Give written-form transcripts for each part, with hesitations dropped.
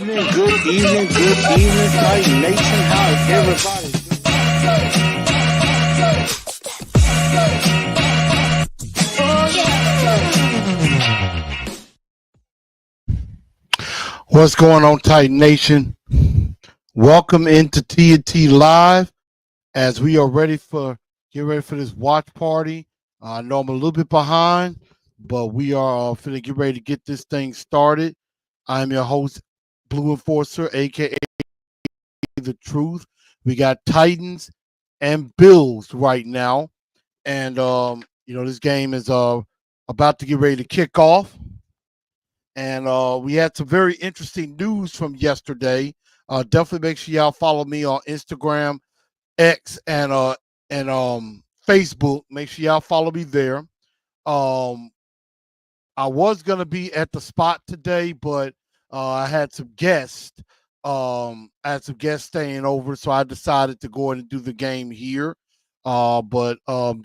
good evening, Titan Nation. How's everybody? What's going on, Titan Nation? Welcome into TNT Live as we are get ready for this watch party. I know I'm a little bit behind, but we are finna get ready to get this thing started. I'm your host, Blue Enforcer, aka The Truth. We got Titans and Bills right now, and this game is about to get ready to kick off. And we had some very interesting news from yesterday. Definitely make sure y'all follow me on Instagram, X, and Facebook. Make sure y'all follow me there. I was gonna be at the spot today, but I had some guests. Staying over, so I decided to go ahead and do the game here. But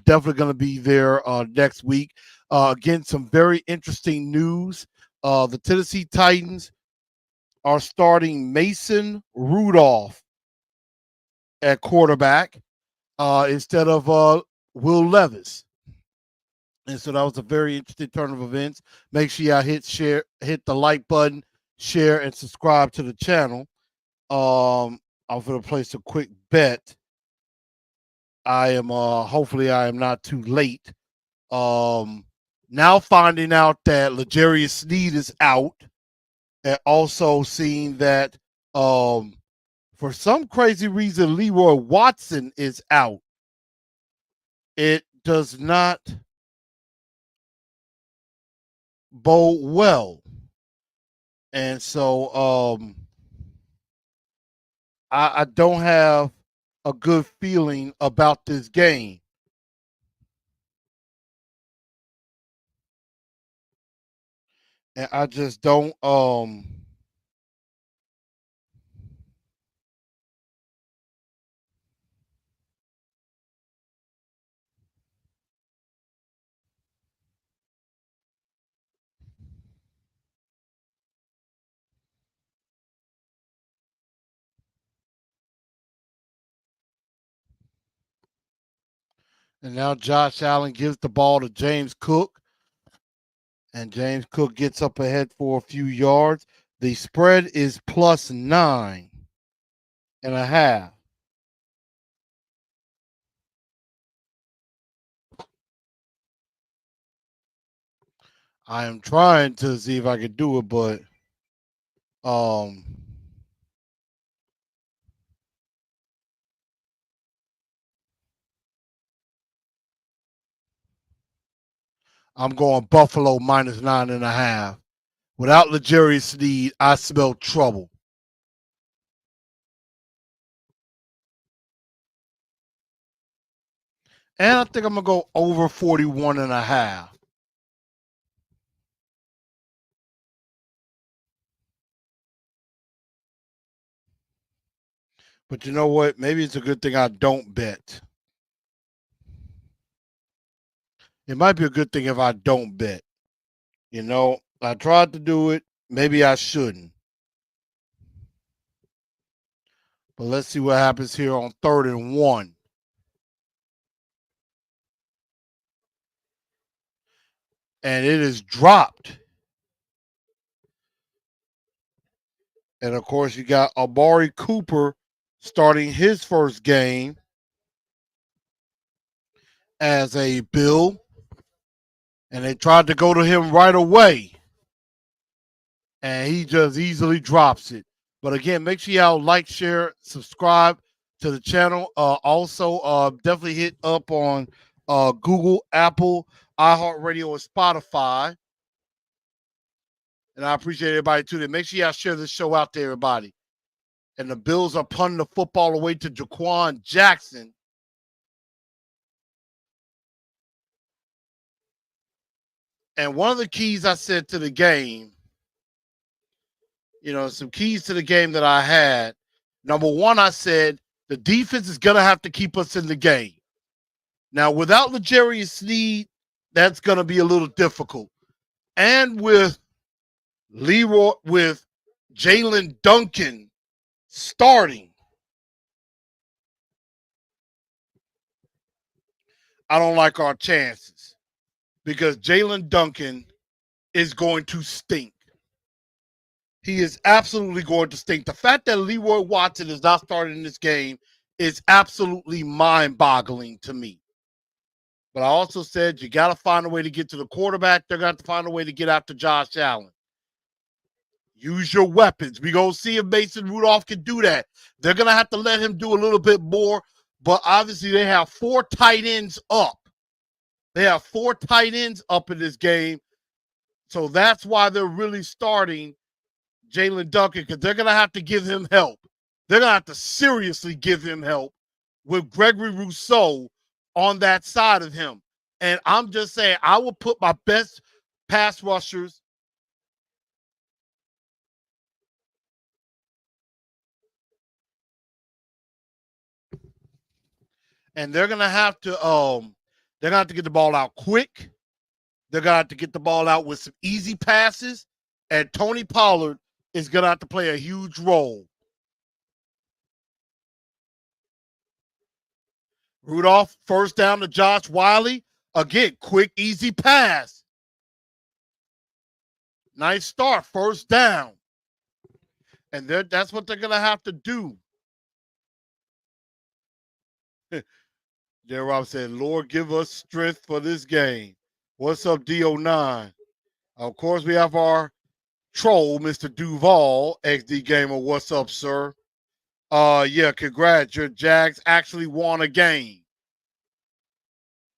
definitely gonna be there next week. Again, some very interesting news. The Tennessee Titans are starting Mason Rudolph at quarterback instead of Will Levis. And so that was a very interesting turn of events. Make sure y'all hit the like button, share, and subscribe to the channel. I'm going to place a quick bet. Hopefully I am not too late. Now finding out that L'Jarius Sneed is out, and also seeing that for some crazy reason Leroy Watson is out. It does not bode well. And so I don't have a good feeling about this game. And I just don't and now Josh Allen gives the ball to James Cook. And James Cook gets up ahead for a few yards. The spread is plus 9.5. I am trying to see if I can do it, but I'm going Buffalo minus 9.5. Without L'Jarius Sneed, I smell trouble. And I think I'm going to go over 41.5. But you know what? Maybe it's a good thing I don't bet. It might be a good thing if I don't bet. I tried to do it. Maybe I shouldn't. But let's see what happens here on 3rd and 1. And it is dropped. And of course, you got Amari Cooper starting his first game as a Bill. And they tried to go to him right away. And he just easily drops it. But again, make sure y'all like, share, subscribe to the channel. Also, definitely hit up on Google, Apple, iHeartRadio, and Spotify. And I appreciate everybody tuning in. Make sure y'all share this show out to everybody. And the Bills are punting the football away to Jaquan Jackson. And one of the keys I said to the game, some keys to the game that I had. Number one, I said the defense is going to have to keep us in the game. Now, without L'Jarius Sneed, that's going to be a little difficult. And with Jalen Duncan starting, I don't like our chances because Jalen Duncan is going to stink. He is absolutely going to stink. The fact that Leroy Watson is not starting this game is absolutely mind-boggling to me. But I also said you got to find a way to get to the quarterback. They're going to have to find a way to get after Josh Allen. Use your weapons. We're going to see if Mason Rudolph can do that. They're going to have to let him do a little bit more. But obviously they have 4 tight ends up. They have 4 tight ends up in this game. So that's why they're really starting Jalen Duncan, because they're going to have to give him help. They're going to have to seriously give him help with Gregory Rousseau on that side of him. And I'm just saying, I will put my best pass rushers and they're going to have to get the ball out quick. They're going to have to get the ball out with some easy passes. And Tony Pollard is going to have to play a huge role. Rudolph, first down to Josh Wiley. Again, quick, easy pass. Nice start, first down. And that's what they're going to have to do. Jerry Rob said, Lord, give us strength for this game. What's up, DO9? Of course, we have our troll, Mr. Duval, XD Gamer. What's up, sir? Yeah, congrats. Your Jags actually won a game.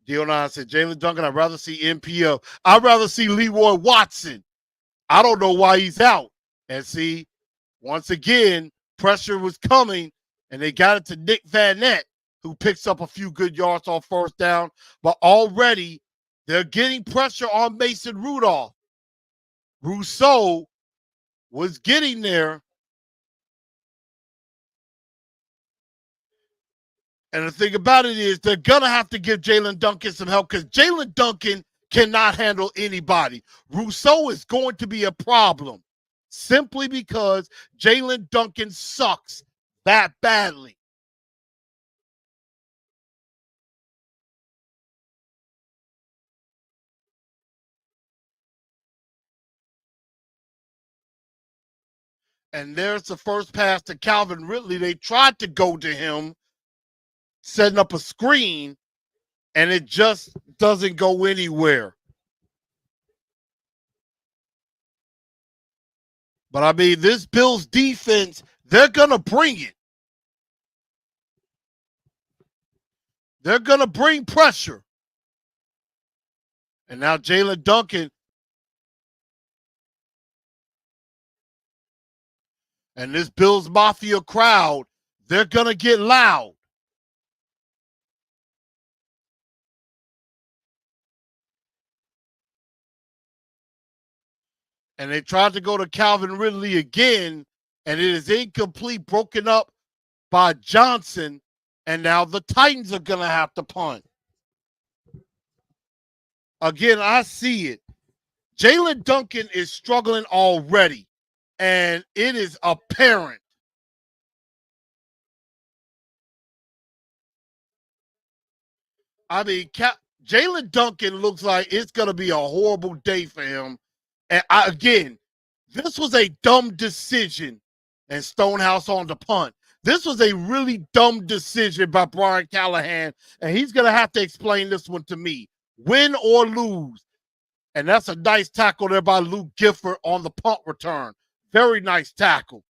DO9 said, Jalen Duncan, I'd rather see NPF. I'd rather see Leroy Watson. I don't know why he's out. And see, once again, pressure was coming, and they got it to Nick Van Nett, who picks up a few good yards on first down. But already, they're getting pressure on Mason Rudolph. Rousseau was getting there. And the thing about it is they're going to have to give Jalen Duncan some help because Jalen Duncan cannot handle anybody. Rousseau is going to be a problem simply because Jalen Duncan sucks that badly. And there's the first pass to Calvin Ridley. They tried to go to him, setting up a screen, and it just doesn't go anywhere. But I mean, this Bills defense, they're going to bring it. They're going to bring pressure. And now Jalen Duncan and this Bills Mafia crowd, they're going to get loud. And they tried to go to Calvin Ridley again, and it is incomplete, broken up by Johnson. And now the Titans are going to have to punt. Again, I see it. Jalen Duncan is struggling already, and it is apparent. I mean, Jalen Duncan looks like it's going to be a horrible day for him. And again, this was a dumb decision, and Stonehouse on the punt. This was a really dumb decision by Brian Callahan, and he's going to have to explain this one to me. Win or lose. And that's a nice tackle there by Luke Gifford on the punt return. Very nice tackle.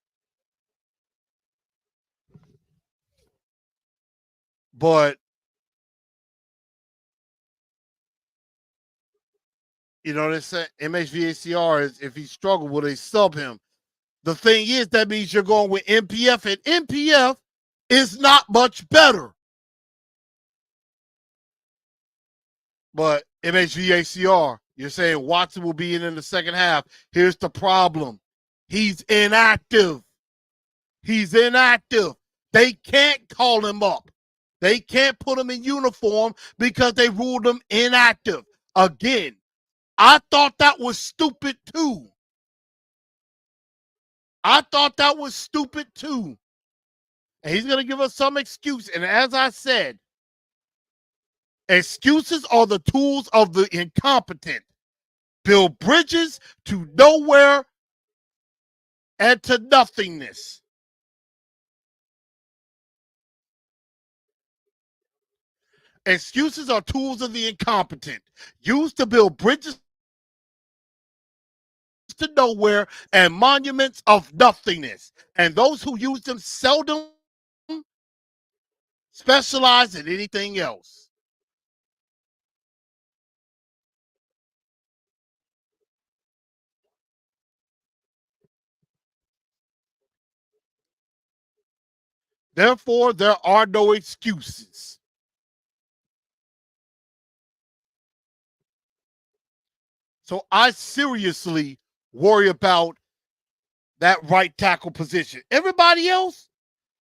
But, you know, they say MHVACR is if he struggled, will they sub him? The thing is, that means you're going with NPF, and NPF is not much better. But MHVACR, you're saying Watson will be in the second half. Here's the problem. He's inactive. He's inactive. They can't call him up. They can't put him in uniform because they ruled him inactive. Again, I thought that was stupid too. I thought that was stupid too. And he's going to give us some excuse. And as I said, excuses are the tools of the incompetent. Build bridges to nowhere and to nothingness. Excuses are tools of the incompetent, used to build bridges to nowhere and monuments of nothingness. And those who use them seldom specialize in anything else. Therefore, there are no excuses. So I seriously worry about that right tackle position. Everybody else,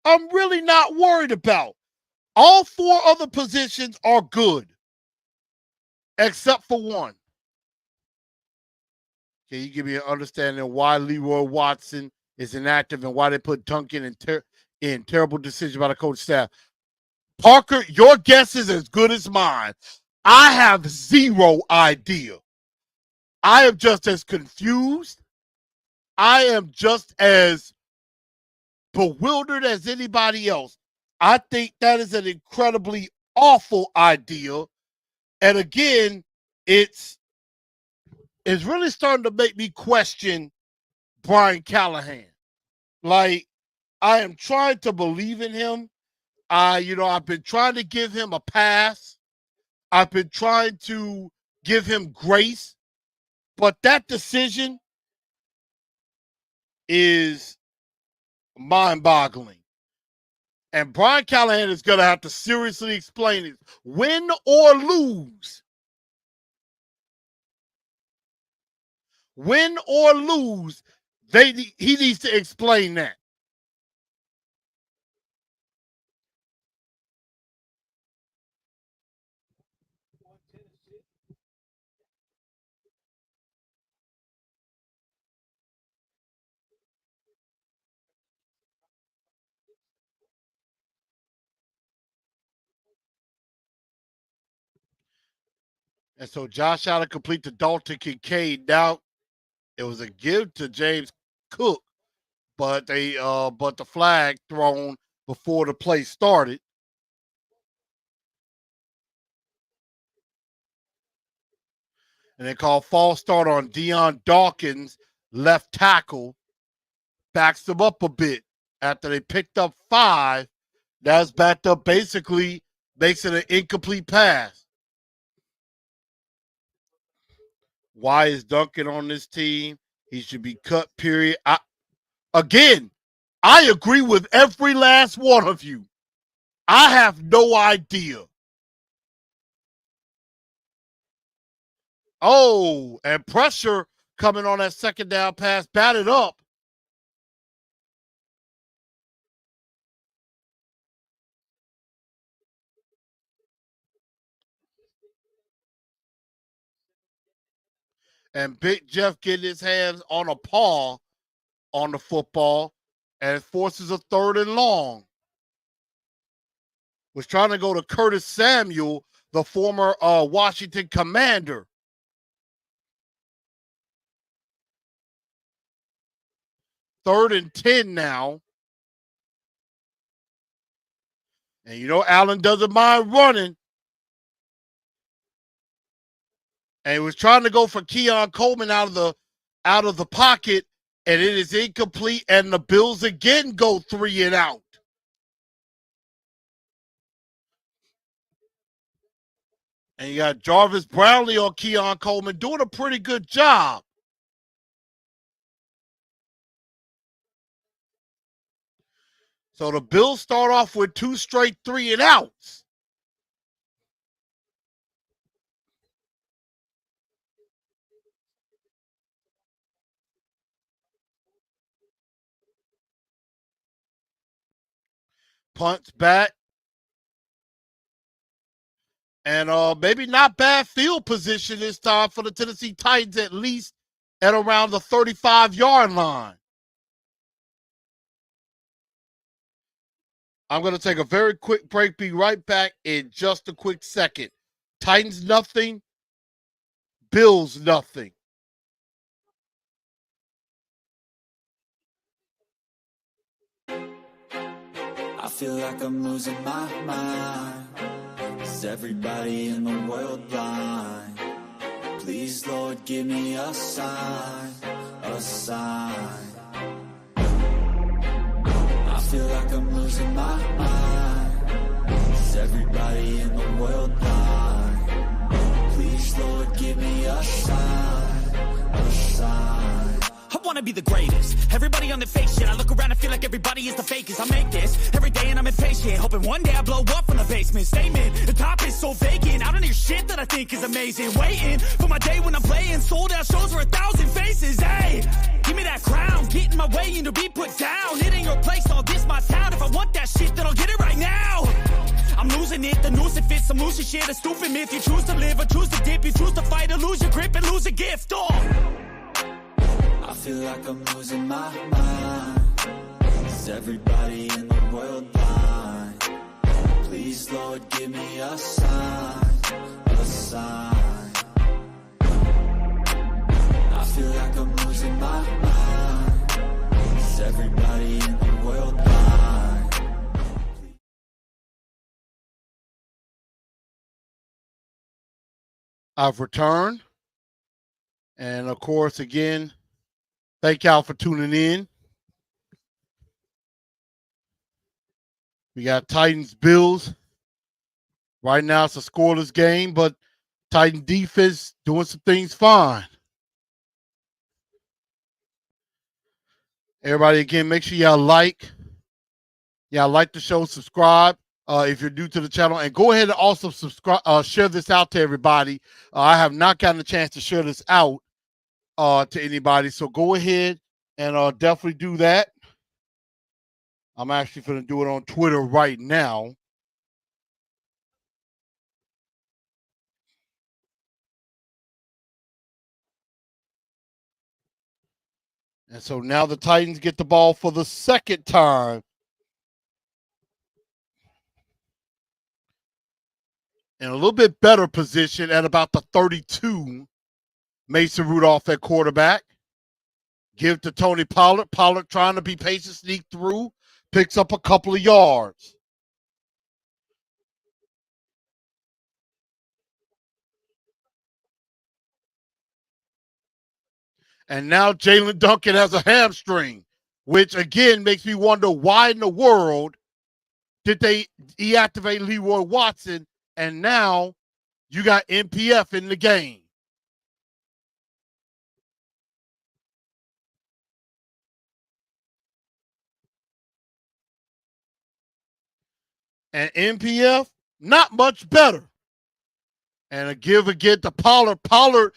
I'm really not worried about. All four other positions are good, except for one. Can you give me an understanding of why Leroy Watson is inactive and why they put Duncan in terrible decision by the coach staff? Parker, your guess is as good as mine. I have zero idea. I am just as confused. I am just as bewildered as anybody else. I think that is an incredibly awful idea. And again, it's really starting to make me question Brian Callahan. Like, I am trying to believe in him. I've been trying to give him a pass. I've been trying to give him grace. But that decision is mind-boggling. And Brian Callahan is going to have to seriously explain it. Win or lose. Win or lose, he needs to explain that. And so Josh Allen complete to Dalton Kincaid. Now it was a give to James Cook, but the flag thrown before the play started. And they call false start on Deion Dawkins, left tackle. Backs them up a bit after they picked up 5. That's backed up, basically makes it an incomplete pass. Why is Duncan on this team? He should be cut, period. Again, I agree with every last one of you. I have no idea. Oh, and pressure coming on that second down pass, batted up. And Big Jeff getting his hands on a paw on the football and forces a 3rd and long. Was trying to go to Curtis Samuel, the former Washington commander. 3rd and 10 now. And Allen doesn't mind running. And he was trying to go for Keon Coleman out of the pocket, and it is incomplete, and the Bills again go 3 and out. And you got Jarvis Brownlee on Keon Coleman doing a pretty good job. So the Bills start off with 2 straight 3 and outs. Punts back. And maybe not bad field position this time for the Tennessee Titans, at least at around the 35-yard line. I'm going to take a very quick break. Be right back in just a quick second. Titans nothing, Bills nothing. I feel like I'm losing my mind. Is everybody in the world blind? Please, Lord, give me a sign, a sign. I feel like I'm losing my mind. Is everybody in the world blind? Please, Lord, give me a sign, a sign. I wanna be the greatest. Everybody on the fake shit. I look around and feel like everybody is the fakest. I make this every day and I'm impatient, hoping one day I blow up from the basement. Statement, the top is so vacant. I don't hear shit that I think is amazing. Waiting for my day when I'm playing sold out shows for 1,000 faces. Hey, give me that crown, get in my way and to be put down. It ain't your place, all this my town. If I want that shit, then I'll get it right now. I'm losing it, the noose it fits. I'm losing shit, a stupid myth. You choose to live or choose to dip. You choose to fight or lose your grip and lose a gift. I feel like I'm losing my mind. Is everybody in the world blind? Please, Lord, give me a sign, a sign. I feel like I'm losing my mind. Is everybody in the world blind? I've returned. And of course, again, thank y'all for tuning in. We got Titans Bills. Right now it's a scoreless game, but Titan defense doing some things fine. Everybody, again, make sure y'all like the show, subscribe if you're new to the channel, and go ahead and also subscribe, share this out to everybody. I have not gotten a chance to share this out to anybody, so go ahead and definitely do that. I'm actually going to do it on Twitter right now. And so now the Titans get the ball for the second time. In a little bit better position at about the 32. Mason Rudolph at quarterback. Give to Tony Pollard. Pollard trying to be patient, sneak through. Picks up a couple of yards. And now Jalen Duncan has a hamstring, which again makes me wonder why in the world did they deactivate Leroy Watson, and now you got MPF in the game. And MPF, not much better. And a give again to Pollard. Pollard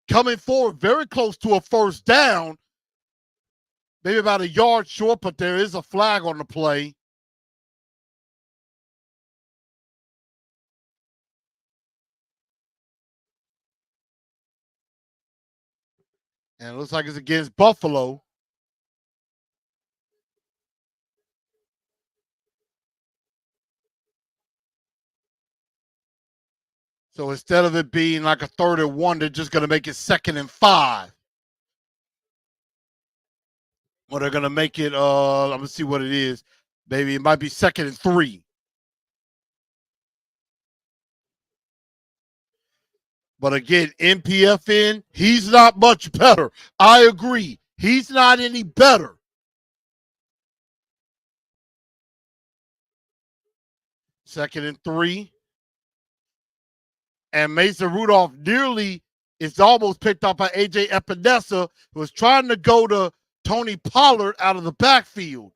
coming forward very close to a first down. Maybe about a yard short, but there is a flag on the play. And it looks like it's against Buffalo. So instead of it being like a 3rd and 1, they're just going to make it 2nd and 5. Or they're going to make it, I'm going to see what it is. Maybe it might be 2nd and 3. But again, MPF in, he's not much better. I agree. He's not any better. Second and 3. And Mason Rudolph nearly is almost picked up by A.J. Epinesa, who was trying to go to Tony Pollard out of the backfield.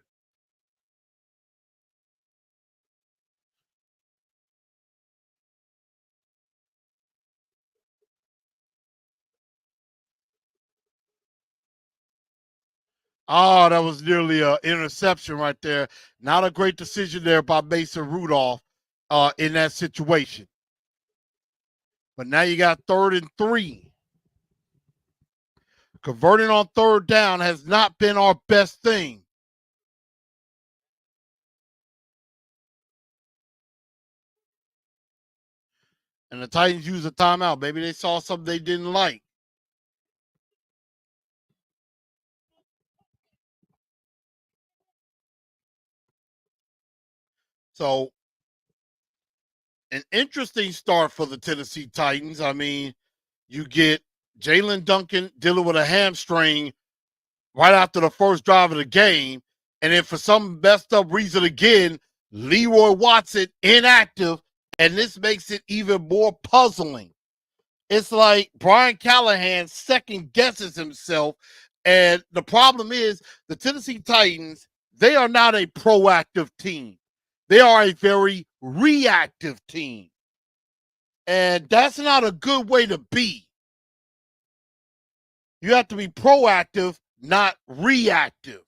Oh, that was nearly an interception right there. Not a great decision there by Mason Rudolph in that situation. But now you got 3rd and 3. Converting on 3rd down has not been our best thing. And the Titans used a timeout. Maybe they saw something they didn't like. So, an interesting start for the Tennessee Titans. I mean, you get Jalen Duncan dealing with a hamstring right after the first drive of the game. And then for some messed up reason again, Leroy Watson inactive. And this makes it even more puzzling. It's like Brian Callahan second guesses himself. And the problem is the Tennessee Titans, they are not a proactive team. They are a very reactive team. And that's not a good way to be. You have to be proactive, not reactive.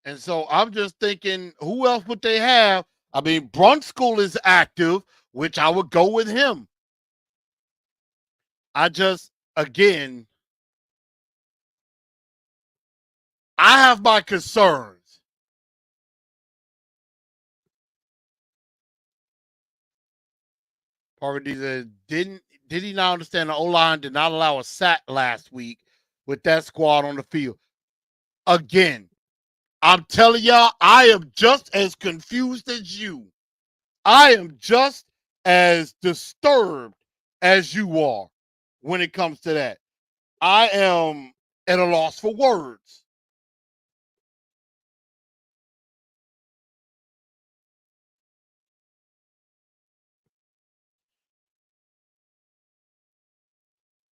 And so I'm just thinking, who else would they have? I mean, Brunskill is active, which I would go with him. Again, I have my concerns. Parker said, did he not understand the O-line did not allow a sack last week with that squad on the field? Again, I'm telling y'all, I am just as confused as you. I am just as disturbed as you are when it comes to that. I am at a loss for words.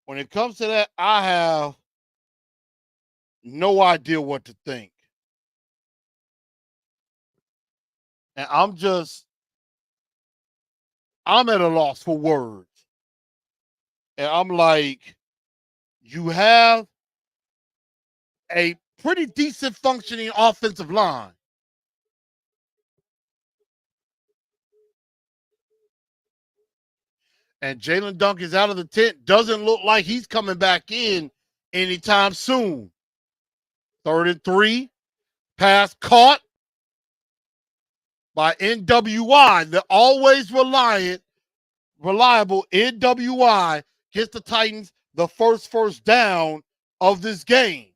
When it comes to that, I have no idea what to think. And I'm at a loss for words. And I'm like, you have a pretty decent functioning offensive line. And Jalen Dunk is out of the tent. Doesn't look like he's coming back in anytime soon. 3rd and 3. Pass caught by NWI. The always reliable NWI gets the Titans the first down of this game.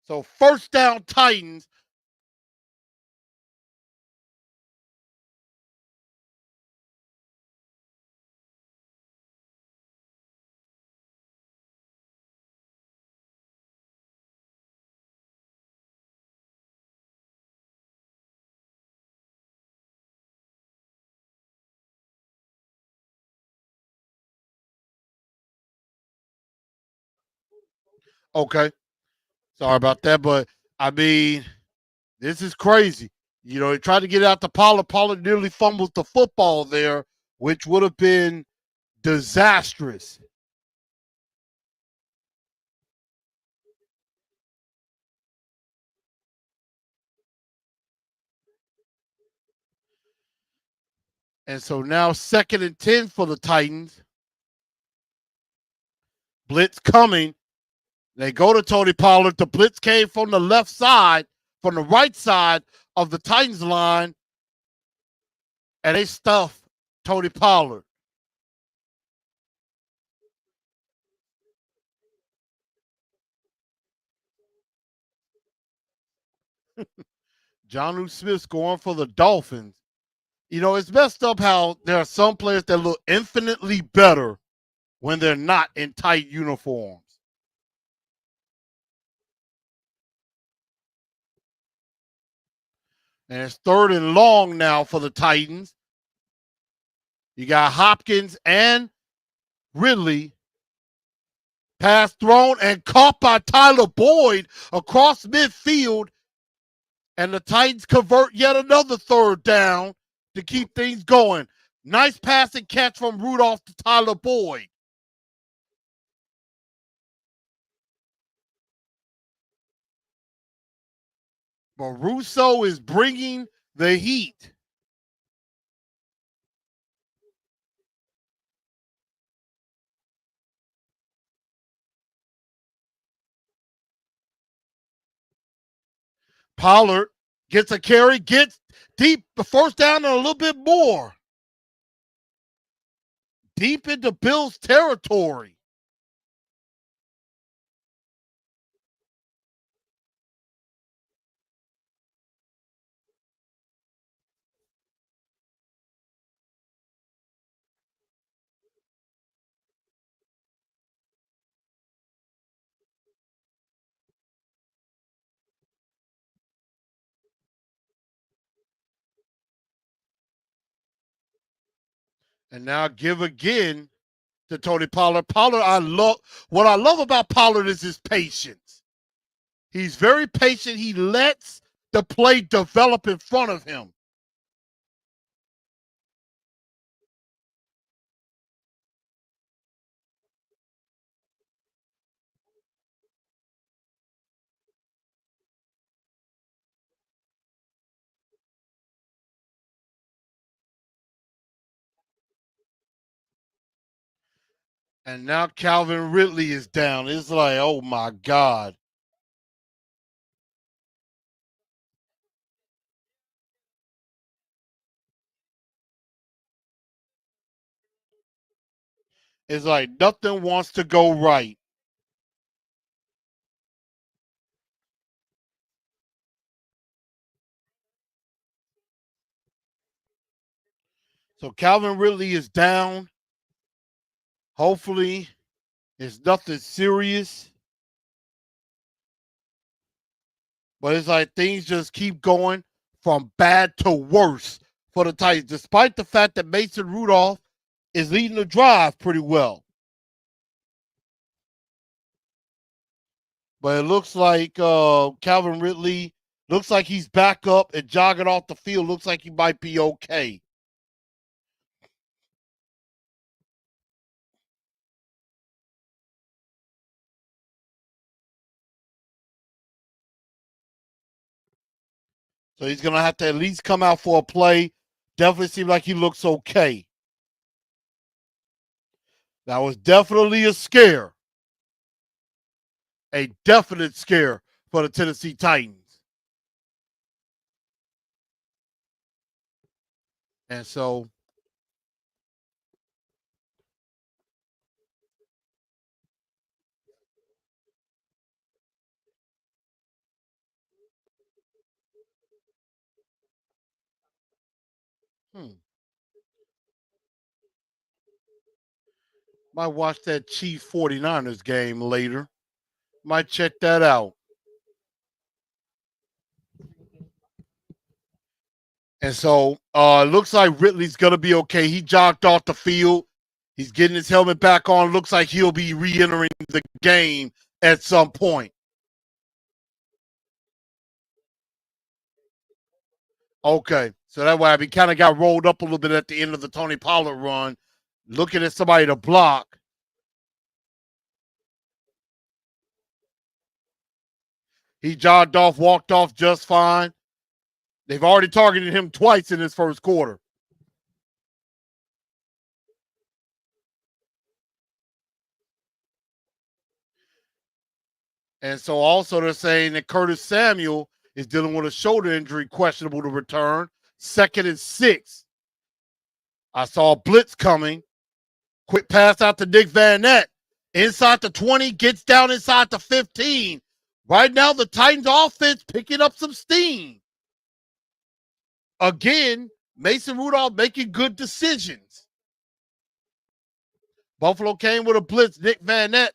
So first down Titans. Okay. Sorry about that, but I mean, this is crazy. You know, he tried to get it out to Pollard. Pollard nearly fumbles the football there, which would have been disastrous. And so now 2nd and 10 for the Titans. Blitz coming. They go to Tony Pollard. The blitz came from the left side, from the right side of the Titans line, and they stuff Tony Pollard. Jonnu Smith's going for the Dolphins. You know, it's messed up how there are some players that look infinitely better when they're not in tight uniforms. And it's 3rd and long now for the Titans. You got Hopkins and Ridley. Pass thrown and caught by Tyler Boyd across midfield. And the Titans convert yet another 3rd down to keep things going. Nice pass and catch from Rudolph to Tyler Boyd. But Russo is bringing the heat. Pollard gets a carry, gets deep, the first down and a little bit more. Deep into Bill's territory. And now give again to Tony Pollard. Pollard, what I love about Pollard is his patience. He's very patient. He lets the play develop in front of him. And now Calvin Ridley is down. It's like, oh my God. It's like nothing wants to go right. So Calvin Ridley is down. Hopefully, it's nothing serious. But it's like things just keep going from bad to worse for the Titans, despite the fact that Mason Rudolph is leading the drive pretty well. But it looks like Calvin Ridley looks like he's back up and jogging off the field. Looks like he might be okay. So he's going to have to at least come out for a play. Definitely seems like he looks okay. That was definitely a scare. A definite scare for the Tennessee Titans. And so might watch that Chiefs 49ers game later. Might check that out. And so it looks like Ridley's going to be okay. He jogged off the field. He's getting his helmet back on. Looks like he'll be re-entering the game at some point. Okay. So that way he kind of got rolled up a little bit at the end of the Tony Pollard run, looking at somebody to block. He jogged off, walked off just fine. They've already targeted him twice in his first quarter. And so also they're saying that Curtis Samuel is dealing with a shoulder injury, questionable to return. 2nd and 6. I saw a blitz coming. Quick pass out to Nick Van Nett. Inside the 20, gets down inside the 15. Right now, the Titans offense picking up some steam. Again, Mason Rudolph making good decisions. Buffalo came with a blitz. Nick Van Nett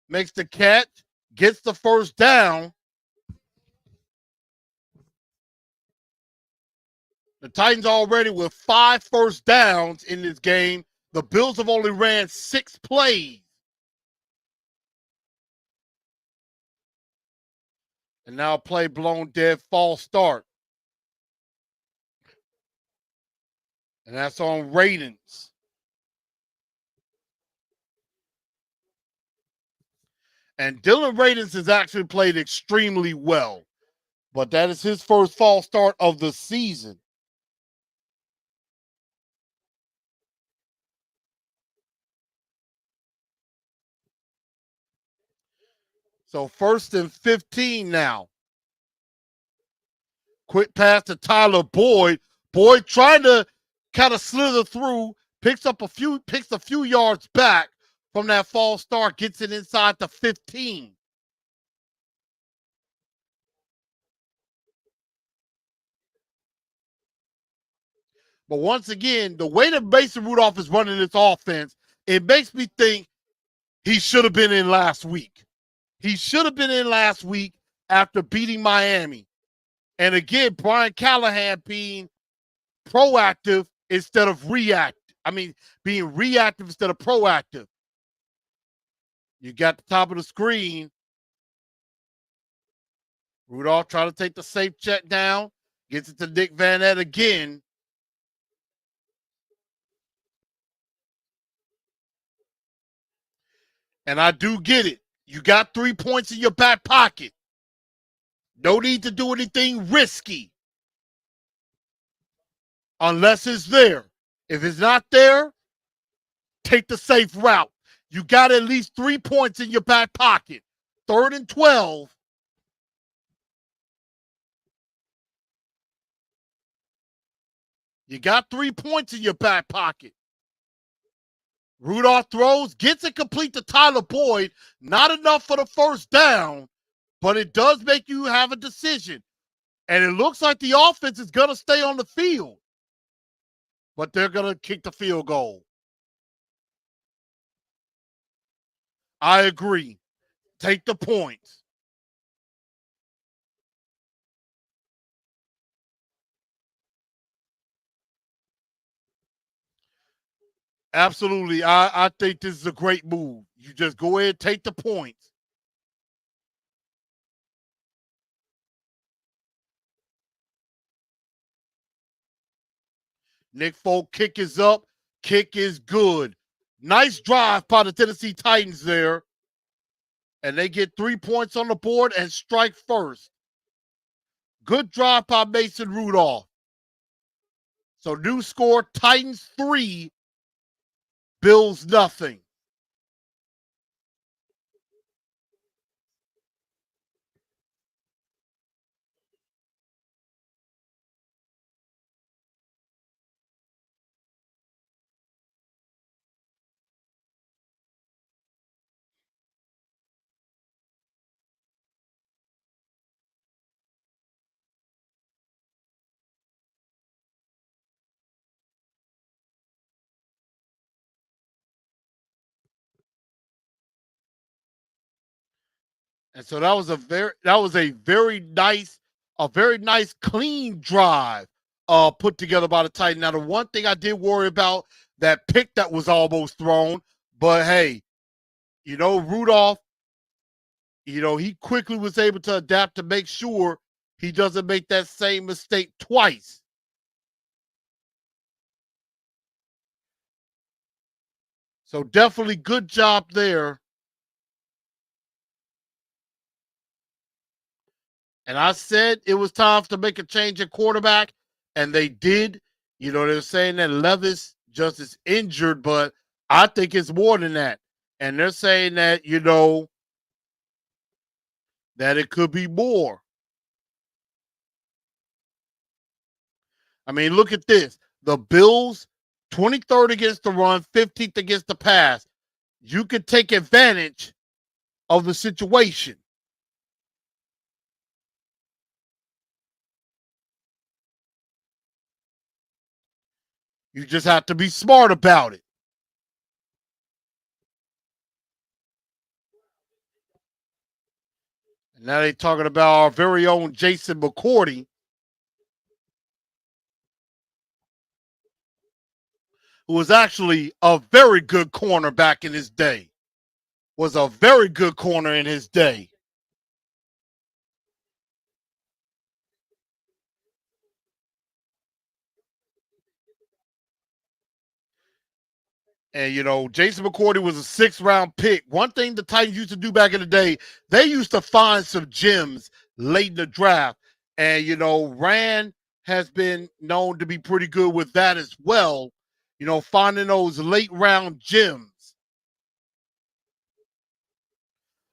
makes the catch, gets the first down. The Titans already with 5 first downs in this game. The Bills have only ran 6 plays. And now play blown dead, false start. And that's on Radens. And Dylan Radens has actually played extremely well. but that is his first false start of the season. So 1st and 15 now. Quick pass to Tyler Boyd. Boyd trying to kind of slither through, picks a few yards back from that false start, gets it inside the 15. But once again, the way that Mason Rudolph is running this offense, it makes me think he should have been in last week. He should have been in last week after beating Miami. And again, Brian Callahan being proactive instead of reactive. I mean, being reactive instead of proactive. You got the top of the screen. Rudolph trying to take the safe check down. Gets it to Nick Van Ette again. And I do get it. You got 3 points in your back pocket. No need to do anything risky. Unless it's there. If it's not there, take the safe route. You got at least 3 points in your back pocket. 3rd and 12. You got 3 points in your back pocket. Rudolph throws, gets it complete to Tyler Boyd. Not enough for the first down, but it does make you have a decision. And it looks like the offense is going to stay on the field. But they're going to kick the field goal. I agree. Take the points. Absolutely. I think this is a great move. You just go ahead and take the points. Nick Folk kick is up. Kick is good. Nice drive by the Tennessee Titans there. And they get 3 points on the board and strike first. Good drive by Mason Rudolph. So new score, Titans 3, Bills nothing. And so that was a very nice clean drive put together by the Titans. Now the one thing I did worry about, that pick that was almost thrown, but hey, Rudolph, he quickly was able to adapt to make sure he doesn't make that same mistake twice. So definitely good job there. And I said it was time to make a change at quarterback, and they did. They're saying that Levis just is injured, but I think it's more than that. And they're saying that, that it could be more. I mean, look at this. The Bills, 23rd against the run, 15th against the pass. You could take advantage of the situation. You just have to be smart about it. And now they're talking about our very own Jason McCourty, who was actually a very good corner back in his day. Was a very good corner in his day. And, Jason McCourty was a 6th-round pick. One thing the Titans used to do back in the day, they used to find some gems late in the draft. And, Rand has been known to be pretty good with that as well, finding those late round gems.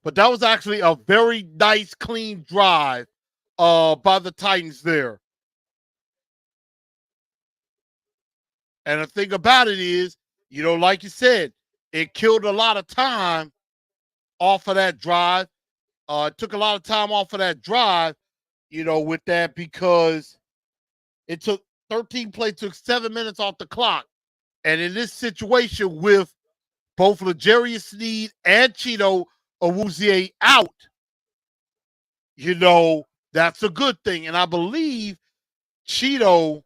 But that was actually a very nice, clean drive by the Titans there. And the thing about it is, like you said, it killed a lot of time off of that drive. It took a lot of time off of that drive, with that because it took 13 plays, took 7 minutes off the clock. And in this situation with both L'Jarius Sneed and Cheeto Awuzie out, that's a good thing. And I believe Cheeto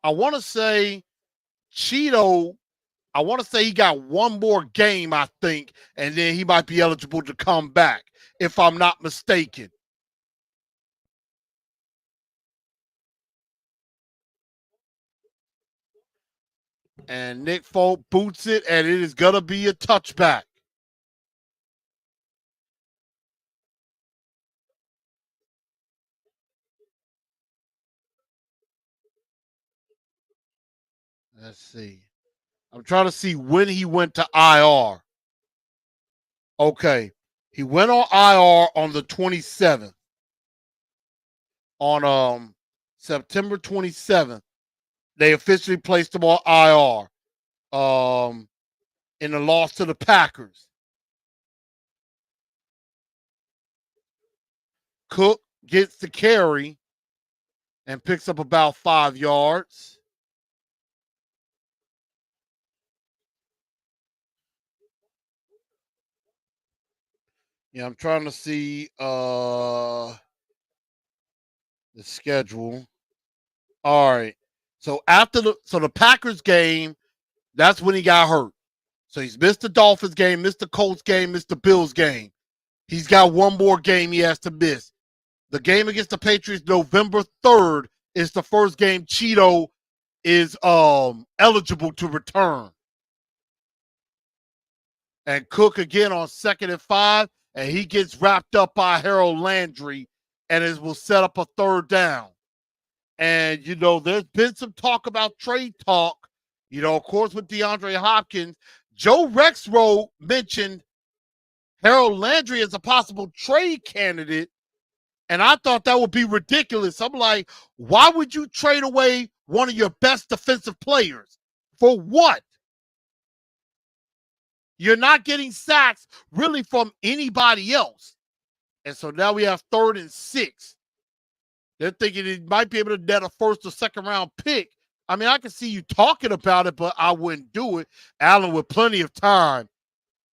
I want to say Cheeto, I want to say he got one more game, I think, and then he might be eligible to come back, if I'm not mistaken. And Nick Folk boots it, and it is going to be a touchback. Let's see. I'm trying to see when he went to IR. Okay. He went on IR on the 27th. On September 27th, they officially placed him on IR in the loss to the Packers. Cook gets the carry and picks up about 5 yards. Yeah, I'm trying to see the schedule. All right. So the Packers game, that's when he got hurt. So he's missed the Dolphins game, missed the Colts game, missed the Bills game. He's got one more game he has to miss. The game against the Patriots, November 3rd, is the first game Cheeto is eligible to return. And Cook again on 2nd and 5, and he gets wrapped up by Harold Landry, and it will set up a 3rd down. And, there's been some talk about trade talk, of course, with DeAndre Hopkins. Joe Rexrow mentioned Harold Landry as a possible trade candidate, and I thought that would be ridiculous. I'm like, why would you trade away one of your best defensive players? For what? You're not getting sacks really from anybody else. And so now we have 3rd and 6. They're thinking he might be able to net a 1st or 2nd round pick. I mean, I can see you talking about it, but I wouldn't do it. Allen with plenty of time.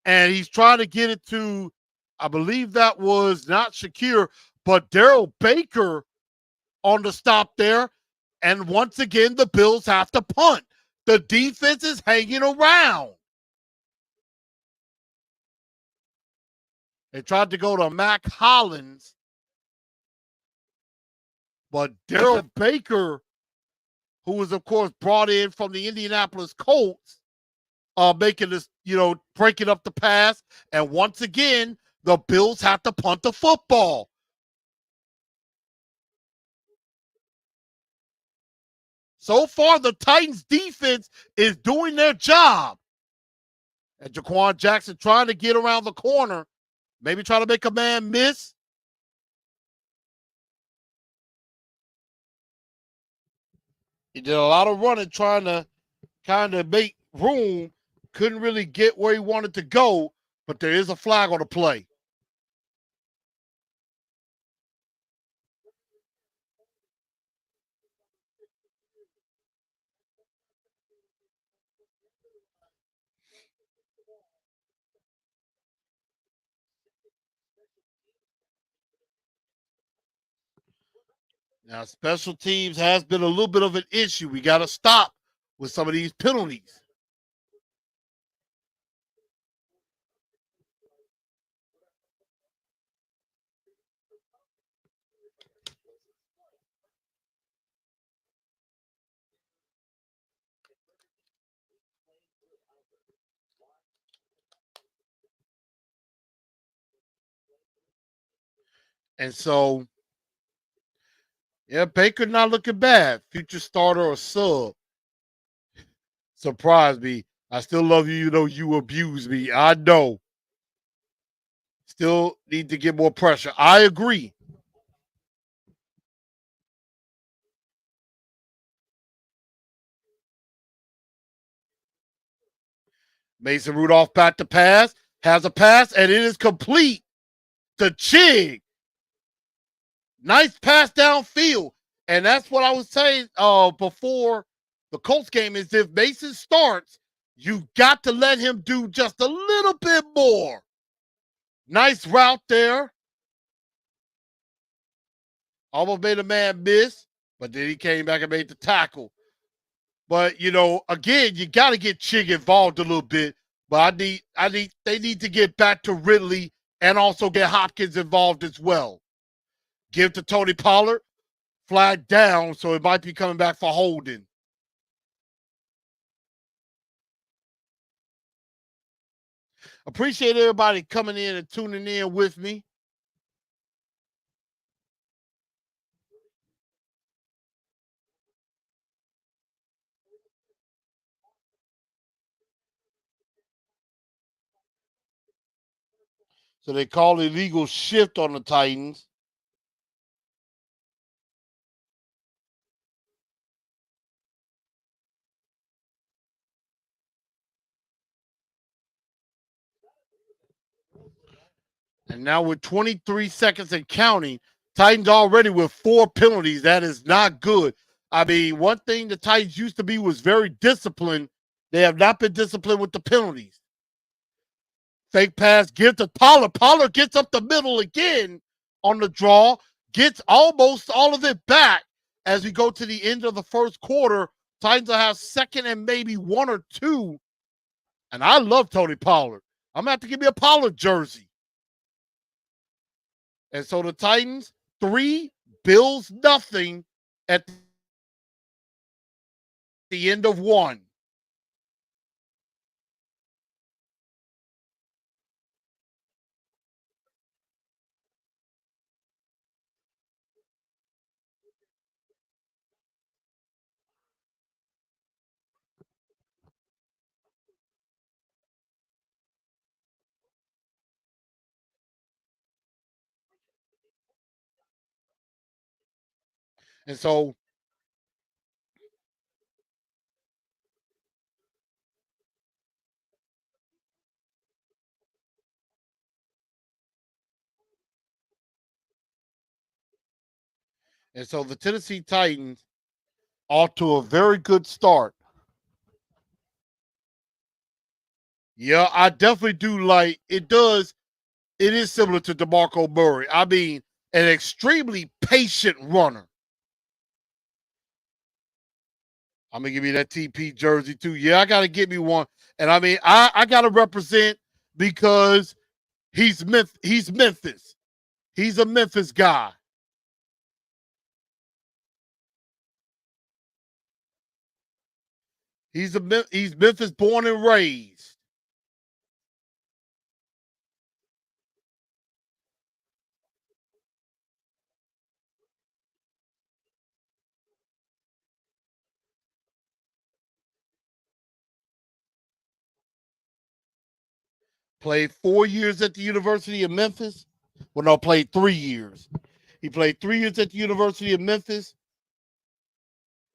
And he's trying to get it to, I believe that was not Shakir, but Daryl Baker on the stop there. And once again, the Bills have to punt. The defense is hanging around. They tried to go to Mac Hollins, but Daryl Baker, who was, of course, brought in from the Indianapolis Colts, making this, breaking up the pass. And once again, the Bills have to punt the football. So far, the Titans defense is doing their job. And Jaquan Jackson trying to get around the corner, maybe try to make a man miss. He did a lot of running trying to kind of make room. Couldn't really get where he wanted to go, but there is a flag on the play. Now, special teams has been a little bit of an issue. We got to stop with some of these penalties. And so, yeah, Baker not looking bad. Future starter or sub. Surprise me. I still love you, you know you abuse me. I know. Still need to get more pressure. I agree. Mason Rudolph back to pass, has a pass, and it is complete to Chig. Nice pass downfield. And that's what I was saying before the Colts game is if Mason starts, you got to let him do just a little bit more. Nice route there. Almost made a man miss, but then he came back and made the tackle. But you know, again, you got to get Chig involved a little bit. But they need to get back to Ridley and also get Hopkins involved as well. Give to Tony Pollard, flag down, so it might be coming back for holding. Appreciate everybody coming in and tuning in with me. So they call illegal shift on the Titans. And now with 23 seconds and counting, Titans already with 4 penalties. That is not good. I mean, one thing the Titans used to be was very disciplined. They have not been disciplined with the penalties. Fake pass, give to Pollard. Pollard gets up the middle again on the draw, gets almost all of it back as we go to the end of the first quarter. Titans will have second and maybe 1 or 2. And I love Tony Pollard. I'm going to have to give me a Pollard jersey. And so the Titans, 3, Bills, nothing at the end of 1. And so the Tennessee Titans off to a very good start. Yeah, I definitely do like it. It is similar to DeMarco Murray. I mean, an extremely patient runner. I'm gonna give you that TP jersey too. Yeah, I gotta get me one. And I mean, I gotta represent because he's Memphis. He's a Memphis guy. He's Memphis born and raised. Played 4 years at the University of Memphis. Well, no, played 3 years. He played 3 years at the University of Memphis.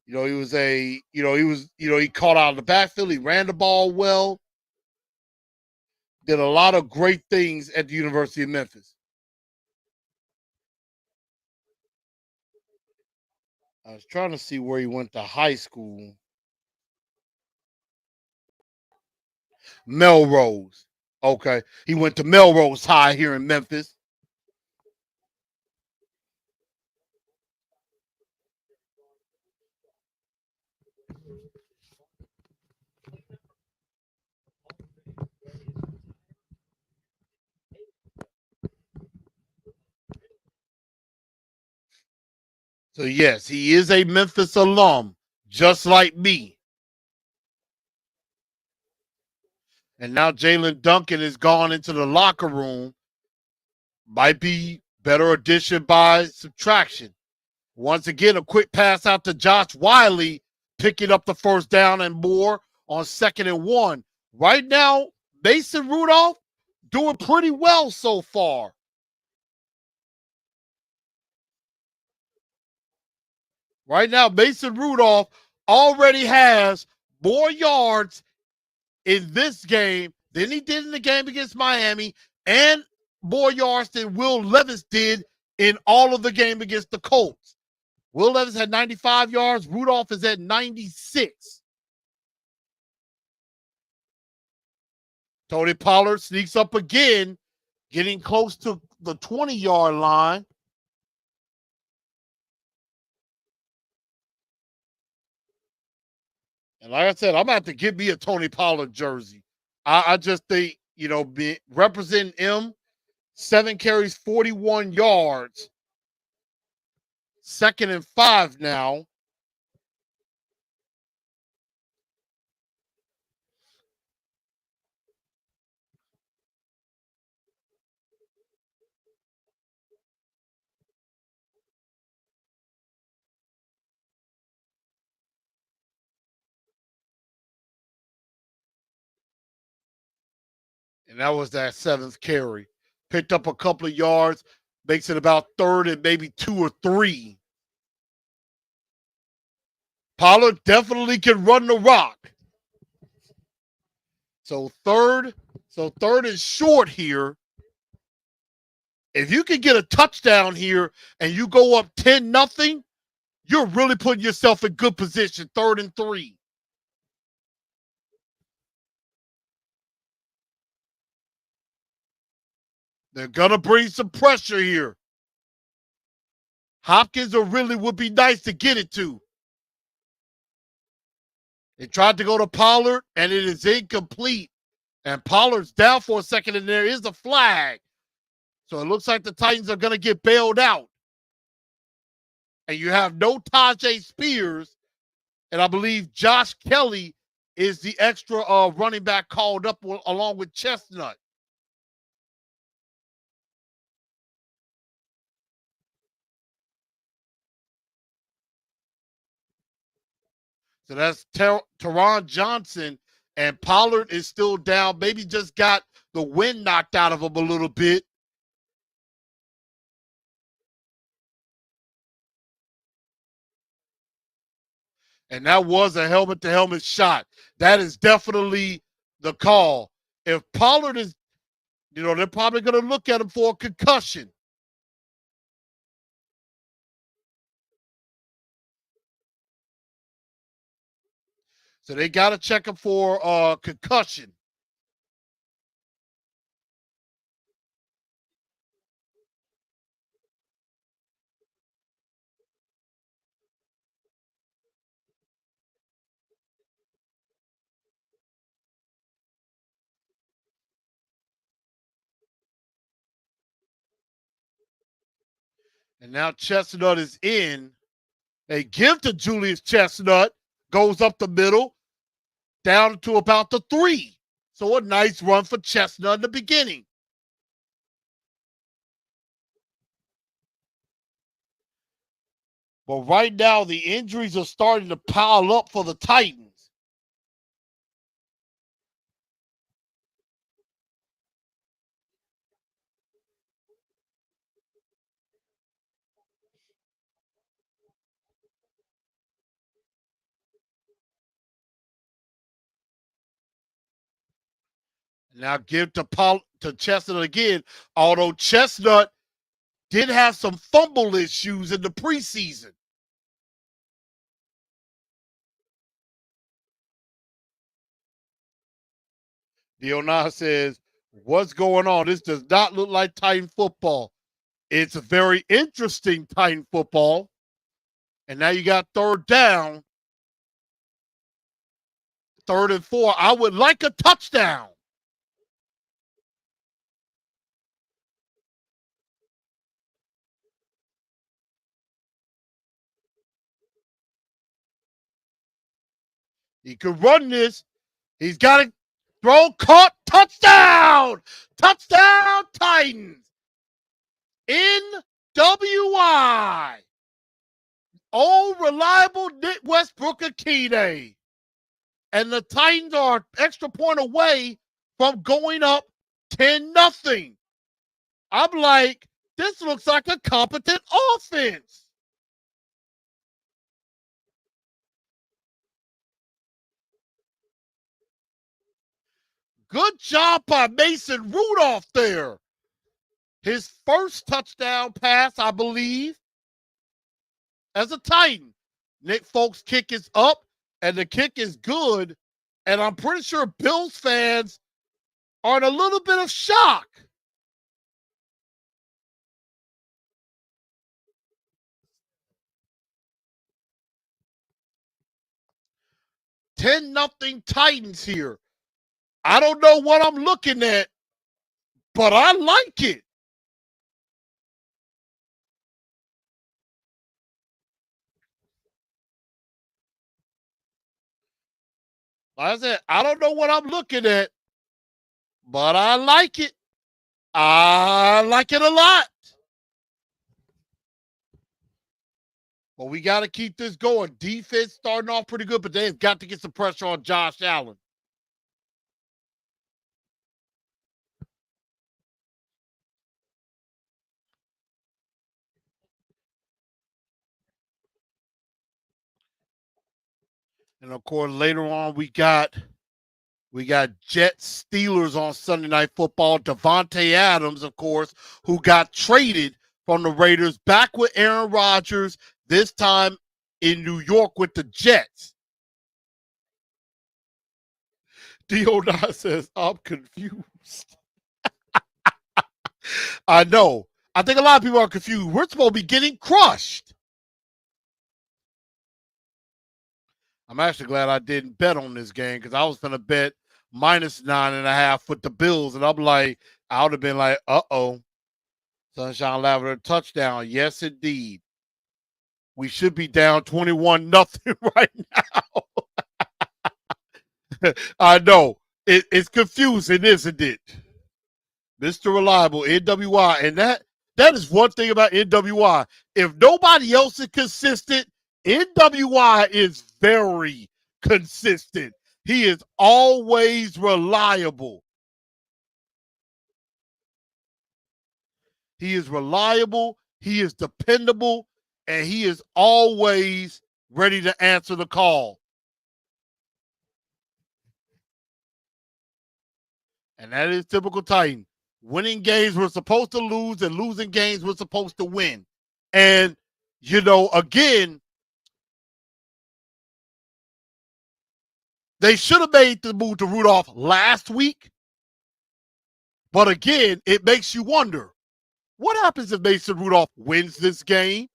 You know, he caught out of the backfield. He ran the ball well. Did a lot of great things at the University of Memphis. I was trying to see where he went to high school. Melrose. Okay. He went to Melrose High here in Memphis. So, yes, he is a Memphis alum, just like me. And now Jalen Duncan has gone into the locker room. Might be Better addition by subtraction. Once again, a quick pass out to Josh Wiley, picking up the first down and more on 2nd and 1. Right now, Mason Rudolph doing pretty well so far. Right now, Mason Rudolph already has more yards in this game than he did in the game against Miami, and more yards than Will Levis did in all of the game against the Colts. Will Levis had 95 yards. Rudolph is at 96. Tony Pollard sneaks up again, getting close to the 20-yard line. And like I said, I'm going to have to get me a Tony Pollard jersey. I just think, representing him, 7 carries, 41 yards. 2nd and 5 now. And that was that 7th carry. Picked up a couple of yards, makes it about 3rd and maybe 2 or 3. Pollard definitely can run the rock. So third is short here. If you can get a touchdown here and you go up 10-0, you're really putting yourself in good position. 3rd and 3. They're going to bring some pressure here. Hopkins would be nice to get it to. They tried to go to Pollard, and it is incomplete. And Pollard's down for a second, and there is a flag. So it looks like the Titans are going to get bailed out. And you have no Tajay Spears, and I believe Josh Kelly is the extra running back called up along with Chestnut. So that's Teron Johnson, and Pollard is still down. Maybe just got the wind knocked out of him a little bit. And that was a helmet-to-helmet shot. That is definitely the call. If Pollard is, they're probably going to look at him for a concussion. So they got to check him for concussion. And now Chestnut is in. They give to Julius Chestnut, goes up the middle, down to about the 3. So a nice run for Chestnut in the beginning. But right now, the injuries are starting to pile up for the Titans. Now give to Chestnut again, although Chestnut did have some fumble issues in the preseason. Dionah says, what's going on? This does not look like Titan football. It's a very interesting Titan football. And now you got 3rd down. 3rd and 4. I would like a touchdown. He could run this. He's got it. Throw, caught, touchdown! Touchdown, Titans! NWI. Old reliable Nick Westbrook Akine. And the Titans are an extra point away from going up 10-0. I'm like, this looks like a competent offense. Good job by Mason Rudolph there. His first touchdown pass, I believe, as a Titan. Nick Folk's kick is up, and the kick is good. And I'm pretty sure Bills fans are in a little bit of shock. $10-0 Titans here. I don't know what I'm looking at, but I like it. Like I said, I don't know what I'm looking at, but I like it. I like it a lot. But we got to keep this going. Defense starting off pretty good, but they've got to get some pressure on Josh Allen. And of course, later on, we got Jets Steelers on Sunday Night Football. Devontae Adams, of course, who got traded from the Raiders back with Aaron Rodgers, this time in New York with the Jets. D09 says, I'm confused. I know. I think a lot of people are confused. We're supposed to be getting crushed. I'm actually glad I didn't bet on this game because I was going to bet -9.5 with the Bills. And I'm like, I would have been like, uh-oh. Sunshine Lavender touchdown. Yes, indeed. We should be down 21-0 right now. I know. It's confusing, isn't it? Mr. Reliable, NWI. And that is one thing about NWI. If nobody else is consistent, NWI is very consistent. He is always reliable. He is reliable. He is dependable. And he is always ready to answer the call. And that is typical Titan. Winning games we're supposed to lose, and losing games we're supposed to win. And, you know, again, they should have made the move to Rudolph last week. But again, it makes you wonder, what happens if Mason Rudolph wins this game?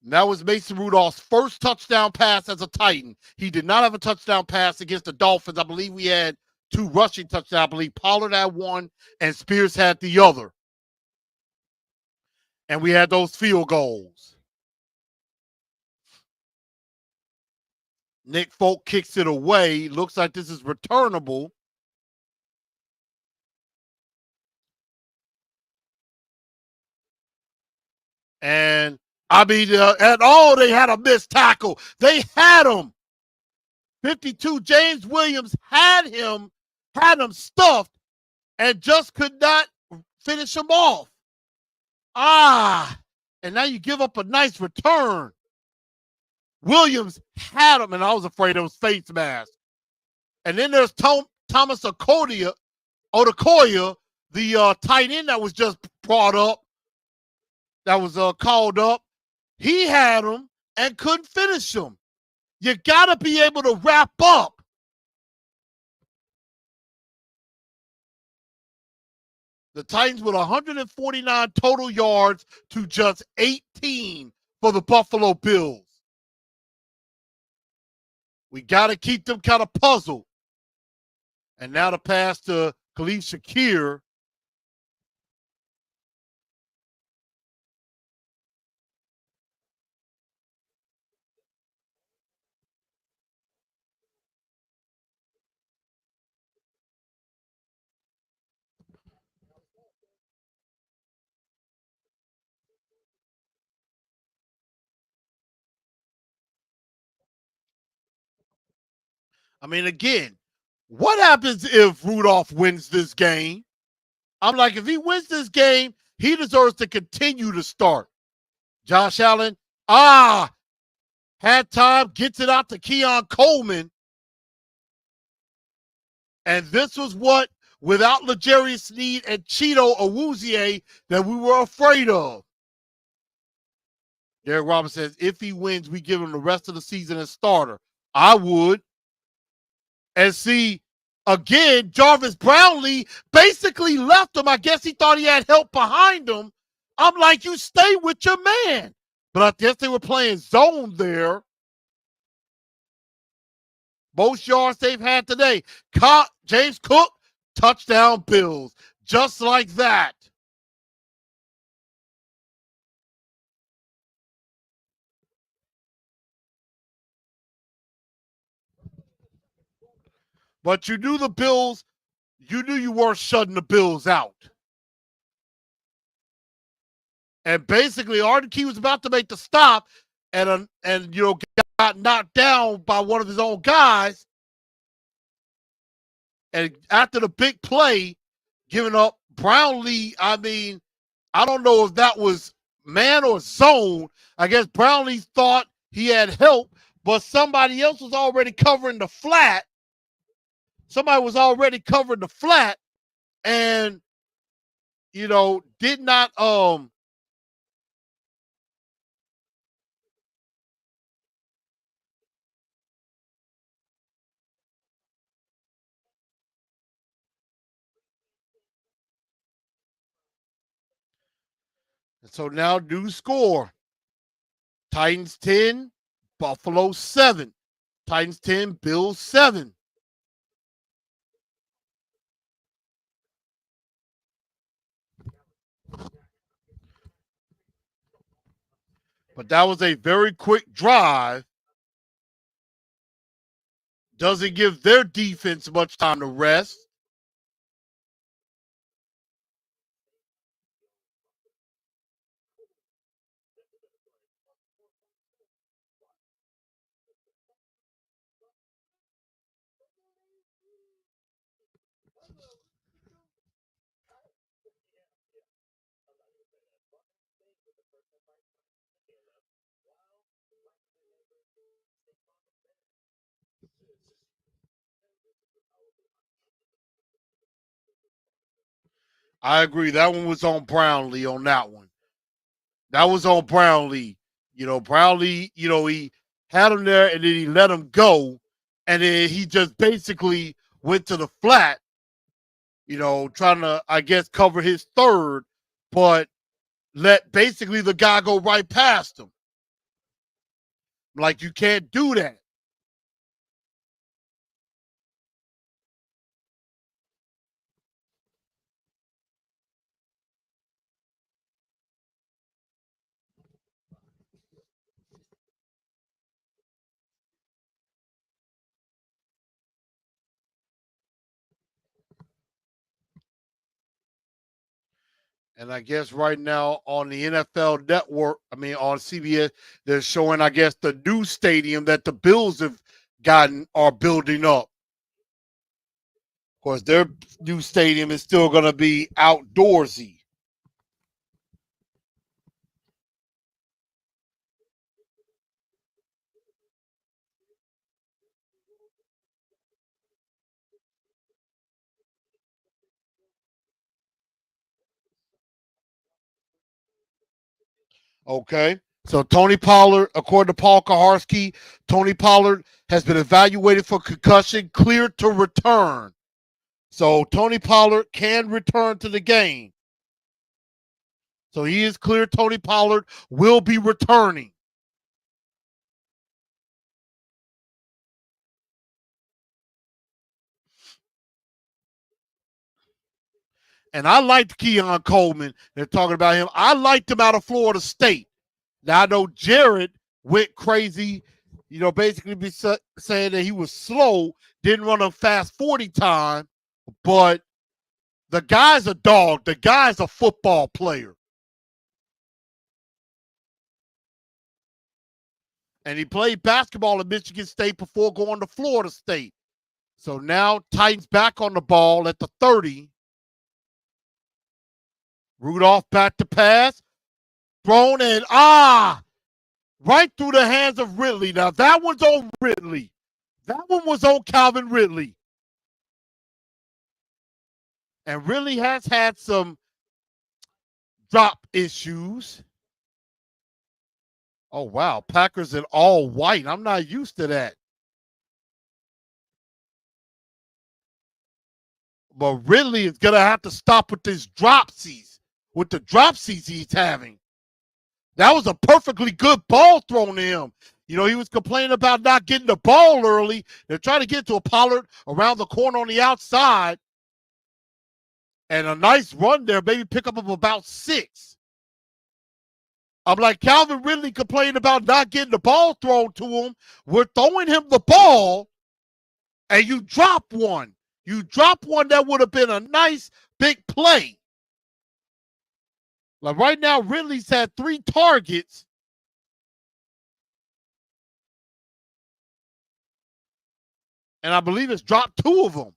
And that was Mason Rudolph's first touchdown pass as a Titan. He did not have a touchdown pass against the Dolphins. I believe we had 2 rushing touchdowns. I believe Pollard had one and Spears had the other. And we had those field goals. Nick Folk kicks it away. Looks like this is returnable. And I mean, at all, they had a missed tackle. They had him. 52, James Williams had him stuffed and just could not finish him off. And now you give up a nice return. Williams had him, and I was afraid it was face mask. And then there's Thomas Okoye, the tight end that was just brought up, that was called up. He had him and couldn't finish him. You got to be able to wrap up. The Titans with 149 total yards to just 18 for the Buffalo Bills. We got to keep them kind of puzzled. And now the pass to Khalif Shakir. I mean, again, what happens if Rudolph wins this game? I'm like, if he wins this game, he deserves to continue to start. Josh Allen, had time, gets it out to Keon Coleman. And this was what, without L'Jarius Sneed and Cheeto Awuzie, that we were afraid of. Derek Robinson says, if he wins, we give him the rest of the season as starter. I would. And see, again, Jarvis Brownlee basically left him. I guess he thought he had help behind him. I'm like, you stay with your man. But I guess they were playing zone there. Most yards they've had today. James Cook, touchdown Bills. Just like that. But you knew the Bills, you knew you weren't shutting the Bills out. And basically, Arden Key was about to make the stop and got knocked down by one of his own guys. And after the big play, giving up Brownlee, I mean, I don't know if that was man or zone. I guess Brownlee thought he had help, but somebody else was already covering the flat. Somebody was already covering the flat and, did not so now new score. Titans 10, Buffalo 7. Titans 10, Bills 7. But that was a very quick drive. Doesn't give their defense much time to rest. I agree. That one was on Brownlee on that one. That was on Brownlee. Brownlee, he had him there and then he let him go. And then he just basically went to the flat, trying to, I guess, cover his third, but let basically the guy go right past him. Like, you can't do that. And I guess right now on the NFL network, on CBS, they're showing, I guess, the new stadium that the Bills are building up. Of course, their new stadium is still going to be outdoorsy. Okay. So Tony Pollard, according to Paul Kaharski, Tony Pollard has been evaluated for concussion, cleared to return. So Tony Pollard can return to the game. So he is clear. Tony Pollard will be returning. And I liked Keon Coleman. They're talking about him. I liked him out of Florida State. Now, I know Jared went crazy, basically saying that he was slow, didn't run a fast 40 time, but the guy's a dog. The guy's a football player. And he played basketball at Michigan State before going to Florida State. So now Titans back on the ball at the 30. Rudolph back to pass. Thrown in. Right through the hands of Ridley. Now that one's on Ridley. That one was on Calvin Ridley. And Ridley has had some drop issues. Oh, wow. Packers in all white. I'm not used to that. But Ridley is going to have to stop with this dropsies, with the dropsies he's having. That was a perfectly good ball thrown to him. You know, he was complaining about not getting the ball early. They're trying to get to a Pollard around the corner on the outside. And a nice run there, maybe pick up of about 6. I'm like, Calvin Ridley complained about not getting the ball thrown to him. We're throwing him the ball, and you drop one. You drop one that would have been a nice big play. Like right now, Ridley's had 3 targets. And I believe it's dropped 2 of them.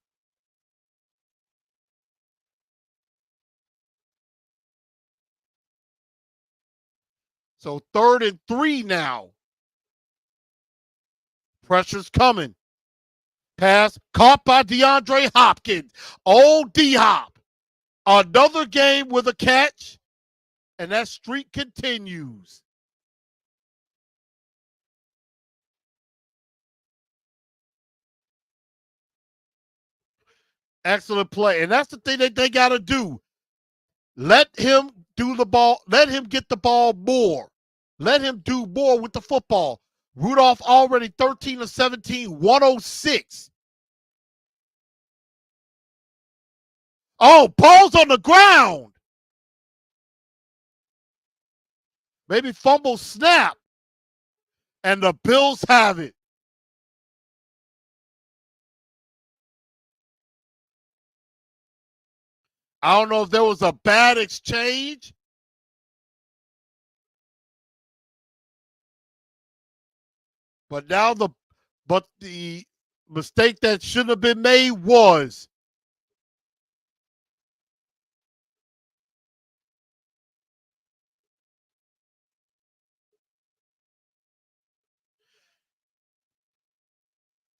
So 3rd and 3 now. Pressure's coming. Pass caught by DeAndre Hopkins. Oh, D-Hop. Another game with a catch. And that streak continues. Excellent play. And that's the thing that they got to do. Let him do the ball. Let him get the ball more. Let him do more with the football. Rudolph already 13 of 17, 106. Oh, ball's on the ground. Maybe fumble snap. And the Bills have it. I don't know if there was a bad exchange. But now the mistake that shouldn't have been made was.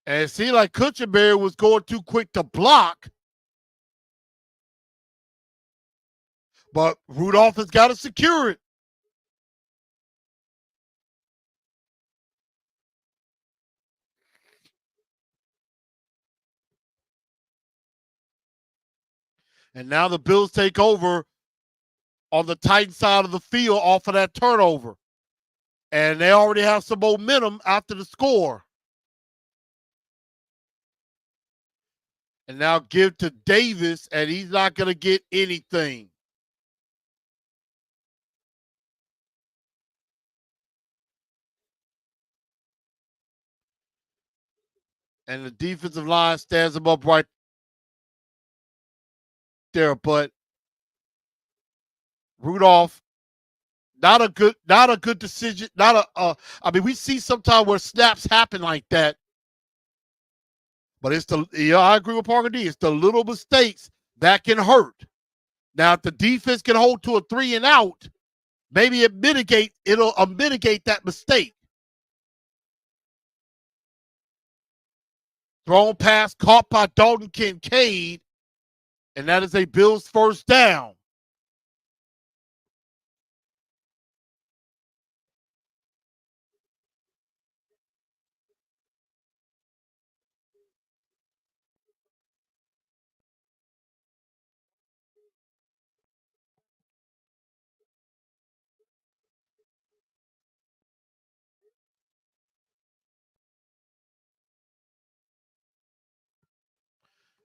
And it seemed like Kutcherberry was going too quick to block. But Rudolph has got to secure it. And now the Bills take over on the Titan side of the field off of that turnover. And they already have some momentum after the score. And now give to Davis, and he's not going to get anything. And the defensive line stands him up right there. But Rudolph, not a good decision. I mean, we see sometimes where snaps happen like that. But I agree with Parker D. It's the little mistakes that can hurt. Now, if the defense can hold to a 3 and out, maybe it'll mitigate that mistake. Thrown pass caught by Dalton Kincaid, and that is a Bills first down.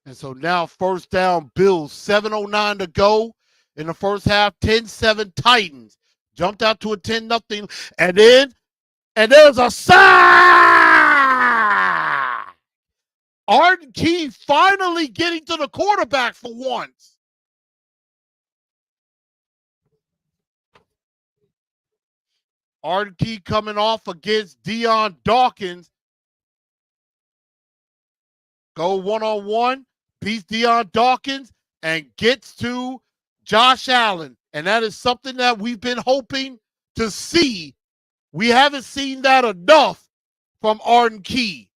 And so now first down Bills, 7:09 to go in the first half, 10-7 Titans. Jumped out to a 10-0. And there's a sack! Arden Key finally getting to the quarterback for once. Arden Key coming off against Deion Dawkins. go one-on-one, beats Deion Dawkins, and gets to Josh Allen. And that is something that we've been hoping to see. We haven't seen that enough from Arden Key.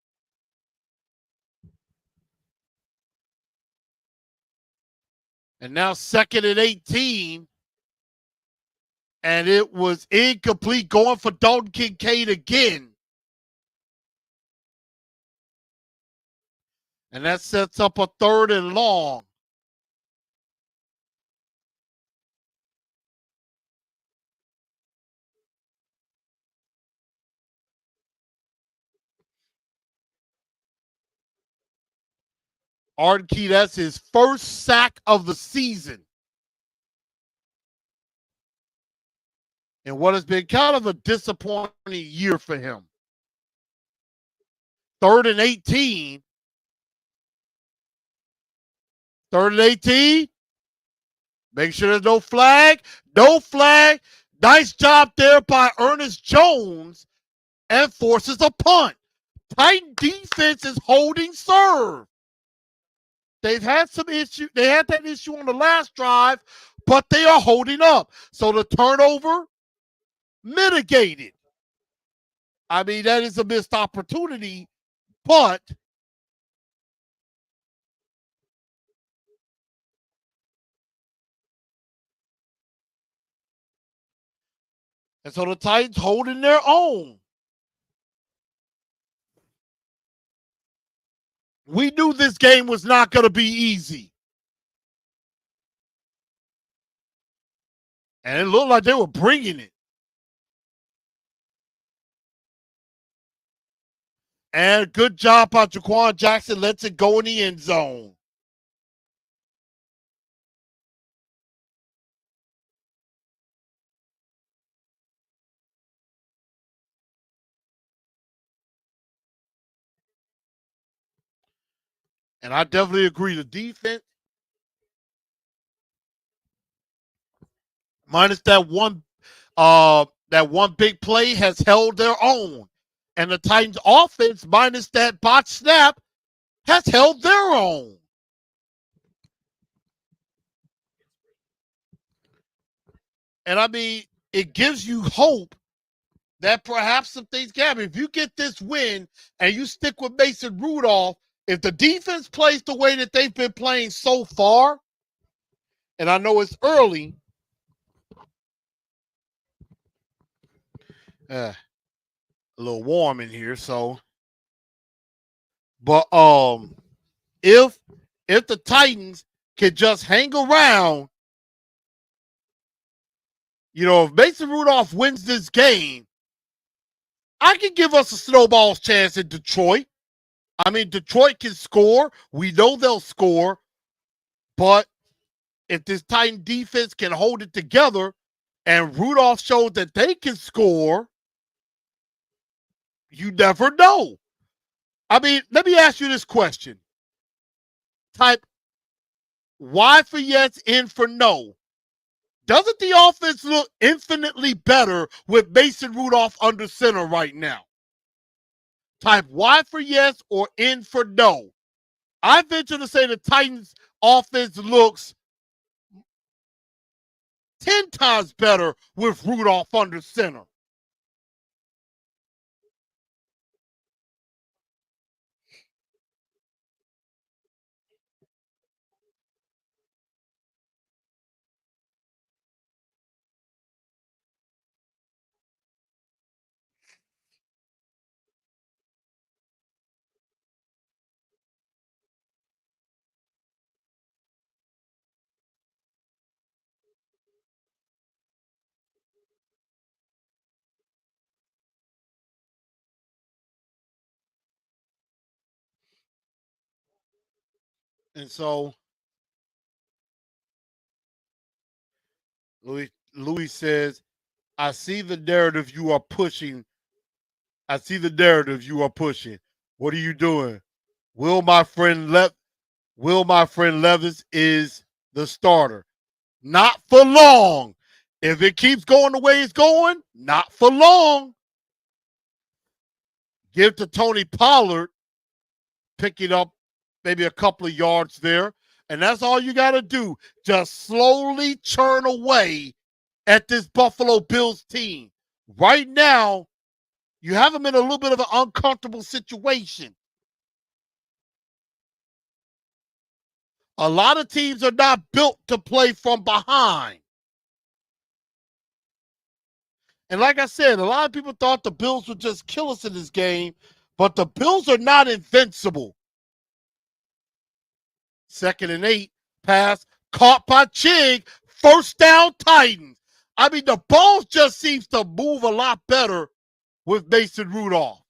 And now 2nd and 18. And it was incomplete, going for Dalton Kincaid again. And that sets up a 3rd and long. Arden Key, that's his first sack of the season. And what has been kind of a disappointing year for him. 3rd and 18. 3rd and 18. Make sure there's no flag. No flag. Nice job there by Ernest Jones, and forces a punt. Titan defense is holding serve. They've had some issue. They had that issue on the last drive, but they are holding up. So the turnover mitigated. I mean, that is a missed opportunity, but and so the Titans holding their own. We knew this game was not going to be easy. And it looked like they were bringing it. And good job by Jaquan Jackson. Lets it go in the end zone. And I definitely agree. The defense, minus that one big play, has held their own. And the Titans offense, minus that botch snap, has held their own. And I mean, it gives you hope that perhaps some things can happen. If you get this win and you stick with Mason Rudolph, if the defense plays the way that they've been playing so far, and I know it's early, a little warm in here, so. But if the Titans can just hang around, if Mason Rudolph wins this game, I can give us a snowball's chance in Detroit. I mean, Detroit can score. We know they'll score. But if this Titan defense can hold it together and Rudolph showed that they can score, you never know. I mean, let me ask you this question. Type Y for yes, N for no. Doesn't the offense look infinitely better with Mason Rudolph under center right now? Type Y for yes or N for no. I venture to say the Titans offense looks 10 times better with Rudolph under center. And so Louis says, I see the narrative you are pushing. I see the narrative you are pushing. What are you doing? Will my friend Levis is the starter. Not for long. If it keeps going the way it's going, not for long. Give to Tony Pollard, picking up maybe a couple of yards there. And that's all you got to do. Just slowly churn away at this Buffalo Bills team. Right now, you have them in a little bit of an uncomfortable situation. A lot of teams are not built to play from behind. And like I said, a lot of people thought the Bills would just kill us in this game, but the Bills are not invincible. 2nd and 8, pass caught by Chig, first down Titans. I mean, the ball just seems to move a lot better with Mason Rudolph.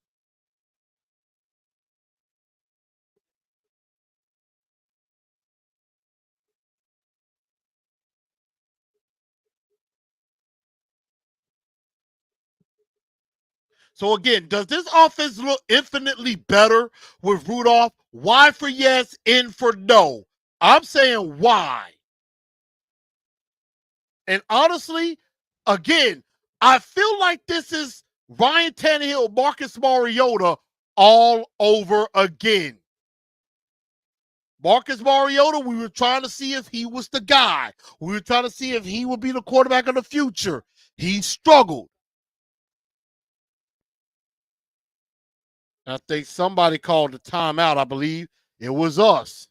So again, does this offense look infinitely better with Rudolph? Y for yes, N for no. I'm saying why. And honestly, again, I feel like this is Ryan Tannehill, Marcus Mariota all over again. Marcus Mariota, we were trying to see if he was the guy. We were trying to see if he would be the quarterback of the future. He struggled. I think somebody called the timeout. I believe it was us.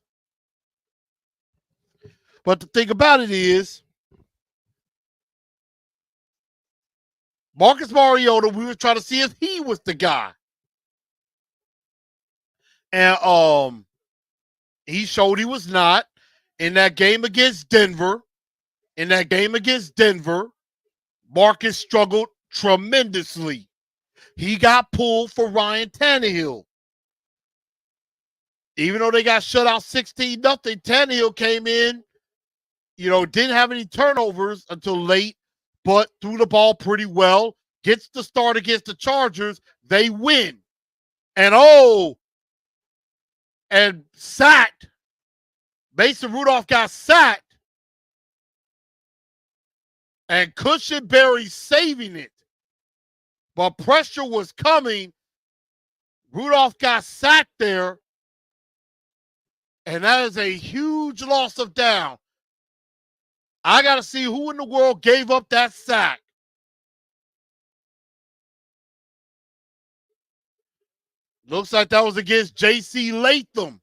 But the thing about it is, Marcus Mariota, we were trying to see if he was the guy. And he showed he was not. In that game against Denver, Marcus struggled tremendously. He got pulled for Ryan Tannehill. Even though they got shut out 16-0, Tannehill came in, didn't have any turnovers until late, but threw the ball pretty well, gets the start against the Chargers, they win. And sacked. Mason Rudolph got sacked, and Cushenberry saving it. But pressure was coming. Rudolph got sacked there, and that is a huge loss of down. I got to see who in the world gave up that sack. Looks like that was against J.C. Latham.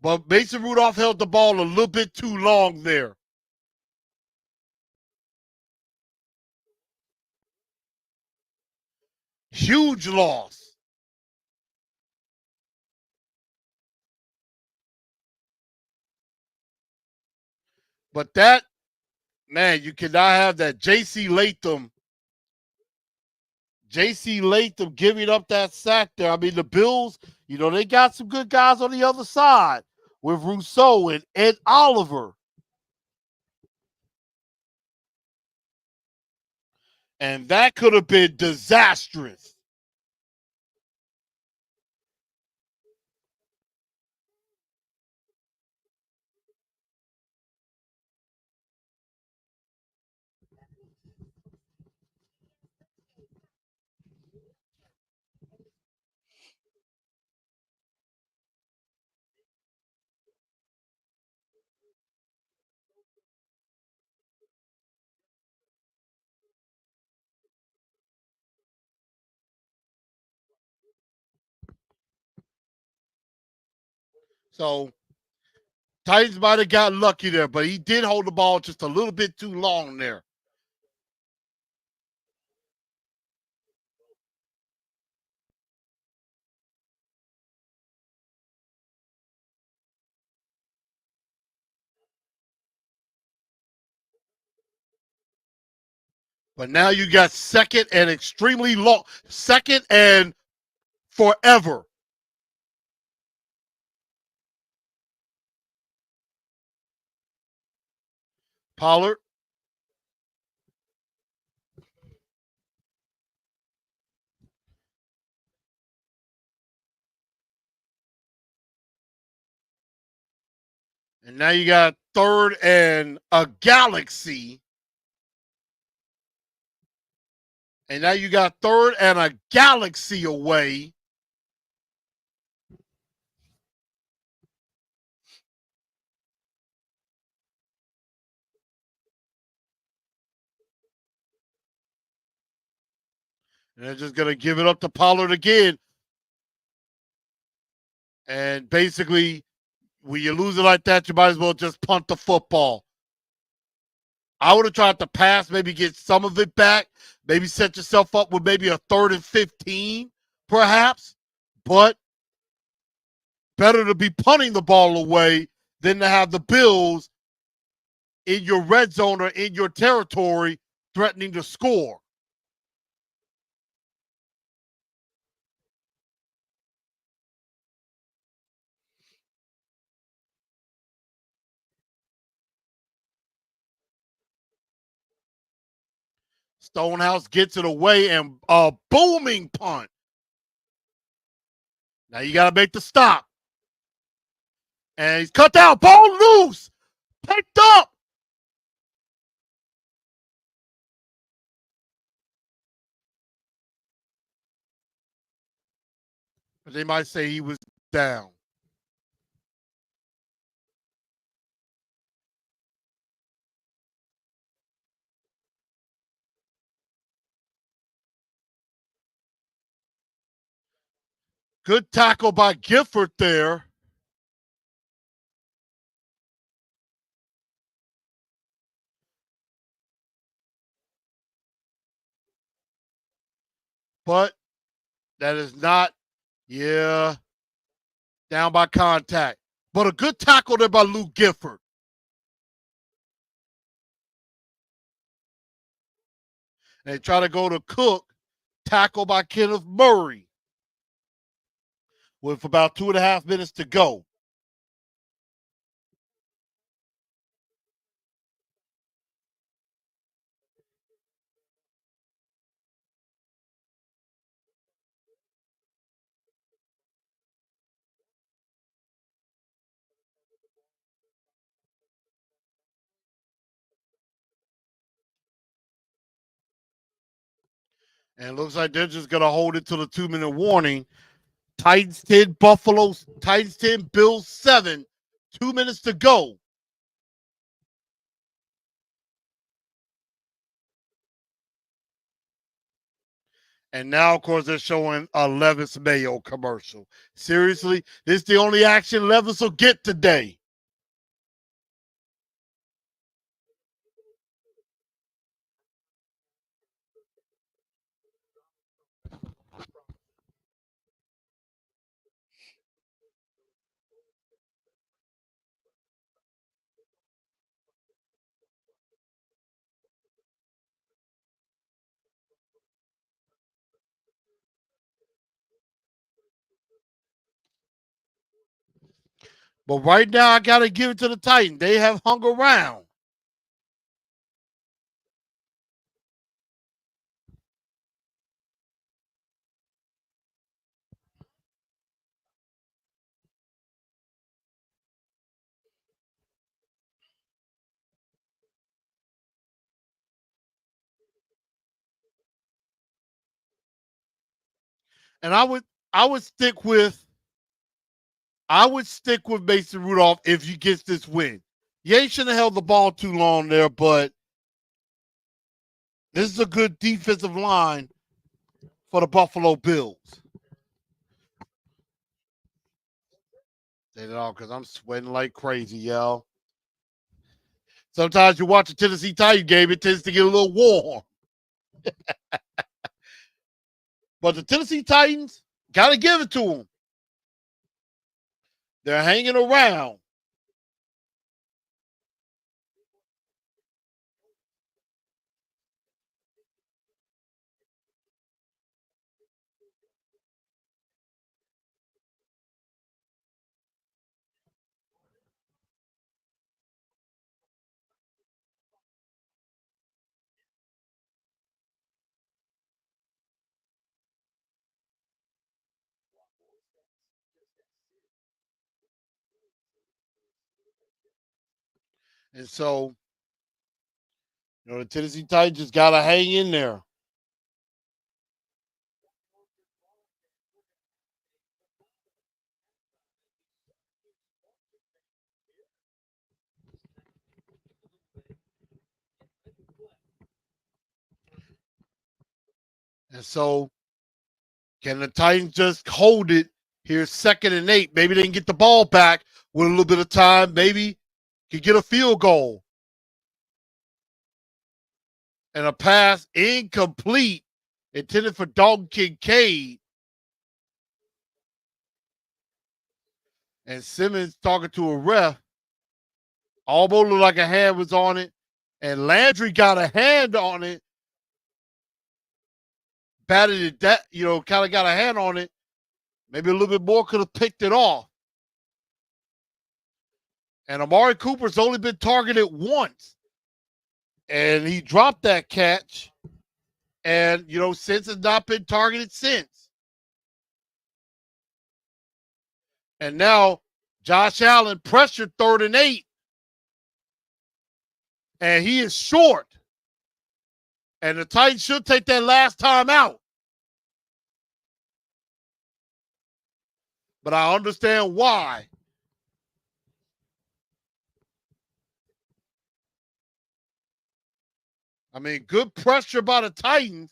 But Mason Rudolph held the ball a little bit too long there. Huge loss. But that, man, you cannot have that. J.C. Latham giving up that sack there. I mean, the Bills, they got some good guys on the other side with Rousseau and Ed Oliver. And that could have been disastrous. So Titans might have got lucky there, but he did hold the ball just a little bit too long there. But now you got second and extremely long, second and forever. Pollard. And now you got third and a galaxy. And now you got third and a galaxy away. And they're just going to give it up to Pollard again. And basically, when you lose it like that, you might as well just punt the football. I would have tried to pass, maybe get some of it back, maybe set yourself up with maybe a 3rd and 15, perhaps. But better to be punting the ball away than to have the Bills in your red zone or in your territory threatening to score. Stonehouse gets it away and a booming punt. Now you got to make the stop. And he's cut down. Ball loose. Picked up. But they might say he was down. Good tackle by Gifford there. But that is not, down by contact. But a good tackle there by Luke Gifford. And they try to go to Cook. Tackle by Kenneth Murray. With about 2.5 minutes to go. And it looks like they're just going to hold it to the 2-minute warning. Titans 10, Titans 10, Bills 7. 2 minutes to go. And now, of course, they're showing a Levis Mayo commercial. Seriously, this is the only action Levis will get today. But right now, I got to give it to the Titans. They have hung around. And I would stick with Mason Rudolph if he gets this win. Ye shouldn't have held the ball too long there, but this is a good defensive line for the Buffalo Bills. Say it all because I'm sweating like crazy, y'all. Sometimes you watch a Tennessee Titan game, it tends to get a little warm. But the Tennessee Titans, got to give it to them. They're hanging around. And so, the Tennessee Titans just got to hang in there. And so, can the Titans just hold it here, 2nd and 8? Maybe they can get the ball back with a little bit of time. Maybe can get a field goal. And a pass incomplete, intended for Dalton Kincaid. And Simmons talking to a ref. Almost looked like a hand was on it. And Landry got a hand on it. Batted it, that, kind of got a hand on it. Maybe a little bit more, could have picked it off. And Amari Cooper's only been targeted once. And he dropped that catch. And, since has not been targeted since. And now Josh Allen pressured 3rd and 8. And he is short. And the Titans should take that last time out. But I understand why. I mean, good pressure by the Titans.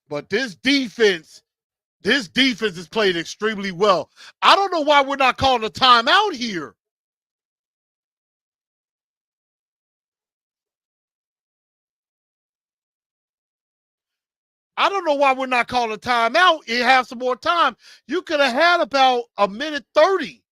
But this defense is played extremely well. I don't know why we're not calling a timeout here. I don't know why we're not calling a timeout. You have some more time. You could have had about a minute 30.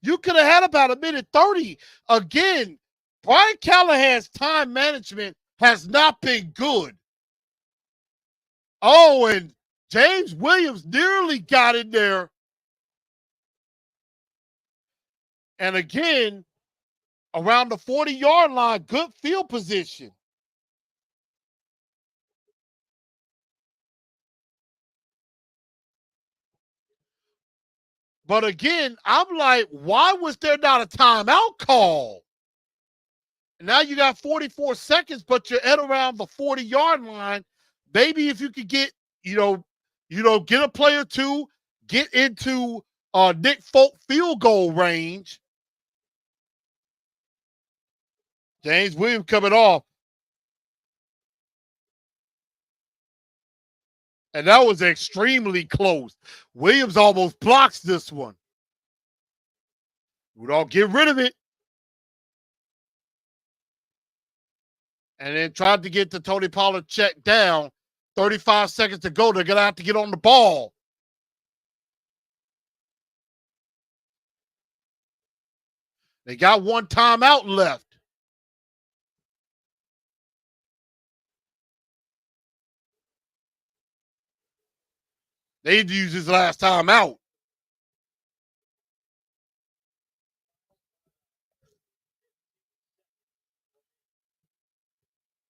You could have had about a minute 30. Again, Brian Callahan's time management has not been good. Oh, and James Williams nearly got in there. And again, around the 40-yard line, good field position. But again, I'm like, why was there not a timeout call? Now you got 44 seconds, but you're at around the 40-yard line. Maybe if you could get, get a play or two, get into Nick Folk field goal range. James Williams coming off. And that was extremely close. Williams almost blocks this one. We don't get rid of it. And then tried to get the Tony Pollard check down. 35 seconds to go. They're going to have to get on the ball. They got one timeout left. They need to use his last timeout.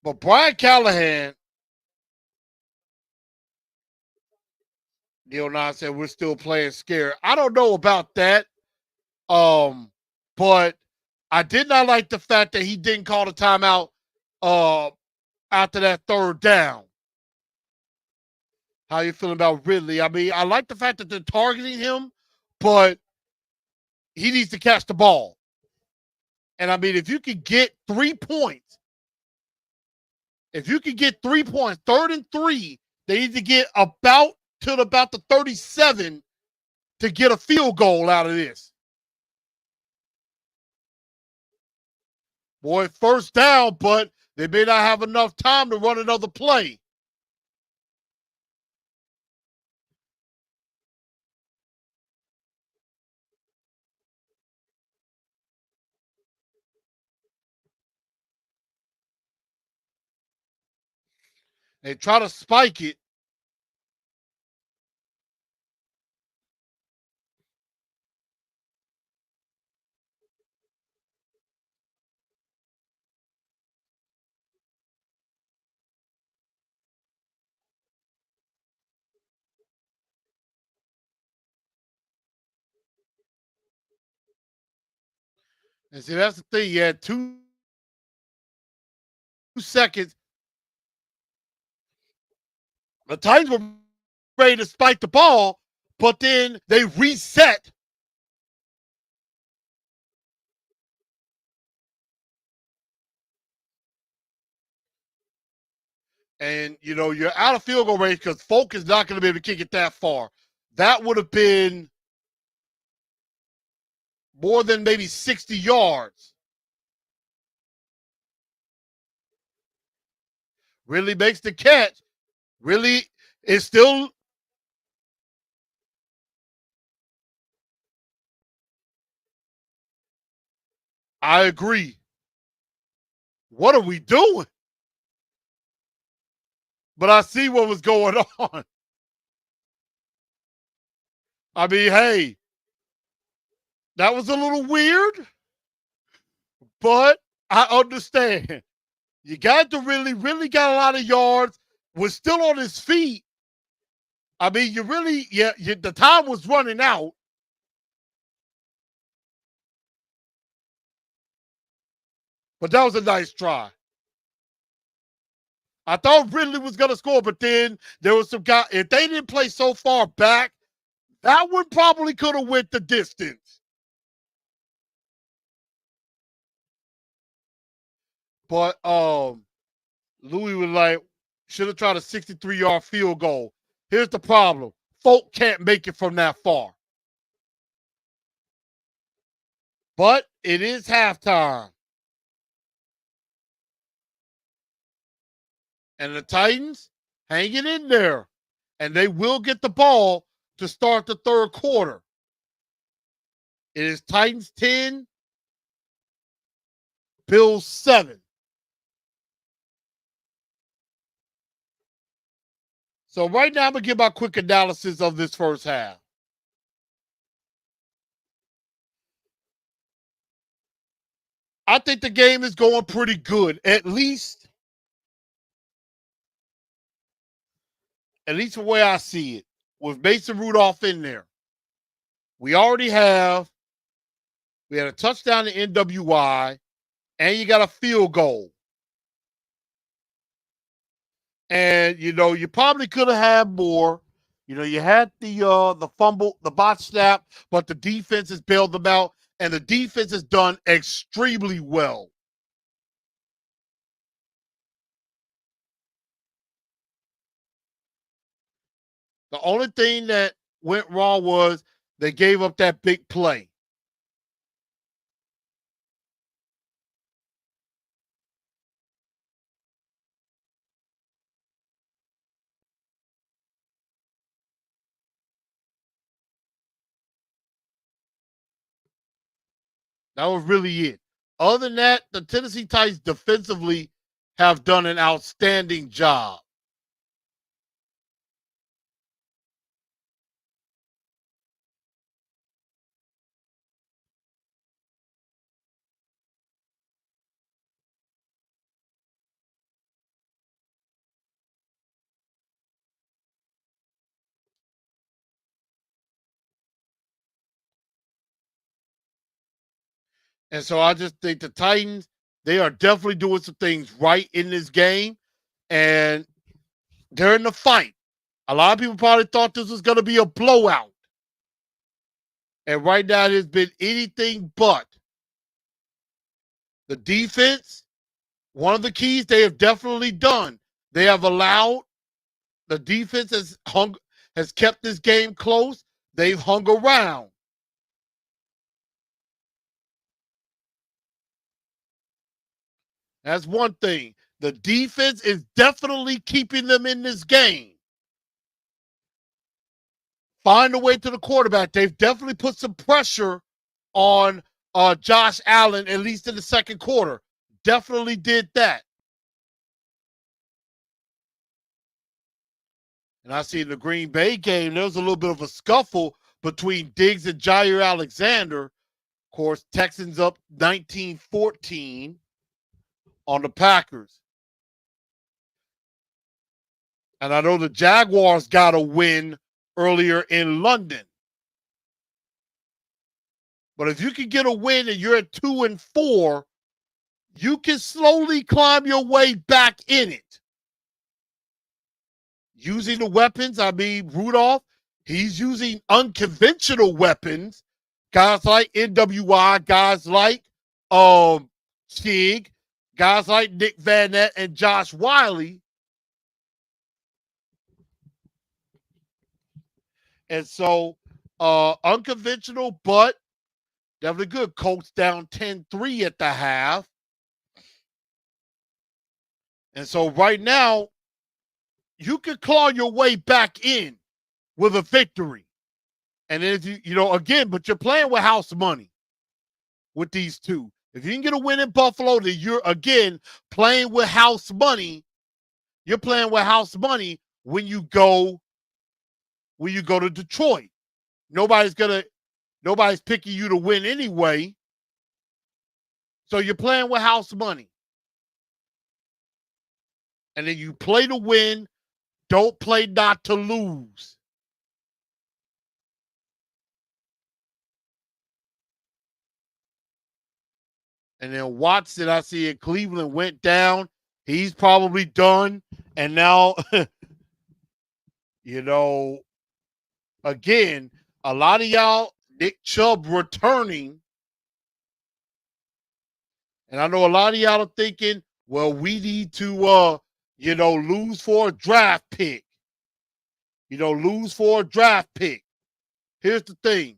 But Brian Callahan, Neil Nye said, we're still playing scared. I don't know about that. But I did not like the fact that he didn't call the timeout after that 3rd down. How you feeling about Ridley? I mean, I like the fact that they're targeting him, but he needs to catch the ball. And I mean, if you could get 3 points, 3rd and 3, they need to get about the 37 to get a field goal out of this. Boy, 1st down, but they may not have enough time to run another play. They try to spike it. And see, that's the thing. You had 2 seconds. The Titans were ready to spike the ball, but then they reset. and you're out of field goal range because Folk is not going to be able to kick it that far. That would have been more than maybe 60 yards. Really makes the catch. Really is still. I agree. What are we doing? But I see what was going on. I mean, hey, that was a little weird, but I understand. You got to really got a lot of yards. Was still on his feet. I mean, the time was running out. But that was a nice try. I thought Ridley was going to score, but then there was some guy. If they didn't play so far back, that one probably could have went the distance. But Louis was like, should have tried a 63-yard field goal. Here's the problem. Folk can't make it from that far. But it is halftime. And the Titans hanging in there. And they will get the ball to start the third quarter. It is Titans 10, Bills 7. So right now I'm going to give my quick analysis of this first half. I think the game is going pretty good, at least the way I see it, with Mason Rudolph in there. We had a touchdown to NWI, and you got a field goal. And, you probably could have had more. You had the fumble, the bot snap, but the defense has bailed them out, and the defense has done extremely well. The only thing that went wrong was they gave up that big play. That was really it. Other than that, the Tennessee Titans defensively have done an outstanding job. And so I just think the Titans, they are definitely doing some things right in this game. And they're in the fight. A lot of people probably thought this was going to be a blowout. And right now it has been anything but. The defense, one of the keys they have definitely done. They have allowed, the defense has kept this game close. They've hung around. That's one thing. The defense is definitely keeping them in this game. Find a way to the quarterback. They've definitely put some pressure on Josh Allen, at least in the second quarter. Definitely did that. And I see in the Green Bay game, there was a little bit of a scuffle between Diggs and Jair Alexander. Of course, Texans up 19-14 on the Packers. And I know the Jaguars got a win earlier in London. But if you can get a win and you're at 2-4, you can slowly climb your way back in it. Using the weapons, I mean, Rudolph, he's using unconventional weapons. Guys like NWI, guys like Stig, guys like Nick Van Nett and Josh Wiley. And so unconventional, but definitely good. Colts down 10-3 at the half. And so right now, you can claw your way back in with a victory. And then if again, but you're playing with house money with these two. If you can get a win in Buffalo, then you're again playing with house money. You're playing with house money when you go to Detroit. Nobody's picking you to win anyway. So you're playing with house money. And then you play to win, don't play not to lose. And then Watson, I see in Cleveland, went down. He's probably done. And now, again, a lot of y'all, Nick Chubb returning. And I know a lot of y'all are thinking, well, we need to, lose for a draft pick. Lose for a draft pick. Here's the thing.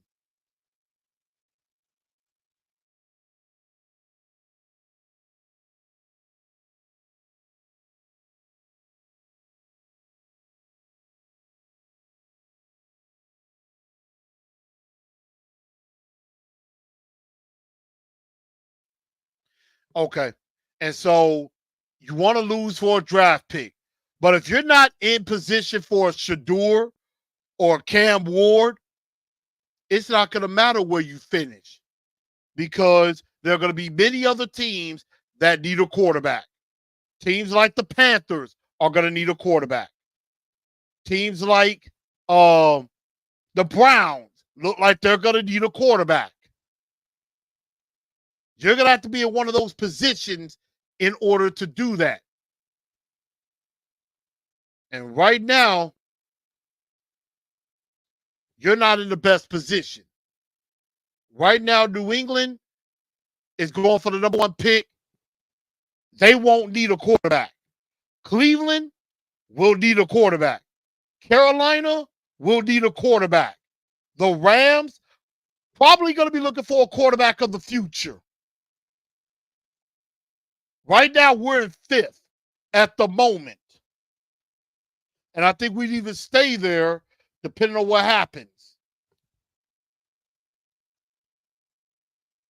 Okay. And so you want to lose for a draft pick. But if you're not in position for a Shador or Cam Ward, it's not going to matter where you finish because there are going to be many other teams that need a quarterback. Teams like the Panthers are going to need a quarterback. Teams like the Browns look like they're going to need a quarterback. You're going to have to be in one of those positions in order to do that. And right now, you're not in the best position. Right now, New England is going for the number 1 pick. They won't need a quarterback. Cleveland will need a quarterback. Carolina will need a quarterback. The Rams probably going to be looking for a quarterback of the future. Right now, we're in 5th at the moment. And I think we'd even stay there depending on what happens.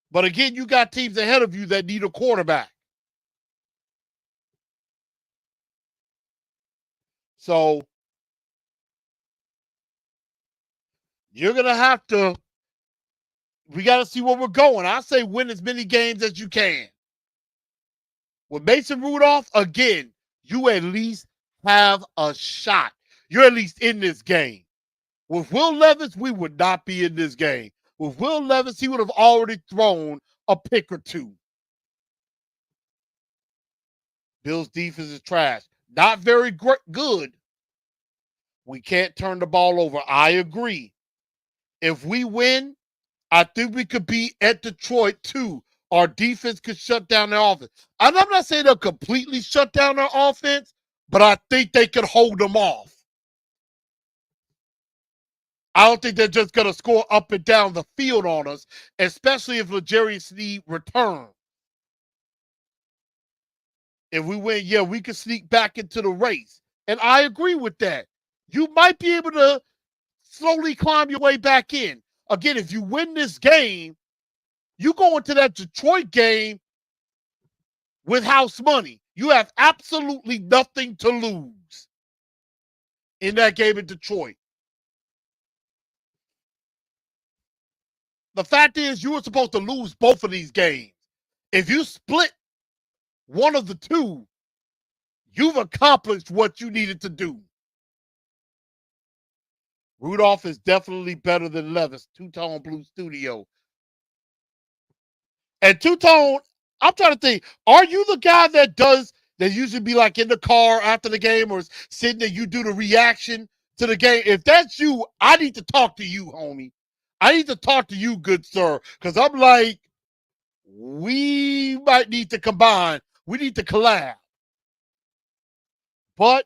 But again, you got teams ahead of you that need a quarterback. So you're going to have to, we got to see where we're going. I say win as many games as you can. With Mason Rudolph, again, you at least have a shot. You're at least in this game. With Will Levis, we would not be in this game. With Will Levis, he would have already thrown a pick or two. Bills' defense is trash. Not very good. We can't turn the ball over. I agree. If we win, I think we could be at Detroit too. Our defense could shut down their offense. And I'm not saying they'll completely shut down their offense, but I think they could hold them off. I don't think they're just going to score up and down the field on us, especially if L'Jarius Sneed returns. If we win, yeah, we can sneak back into the race. And I agree with that. You might be able to slowly climb your way back in. Again, if you win this game, you go into that Detroit game with house money. You have absolutely nothing to lose in that game in Detroit. The fact is, you were supposed to lose both of these games. If you split one of the two, you've accomplished what you needed to do. Rudolph is definitely better than Levis. Two-Tone Blue Studio. And Two-Tone, I'm trying to think, are you the guy that usually be like in the car after the game or sitting there, you do the reaction to the game? If that's you, I need to talk to you, homie. I need to talk to you, good sir, because I'm like, we might need to combine. We need to collab. But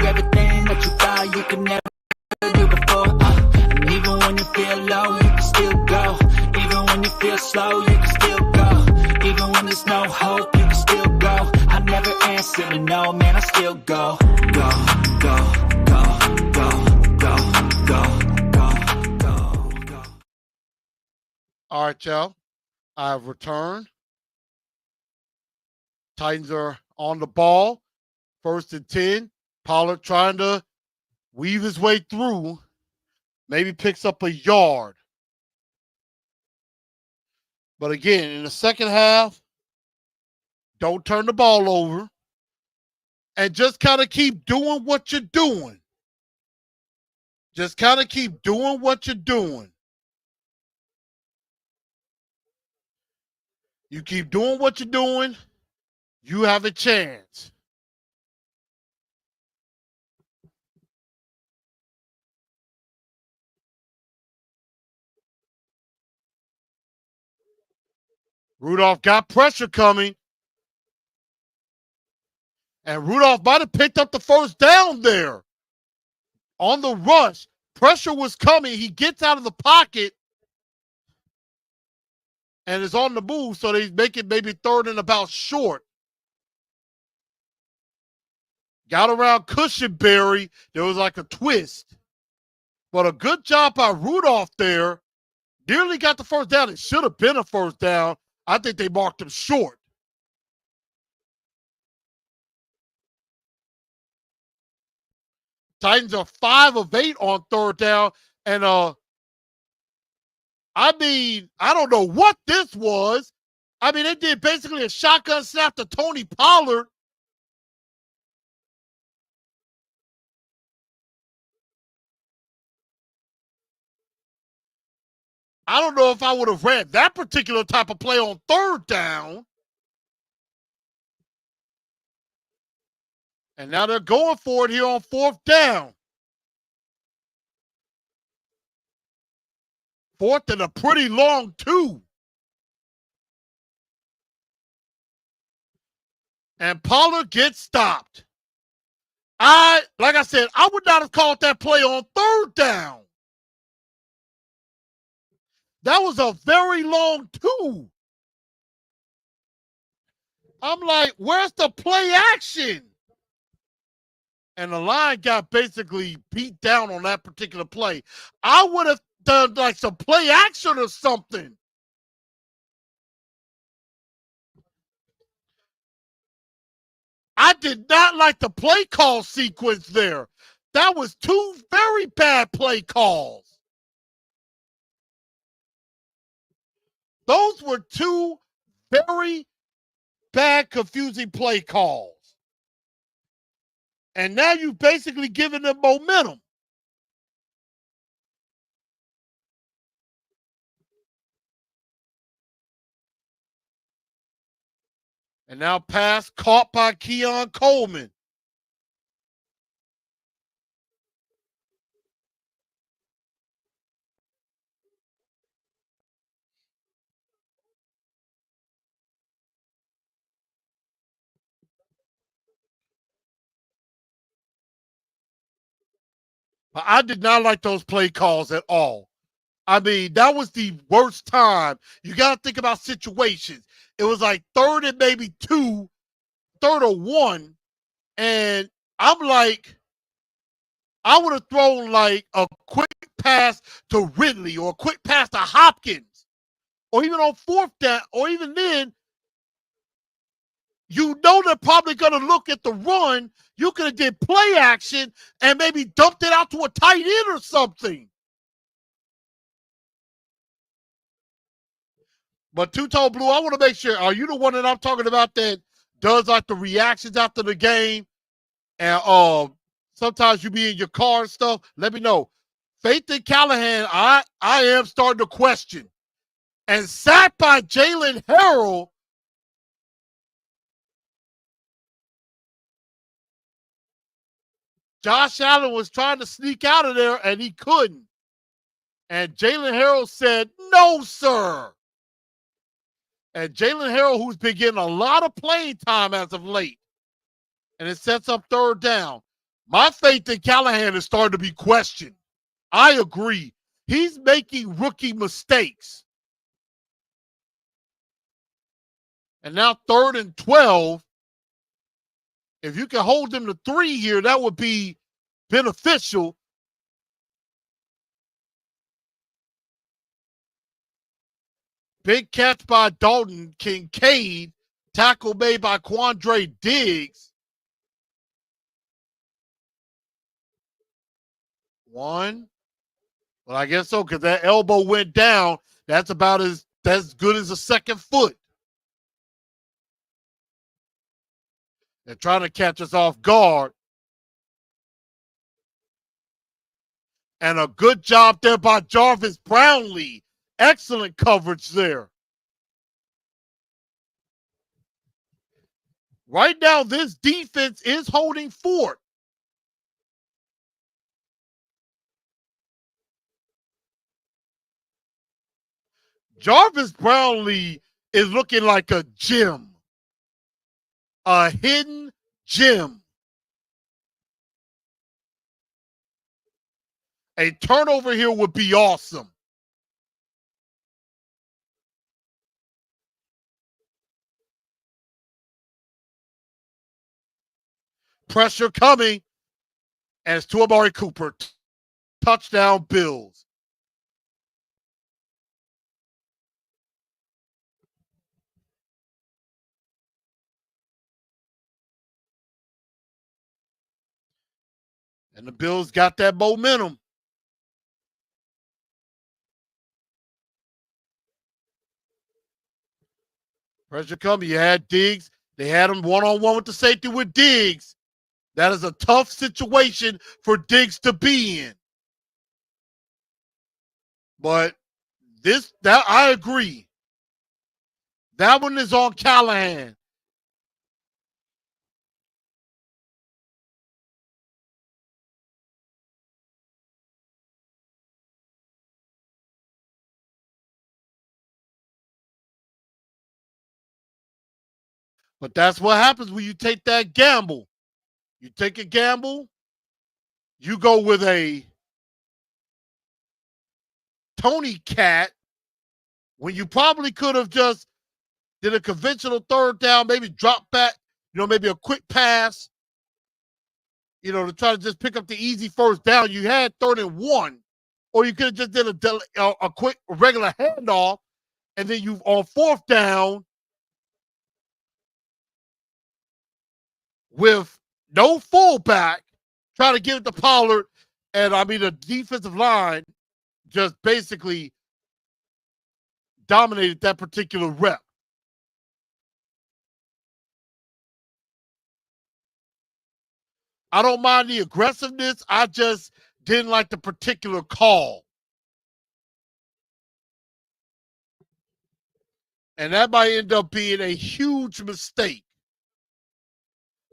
slow, you can still go. Even when there's no hope, you can still go. I never answer to no, man, I still go. Go, go, go, go, go, go, go, go, go. All right, y'all. I've returned. Titans are on the ball. 1st and 10. Pollard trying to weave his way through. Maybe picks up a yard. But again, in the second half, don't turn the ball over. And just kind of keep doing what you're doing. Just kind of keep doing what you're doing. You keep doing what you're doing, you have a chance. Rudolph got pressure coming. And Rudolph might have picked up the first down there. On the rush, pressure was coming. He gets out of the pocket and is on the move, so they make it maybe 3rd and about short. Got around Cushenberry. There was like a twist. But a good job by Rudolph there. Nearly got the first down. It should have been a first down. I think they marked him short. Titans are 5 of 8 on 3rd down. And I mean, I don't know what this was. I mean, they did basically a shotgun snap to Tony Pollard. I don't know if I would have ran that particular type of play on 3rd down. And now they're going for it here on 4th down. 4th and a pretty long 2. And Pollard gets stopped. Like I said, I would not have called that play on 3rd down. That was a very long 2. I'm like, where's the play action? And the line got basically beat down on that particular play. I would have done like some play action or something. I did not like the play call sequence there. That was 2 very bad play calls. Those were 2 very bad, confusing play calls. And now you've basically given them momentum. And now pass caught by Keon Coleman. But I did not like those play calls at all. I mean, that was the worst time. You got to think about situations. It was like 3rd and maybe 2, 3rd or 1. And I'm like, I would have thrown like a quick pass to Ridley or a quick pass to Hopkins. Or even on 4th down, or even then, you know they're probably going to look at the run. You could have did play action and maybe dumped it out to a tight end or something. But Two-Tone Blue, I want to make sure, are you the one that I'm talking about that does like the reactions after the game? And sometimes you be in your car and stuff. Let me know. Faith in Callahan, I am starting to question. And sacked by Jalen Harrell. Josh Allen was trying to sneak out of there, and he couldn't. And Jalen Harrell said, no, sir. And Jalen Harrell, who's been getting a lot of playing time as of late, and it sets up 3rd down. My faith in Callahan is starting to be questioned. I agree. He's making rookie mistakes. And now 3rd and 12. If you can hold them to 3 here, that would be beneficial. Big catch by Dalton Kincaid. Tackle made by Quandre Diggs. 1. Well, I guess so, because that elbow went down. That's about as good as a second foot. They're trying to catch us off guard. And a good job there by Jarvis Brownlee. Excellent coverage there. Right now, this defense is holding fort. Jarvis Brownlee is looking like a gem. A hidden gem. A turnover here would be awesome. Pressure coming. As to Amari Cooper. Touchdown Bills. And the Bills got that momentum. Pressure coming. You had Diggs. They had him one-on-one with the safety with Diggs. That is a tough situation for Diggs to be in. But that I agree. That one is on Callahan. But that's what happens when you take that gamble. You take a gamble, you go with a Tony Cat when you probably could have just did a conventional 3rd down, maybe drop back, maybe a quick pass, to try to just pick up the easy 1st down. You had 3rd and 1, or you could have just did a quick regular handoff, and then you on 4th down with no fullback, try to give it to Pollard, and the defensive line just basically dominated that particular rep. I don't mind the aggressiveness. I just didn't like the particular call. And that might end up being a huge mistake.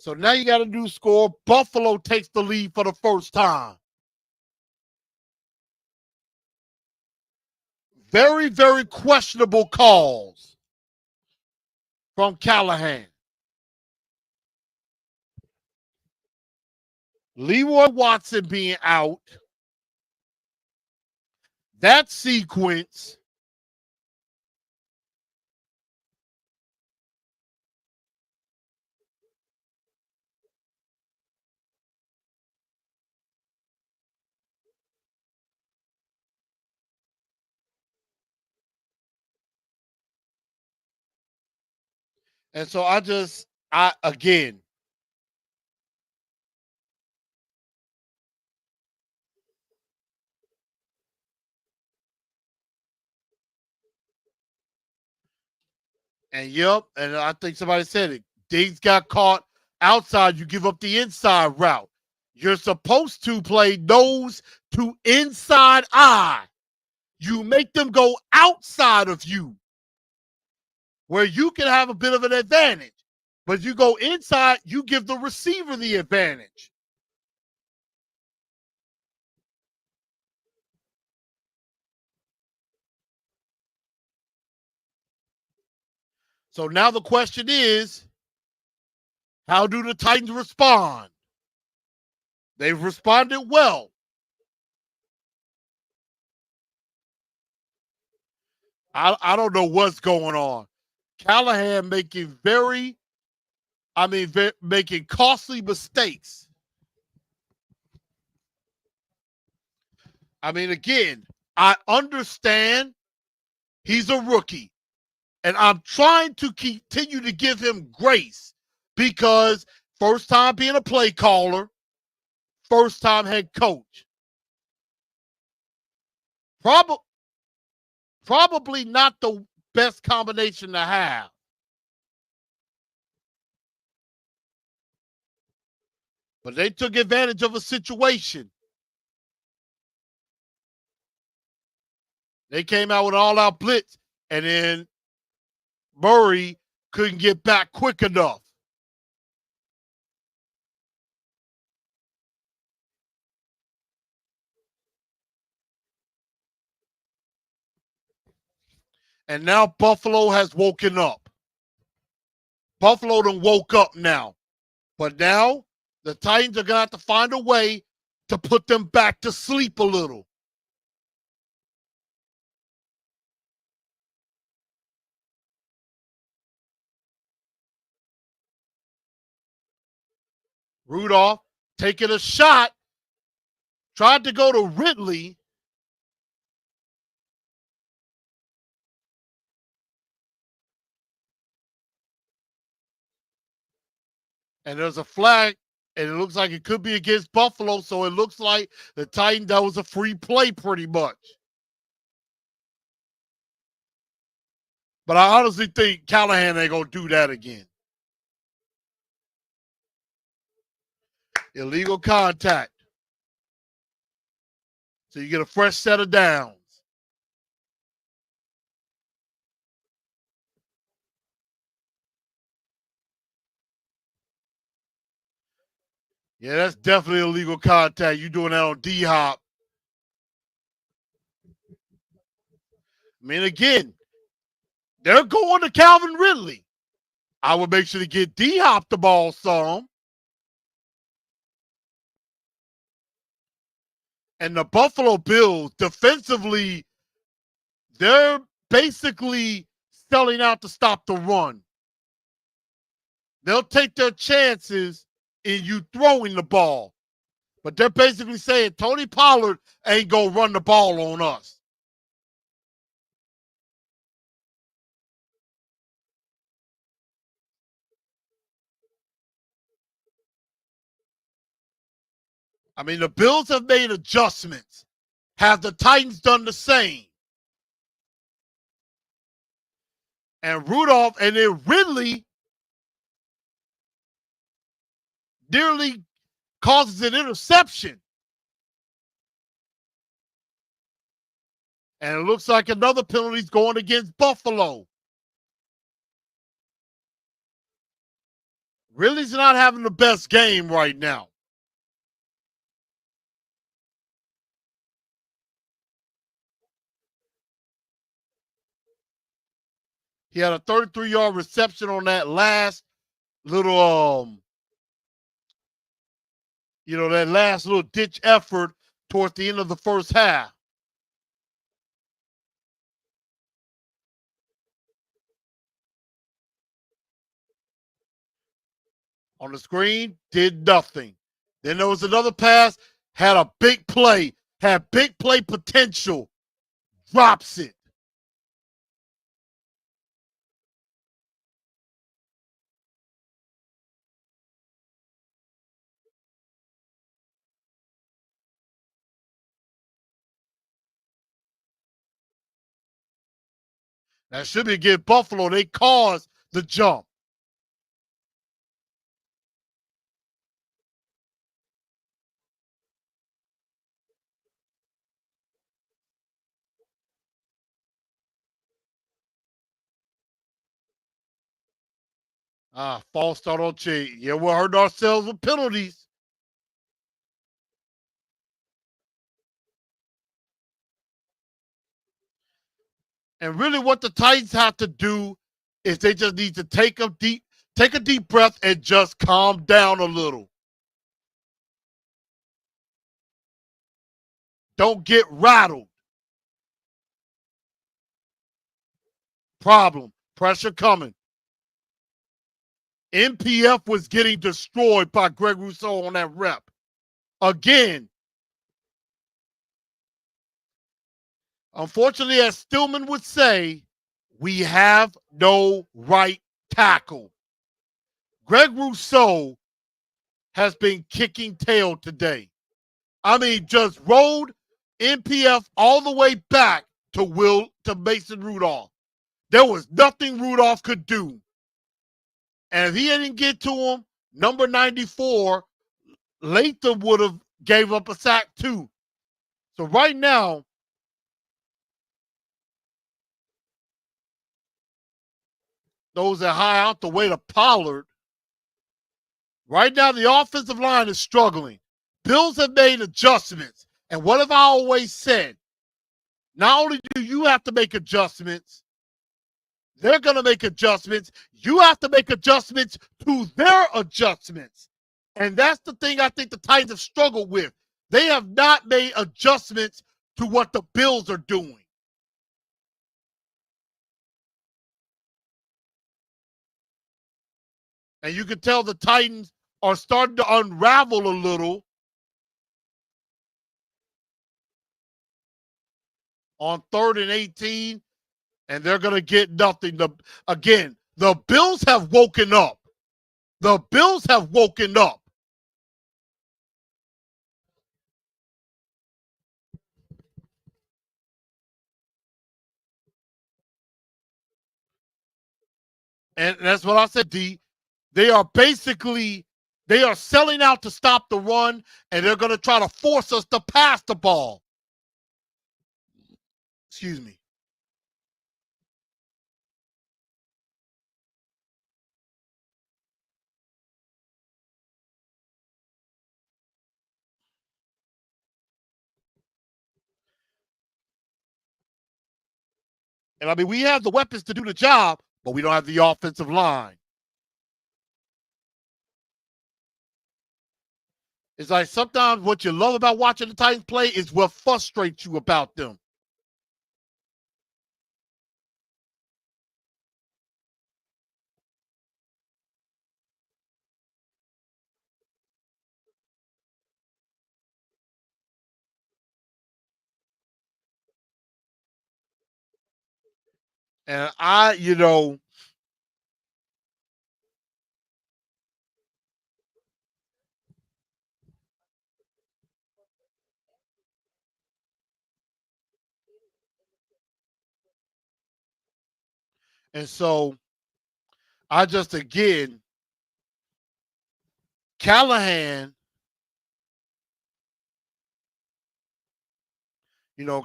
So now you got a new score. Buffalo takes the lead for the first time. Very, very questionable calls from Callahan. Leroy Watson being out. That sequence. And so again, and I think somebody said it. Diggs got caught outside. You give up the inside route. You're supposed to play nose to inside eye. You make them go outside of you where you can have a bit of an advantage. But you go inside, you give the receiver the advantage. So now the question is, how do the Titans respond? They've responded well. I don't know what's going on. Callahan making making costly mistakes. I mean, again, I understand he's a rookie, and I'm trying to continue to give him grace because first time being a play caller, first time head coach. Probably not the best combination to have. But they took advantage of a situation. They came out with an all-out blitz, and then Murray couldn't get back quick enough. And now Buffalo has woken up. Buffalo done woke up now. But now the Titans are going to have to find a way to put them back to sleep a little. Rudolph taking a shot, tried to go to Ridley. And there's a flag, and it looks like it could be against Buffalo, so it looks like the Titans, that was a free play pretty much. But I honestly think Callahan ain't going to do that again. Illegal contact. So you get a fresh set of downs. Yeah, that's definitely illegal contact. You doing that on D-Hop. I mean, again, they're going to Calvin Ridley. I would make sure to get D-Hop the ball some. And the Buffalo Bills, defensively, they're basically selling out to stop the run. They'll take their chances in you throwing the ball. But they're basically saying Tony Pollard ain't going to run the ball on us. I mean, the Bills have made adjustments. Have the Titans done the same? And Rudolph and then Ridley nearly causes an interception. And it looks like another penalty's going against Buffalo. Ridley's not having the best game right now. He had a 33-yard reception on that last little, that last little ditch effort towards the end of the first half. On the screen, did nothing. Then there was another pass, had a big play, had big play potential, drops it. That should be against Buffalo. They caused the jump. False start on Che. Yeah, we're hurting ourselves with penalties. And really what the Titans have to do is they just need to take a deep breath and just calm down a little. Don't get rattled. Problem Pressure coming. MPF was getting destroyed by Greg Rousseau on that rep. Again, unfortunately, as Stillman would say, we have no right tackle. Greg Rousseau has been kicking tail today. I mean, just rode MPF all the way back to Mason Rudolph. There was nothing Rudolph could do. And if he didn't get to him, number 94, Latham would have gave up a sack too. So right now, those that high out the way to Pollard. Right now, the offensive line is struggling. Bills have made adjustments. And what have I always said? Not only do you have to make adjustments, they're going to make adjustments. You have to make adjustments to their adjustments. And that's the thing I think the Titans have struggled with. They have not made adjustments to what the Bills are doing. And you can tell the Titans are starting to unravel a little on 3rd and 18, and they're going to get nothing. Again, the Bills have woken up. The Bills have woken up. And that's what I said, D. They are selling out to stop the run, and they're going to try to force us to pass the ball. Excuse me. And I mean, we have the weapons to do the job, but we don't have the offensive line. It's like sometimes what you love about watching the Titans play is what frustrates you about them. And and so I just, again, Callahan,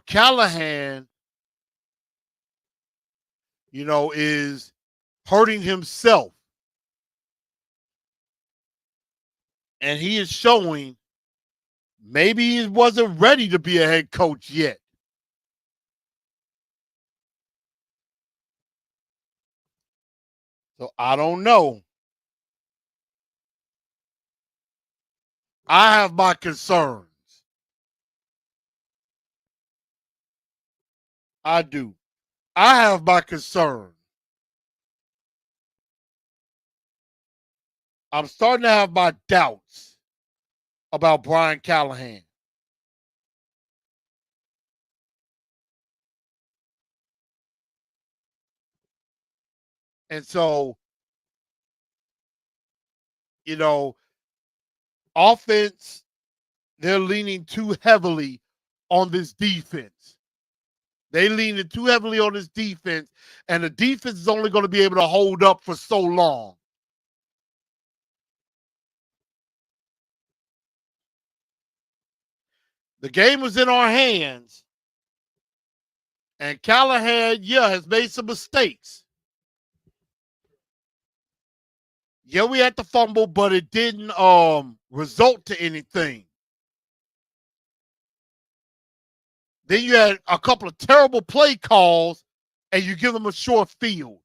Callahan, is hurting himself. And he is showing maybe he wasn't ready to be a head coach yet. So I don't know. I have my concerns. I do. I have my concern. I'm starting to have my doubts about Brian Callahan. And so, offense, they're leaning too heavily on this defense. They leaning too heavily on this defense, and the defense is only going to be able to hold up for so long. The game was in our hands, and Callahan, has made some mistakes. Yeah, we had to fumble, but it didn't result to anything. Then you had a couple of terrible play calls, and you give them a short field.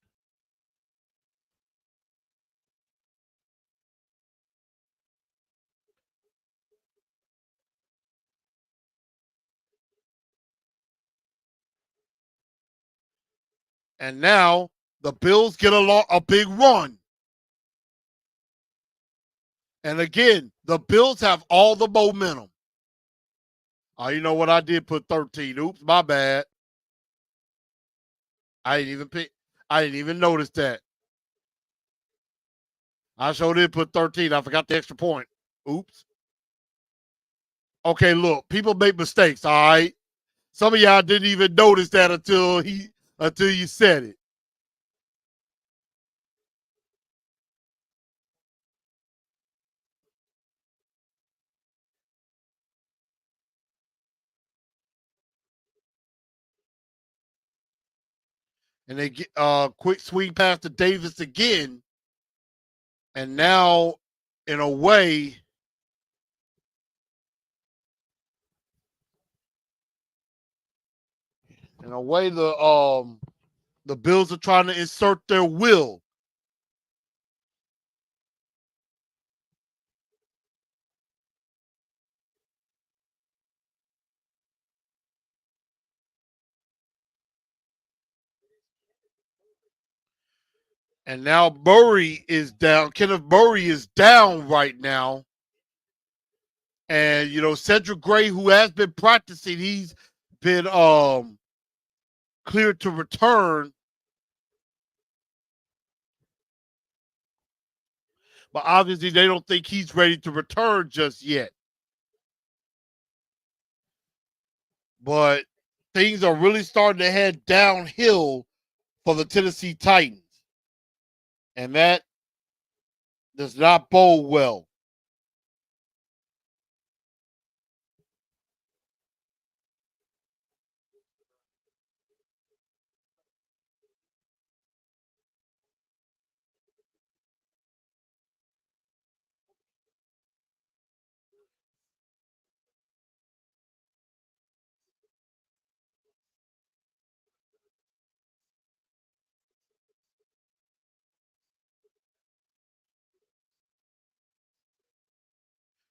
And now The Bills get a big run. And again, the Bills have all the momentum. You know what? I did put 13. Oops, my bad. I didn't even pick. I didn't even notice that. I sure did put 13. I forgot the extra point. Oops. Okay, look, people make mistakes, all right? Some of y'all didn't even notice that until you said it. And they get quick swing pass to Davis again. And now, in a way, the Bills are trying to insert their will. And now Murray is down. Kenneth Murray is down right now. And Cedric Gray, who has been practicing, he's been cleared to return. But obviously they don't think he's ready to return just yet. But things are really starting to head downhill for the Tennessee Titans. And that does not bode well.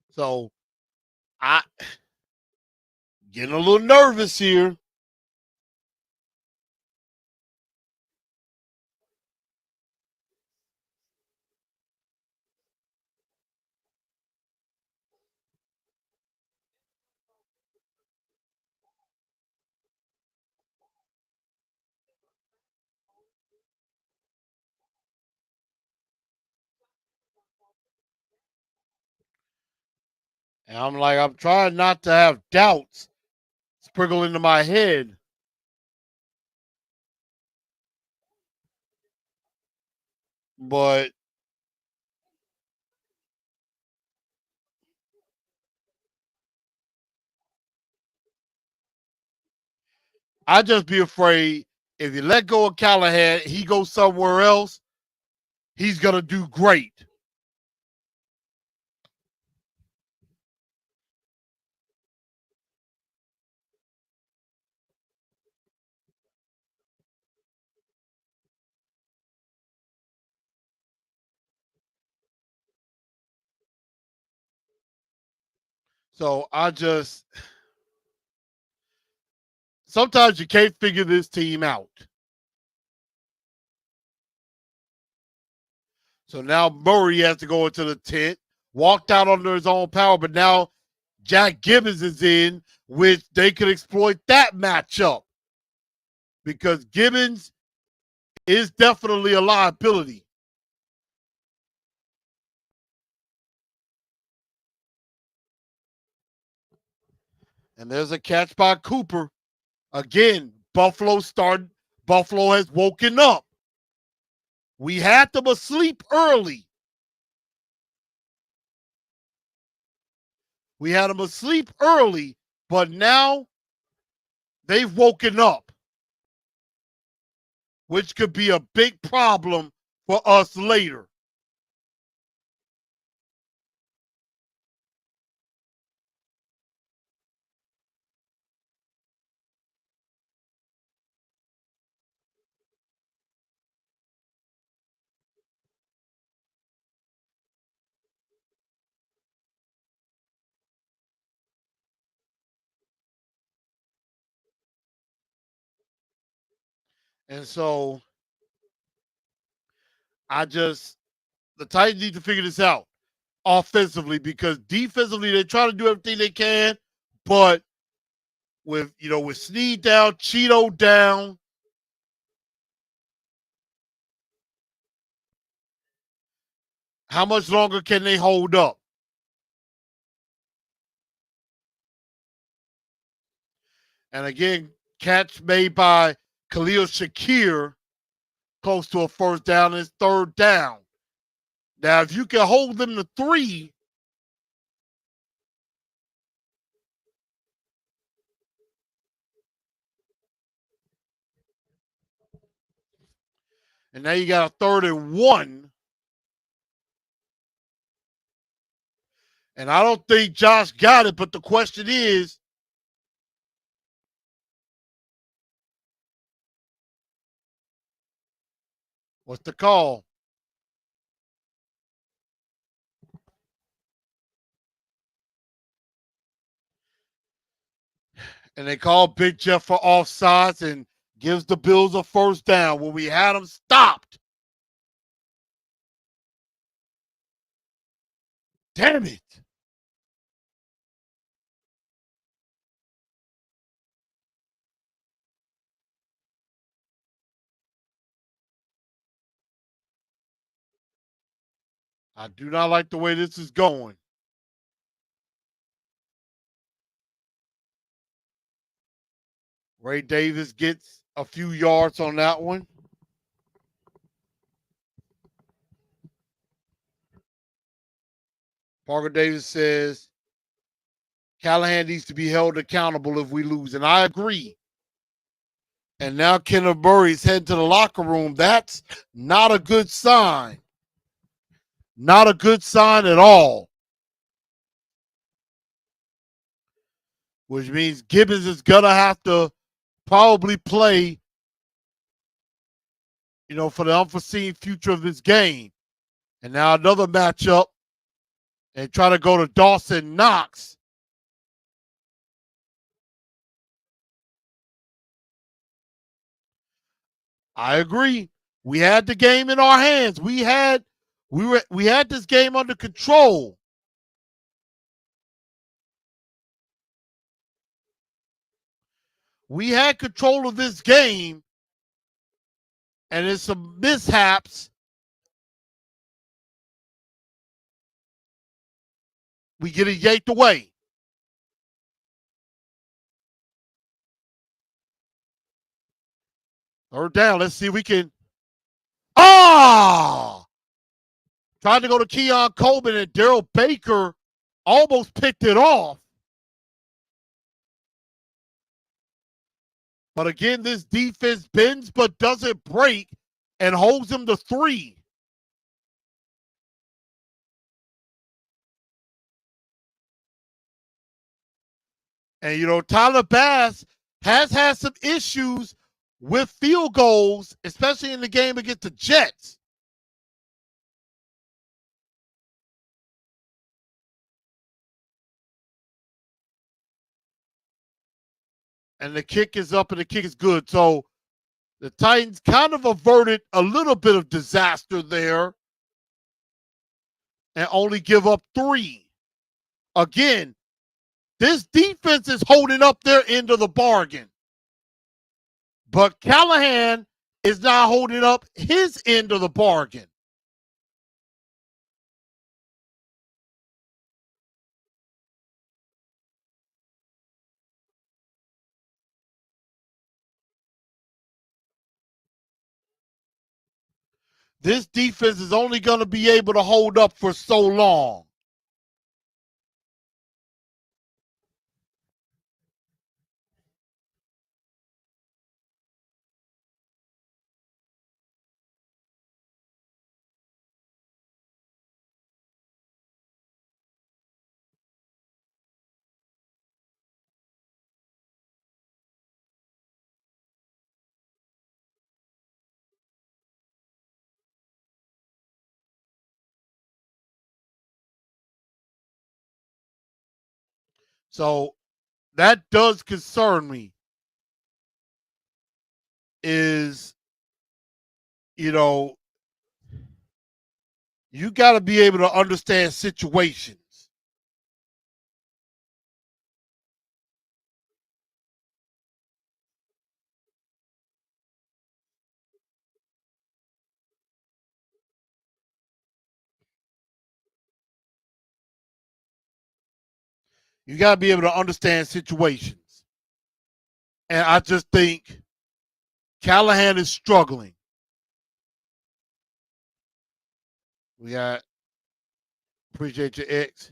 So I getting a little nervous here. And I'm trying not to have doubts sprinkle into my head. But I just be afraid if you let go of Callahan, he goes somewhere else, he's gonna do great. So sometimes you can't figure this team out. So now Murray has to go into the tent, walked out under his own power, but now Jack Gibbons is in, which they could exploit that matchup because Gibbons is definitely a liability. And there's a catch by Cooper. Again, Buffalo has woken up. We had them asleep early. We had them asleep early, but now they've woken up, which could be a big problem for us later. And so The Titans need to figure this out offensively, because defensively they try to do everything they can, but with Snead down, Cheeto down, how much longer can they hold up? And again, catch made by Khalil Shakir close to a first down, and it's third down. Now, if you can hold them to 3, and now you got a 3rd-and-1, and I don't think Josh got it, but the question is, what's the call? And they call Big Jeff for offsides and gives the Bills a first down when we had them stopped. Damn it. I do not like the way this is going. Ray Davis gets a few yards on that one. Parker Davis says Callahan needs to be held accountable if we lose, and I agree. And now Kenneth Murray's heading to the locker room. That's not a good sign. Not a good sign at all. Which means Gibbons is going to have to probably play, for the unforeseen future of this game. And now another matchup, and try to go to Dawson Knox. I agree. We had the game in our hands. We had this game under control. We had control of this game, and in some mishaps, we get it yanked away. Third down. Let's see if we can. Tried to go to Keon Coleman, and Daryl Baker almost picked it off. But again, this defense bends but doesn't break and holds them to 3. And, Tyler Bass has had some issues with field goals, especially in the game against the Jets. And the kick is up, and the kick is good. So the Titans kind of averted a little bit of disaster there and only give up 3. Again, this defense is holding up their end of the bargain. But Callahan is not holding up his end of the bargain. This defense is only going to be able to hold up for so long. So that does concern me. Is, You got to be able to understand situations. You got to be able to understand situations. And I just think Callahan is struggling. We got, appreciate your ex.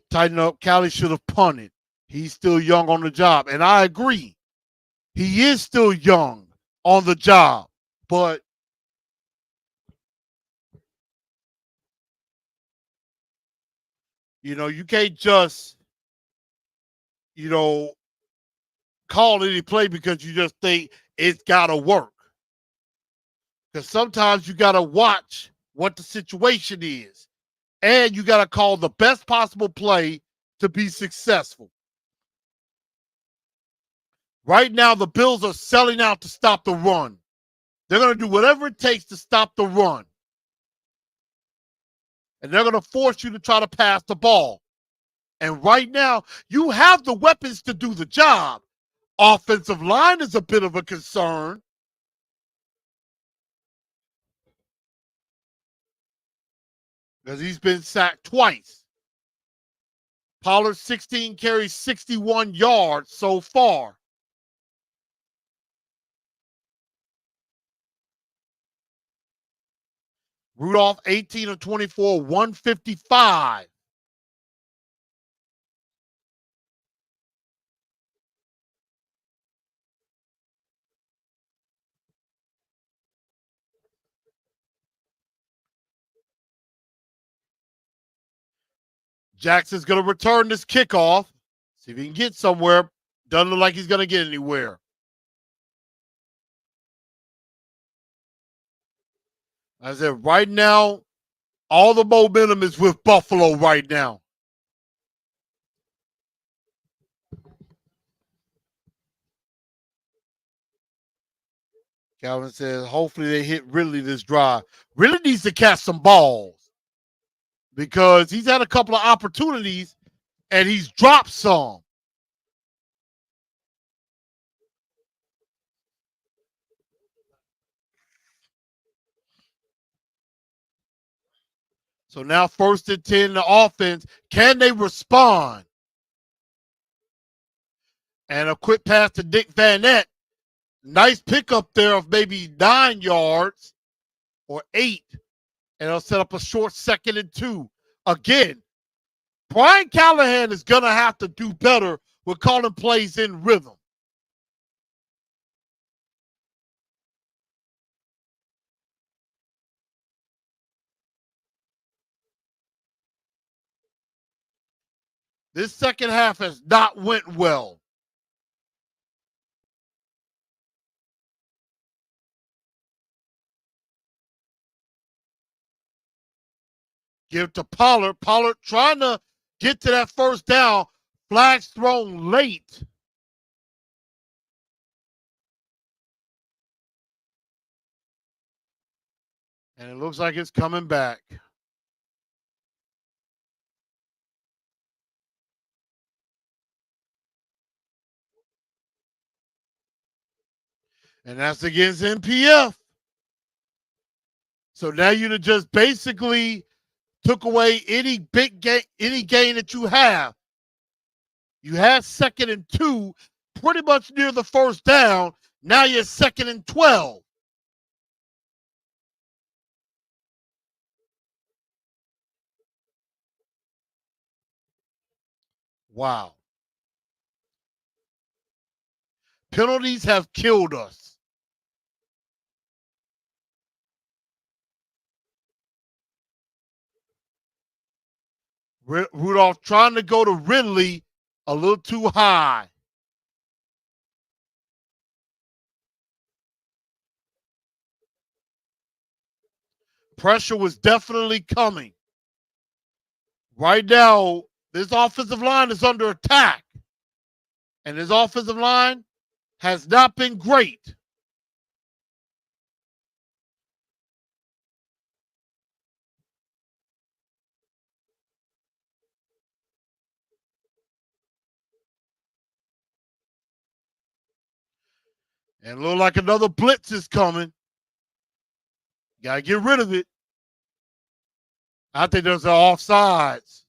Tighten up. Callie should have punted. He's still young on the job. And I agree. He is still young on the job. But you can't just, you know, call any play because you just think it's got to work. Because sometimes you got to watch what the situation is. And you got to call the best possible play to be successful. Right now, the Bills are selling out to stop the run. They're going to do whatever it takes to stop the run. And they're going to force you to try to pass the ball. And right now, you have the weapons to do the job. Offensive line is a bit of a concern. Because he's been sacked twice. Pollard 16 carries 61 yards so far. Rudolph 18 of 24, 155. Jackson's going to return this kickoff. See if he can get somewhere. Doesn't look like he's going to get anywhere. I said, right now, all the momentum is with Buffalo right now. Calvin says, hopefully they hit Ridley this drive. Ridley needs to catch some balls because he's had a couple of opportunities and he's dropped some. So now 1st and 10, the offense. Can they respond? And a quick pass to Dick Van Nett. Nice pickup there of maybe 9 yards or 8. And it'll set up a short 2nd and 2. Again, Brian Callahan is going to have to do better with calling plays in rhythm. This second half has not went well. Give it to Pollard. Pollard trying to get to that 1st down. Flags thrown late. And it looks like it's coming back. And that's against NPF. So now you just basically took away any big gain, any gain that you have. You had 2nd and 2, pretty much near the 1st down. Now you're 2nd and 12. Wow. Penalties have killed us. Rudolph trying to go to Ridley a little too high. Pressure was definitely coming. Right now, this offensive line is under attack. And this offensive line has not been great. And look like another blitz is coming. Gotta get rid of it. I think there's an offsides.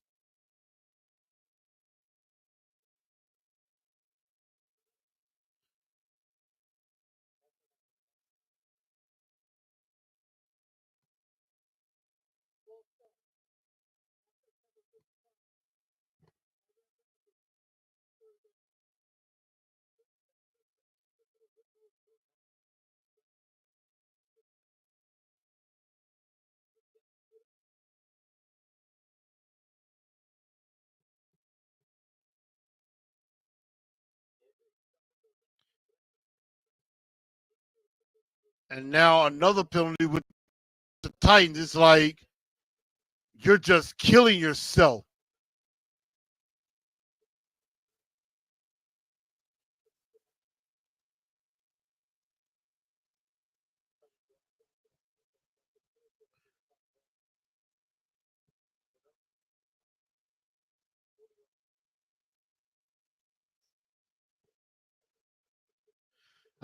And now another penalty with the Titans. It's like you're just killing yourself.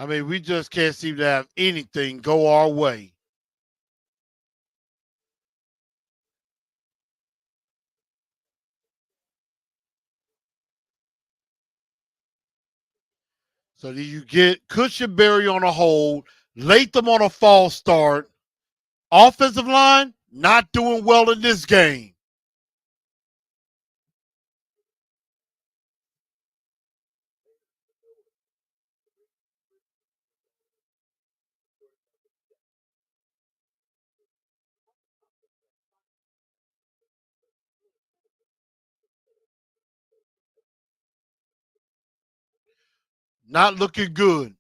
I mean, we just can't seem to have anything go our way. So do you get Cushenberry on a hold, Latham on a false start, offensive line not doing well in this game. Not looking good.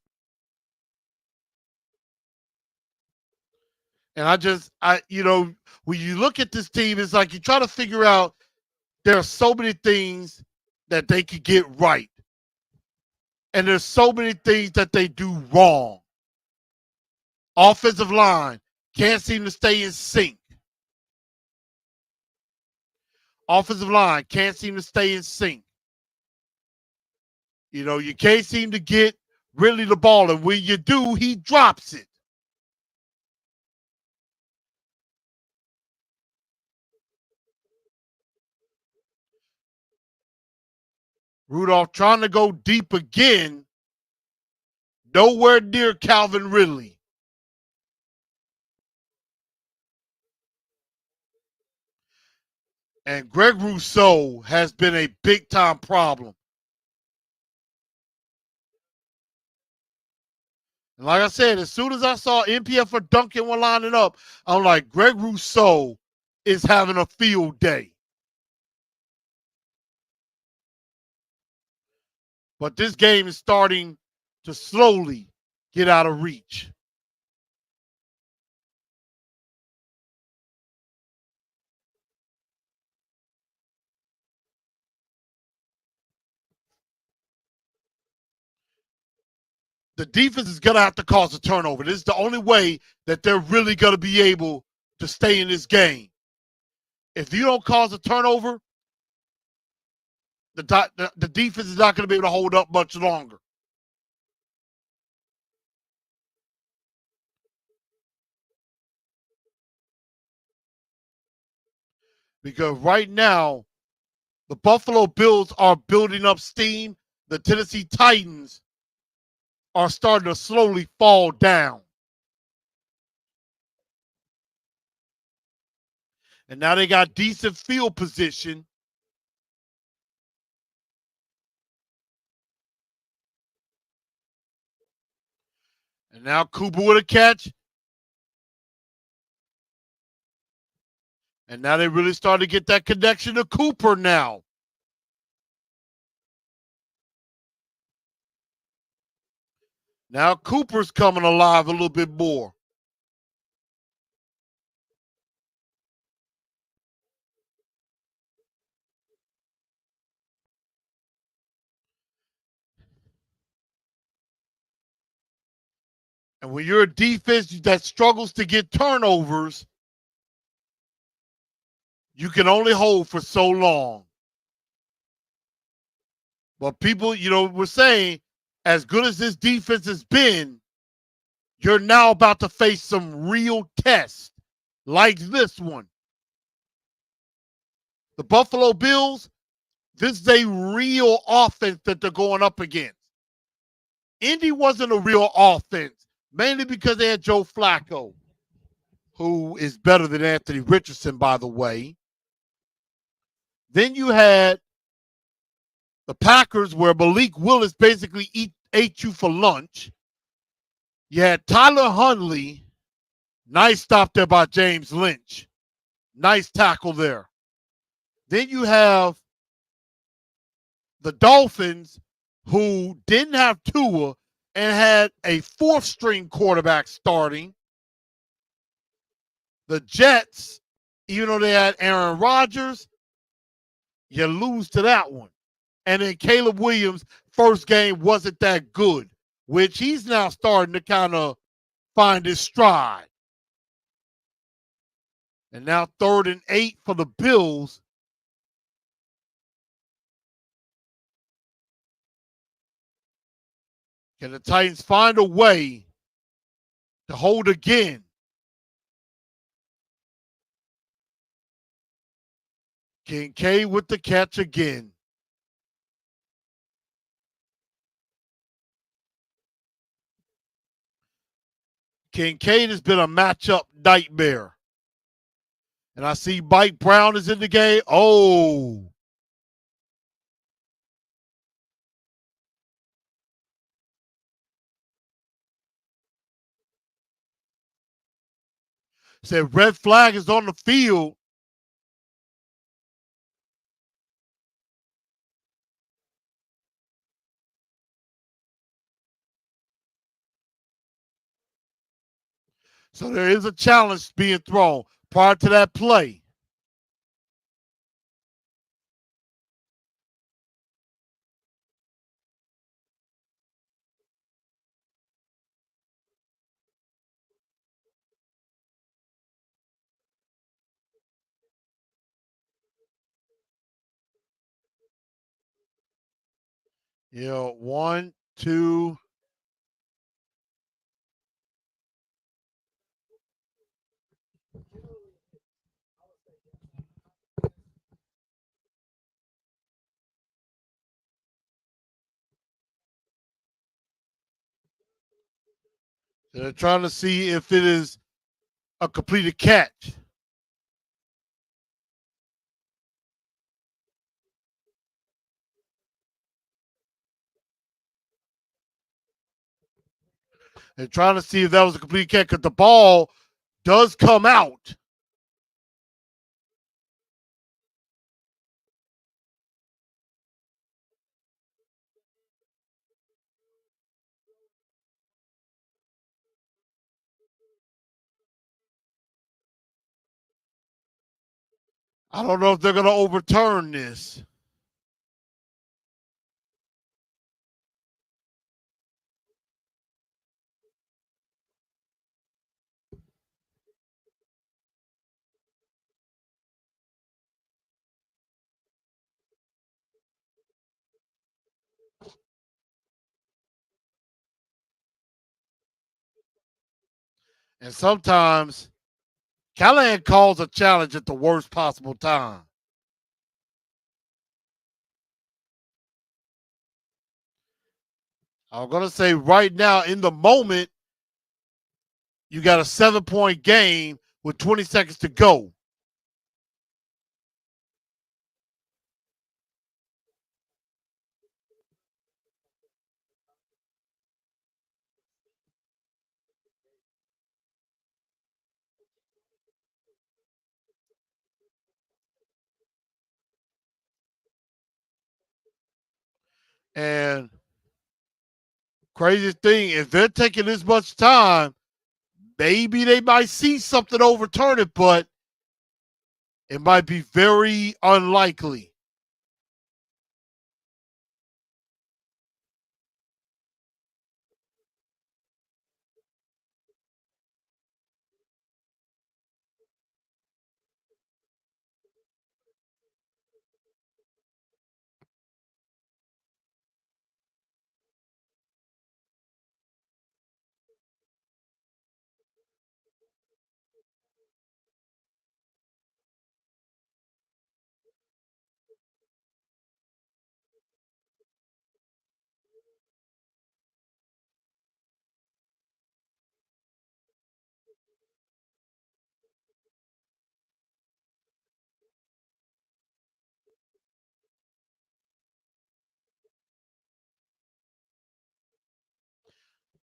And when you look at this team, it's like you try to figure out there are so many things that they could get right. And there's so many things that they do wrong. Offensive line can't seem to stay in sync. Offensive line can't seem to stay in sync. You can't seem to get Ridley the ball. And when you do, he drops it. Rudolph trying to go deep again. Nowhere near Calvin Ridley. And Greg Rousseau has been a big-time problem. And like I said, as soon as I saw NPF or Duncan were lining up, I'm like, Greg Rousseau is having a field day. But this game is starting to slowly get out of reach. The defense is going to have to cause a turnover. This is the only way that they're really going to be able to stay in this game. If you don't cause a turnover, the defense is not going to be able to hold up much longer. Because right now, the Buffalo Bills are building up steam. The Tennessee Titans are starting to slowly fall down. And now they got decent field position. And now Cooper with a catch. And now they really start to get that connection to Cooper now. Now Cooper's coming alive a little bit more. And when you're a defense that struggles to get turnovers, you can only hold for so long. But people, we're saying, as good as this defense has been, You're now about to face some real tests like this one. The Buffalo Bills, this is a real offense that they're going up against. Indy wasn't a real offense, mainly because they had Joe Flacco, who is better than Anthony Richardson, by the way. Then you had the Packers, where Malik Willis basically ate you for lunch. You had Tyler Huntley. Nice stop there by James Lynch. Nice tackle there. Then you have the Dolphins, who didn't have Tua and had a fourth string quarterback starting. The Jets, even though they had Aaron Rodgers, you lose to that one. And then Caleb Williams' first game wasn't that good, which he's now starting to kind of find his stride. And now 3rd and 8 for the Bills. Can the Titans find a way to hold again? Kincaid with the catch again. Kincaid has been a matchup nightmare. And I see Mike Brown is in the game. Oh. Said red flag is on the field. So there is a challenge being thrown prior to that play. You know, 1, 2. They're trying to see if it is a completed catch. They're trying to see if that was a complete catch because the ball does come out. I don't know if they're going to overturn this. And sometimes Callahan calls a challenge at the worst possible time. I'm going to say right now, in the moment, you got a 7-point game with 20 seconds to go. And crazy thing, if they're taking this much time, maybe they might see something overturn it, but it might be very unlikely.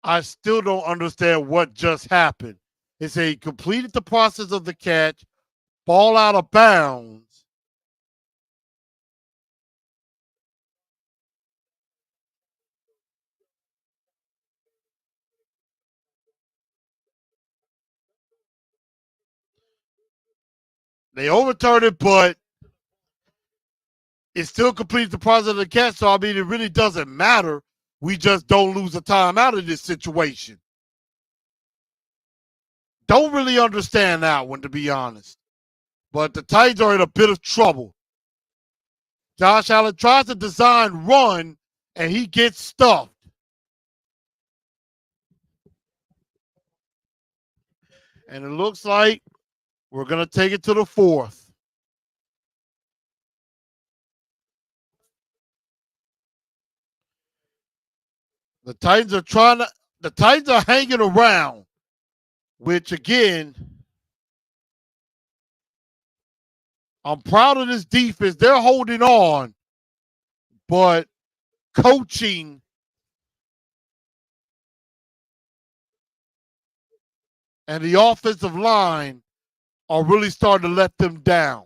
I still don't understand what just happened. It said he completed the process of the catch, ball out of bounds. They overturned it, but it still completes the process of the catch. So, I mean, it really doesn't matter. We just don't lose a timeout in this situation. Don't really understand that one, to be honest. But the Titans are in a bit of trouble. Josh Allen tries to design run, and he gets stuffed. And it looks like we're going to take it to the fourth. The Titans are hanging around, which again, I'm proud of this defense. They're holding on, but coaching and the offensive line are really starting to let them down.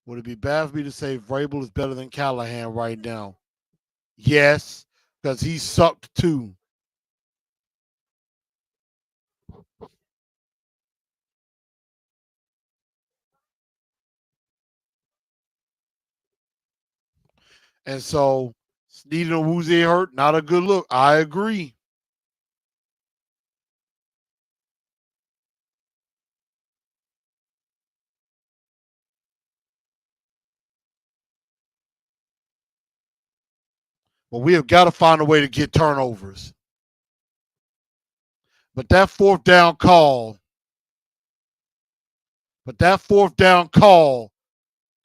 Would it be bad for me to say Vrabel is better than Callahan right now? Yes, because he sucked too. And so Snead and Woozy hurt, not a good look. I agree. But we have got to find a way to get turnovers. But that fourth down call,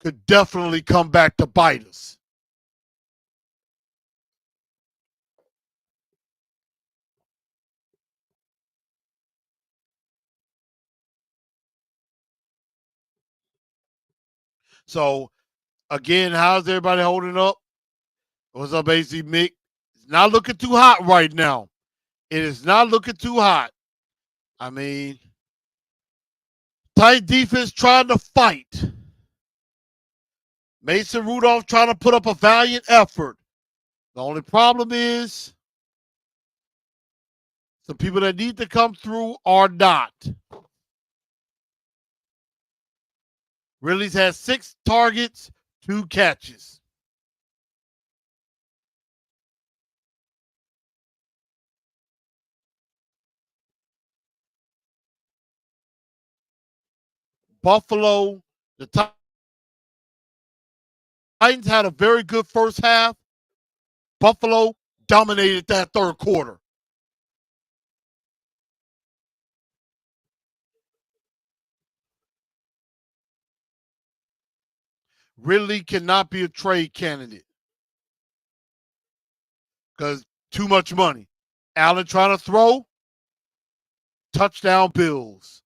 could definitely come back to bite us. So again, how's everybody holding up? What's up, AC Mick? It's not looking too hot right now. It is not looking too hot. I mean, tight defense trying to fight. Mason Rudolph trying to put up a valiant effort. The only problem is the people that need to come through are not. Ridley's had 6 targets, 2 catches. Buffalo, the Titans had a very good first half. Buffalo dominated that third quarter. Ridley cannot be a trade candidate because too much money. Allen trying to throw, touchdown Bills.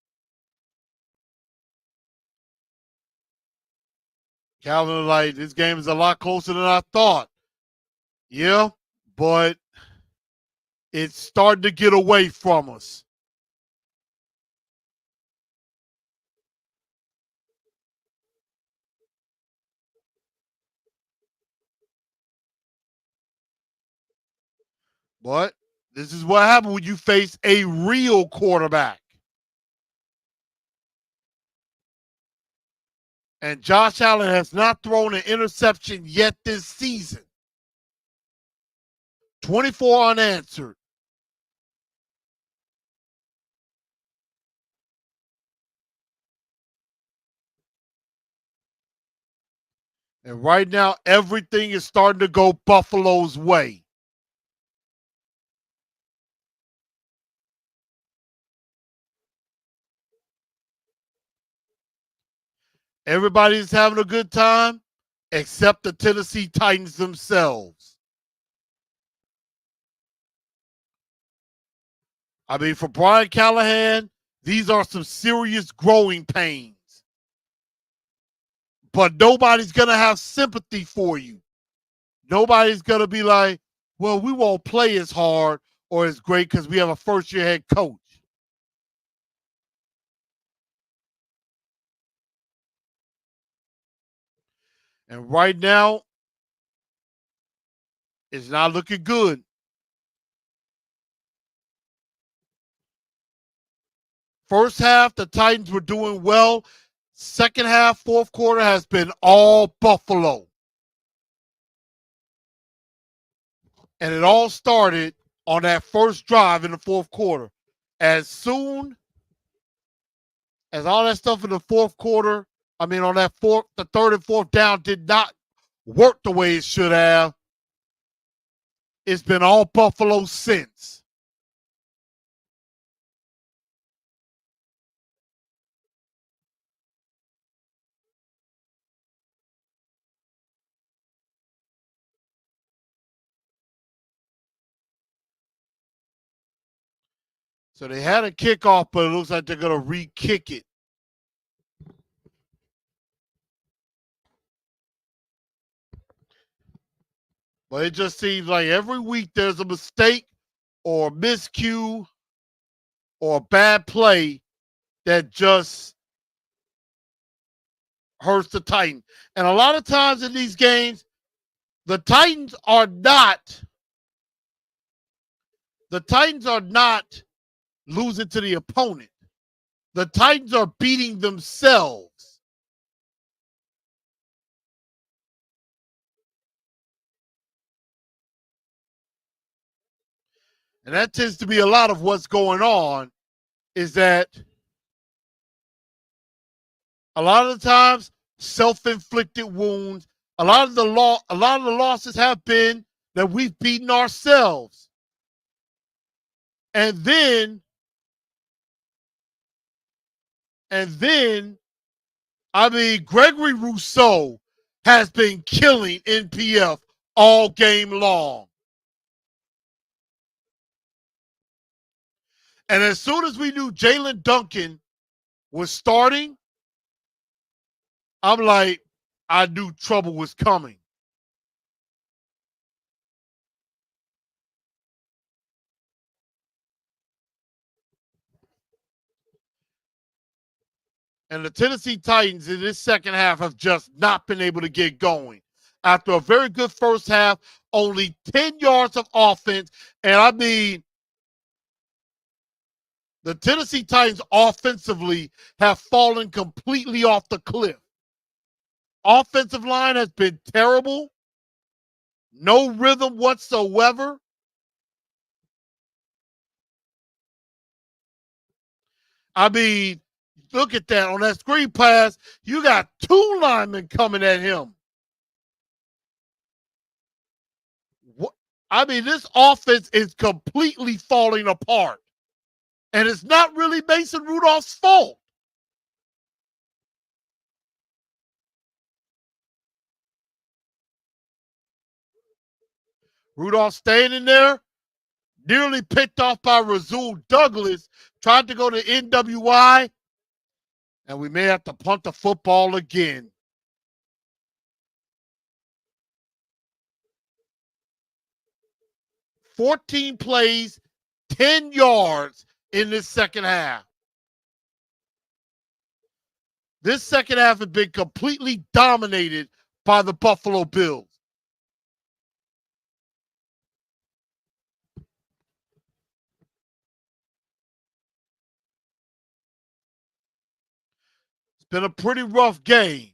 Calvin, like, this game is a lot closer than I thought. Yeah, but it's starting to get away from us. But this is what happens when you face a real quarterback. And Josh Allen has not thrown an interception yet this season. 24 unanswered. And right now, everything is starting to go Buffalo's way. Everybody's having a good time except the Tennessee Titans themselves. I mean, for Brian Callahan, these are some serious growing pains. But nobody's going to have sympathy for you. Nobody's going to be like, well, we won't play as hard or as great because we have a first-year head coach. And right now, it's not looking good. First half, the Titans were doing well. Second half, fourth quarter has been all Buffalo. And it all started on that first drive in the fourth quarter. As soon as all that stuff in the fourth quarter, on that the third and fourth down did not work the way it should have, it's been all Buffalo since. So they had a kickoff, but it looks like they're going to re-kick it. But it just seems like every week there's a mistake or a miscue or a bad play that just hurts the Titans. And a lot of times in these games, the Titans are not losing to the opponent. The Titans are beating themselves. And that tends to be a lot of what's going on, is that a lot of the times self-inflicted wounds, a lot of the losses have been that we've beaten ourselves. And then Gregory Rousseau has been killing NPF all game long. And as soon as we knew Jalen Duncan was starting, I'm like, I knew trouble was coming. And the Tennessee Titans in this second half have just not been able to get going. After a very good first half, only 10 yards of offense. And the Tennessee Titans offensively have fallen completely off the cliff. Offensive line has been terrible. No rhythm whatsoever. Look at that. On that screen pass, you got two linemen coming at him. This offense is completely falling apart. And it's not really Mason Rudolph's fault. Rudolph standing there, nearly picked off by Rasul Douglas, tried to go to NWI, and we may have to punt the football again. "14 plays, 10 yards in this second half. This second half has been completely dominated by the Buffalo Bills. It's been a pretty rough game.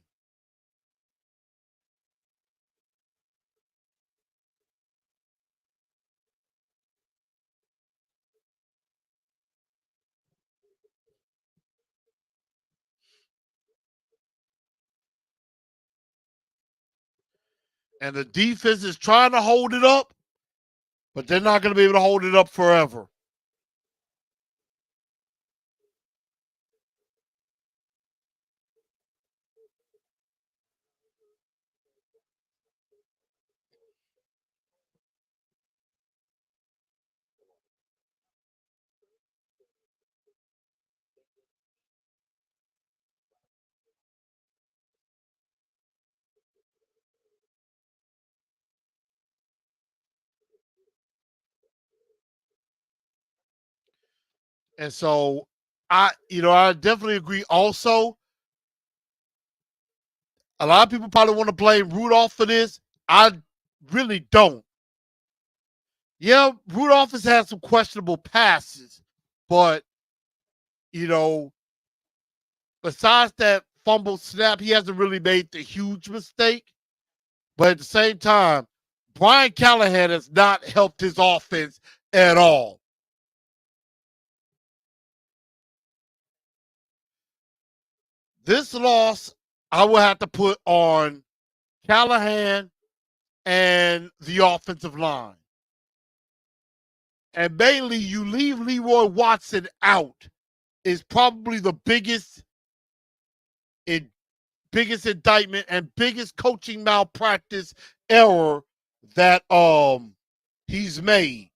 And the defense is trying to hold it up, but they're not going to be able to hold it up forever. And so I definitely agree. Also, a lot of people probably want to blame Rudolph for this. I really don't. Yeah, Rudolph has had some questionable passes, but you know, besides that fumble snap, he hasn't really made the huge mistake. But at the same time, Brian Callahan has not helped his offense at all. This loss, I will have to put on Callahan and the offensive line. And mainly, you leave Leroy Watson out is probably the biggest indictment and biggest coaching malpractice error that he's made.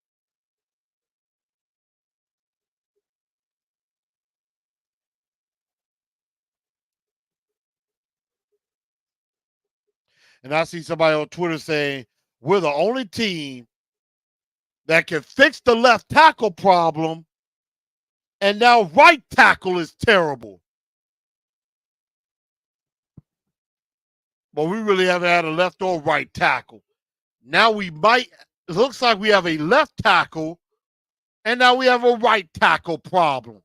And I see somebody on Twitter saying we're the only team that can fix the left tackle problem, and now right tackle is terrible. But we really haven't had a left or right tackle. Now we might, it looks like we have a left tackle, and now we have a right tackle problem.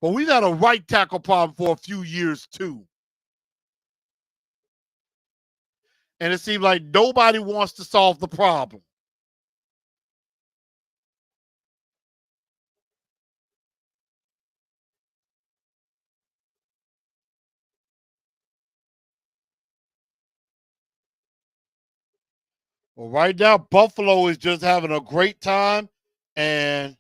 But we've had a right tackle problem for a few years too. And it seems like nobody wants to solve the problem. Well, right now, Buffalo is just having a great time. And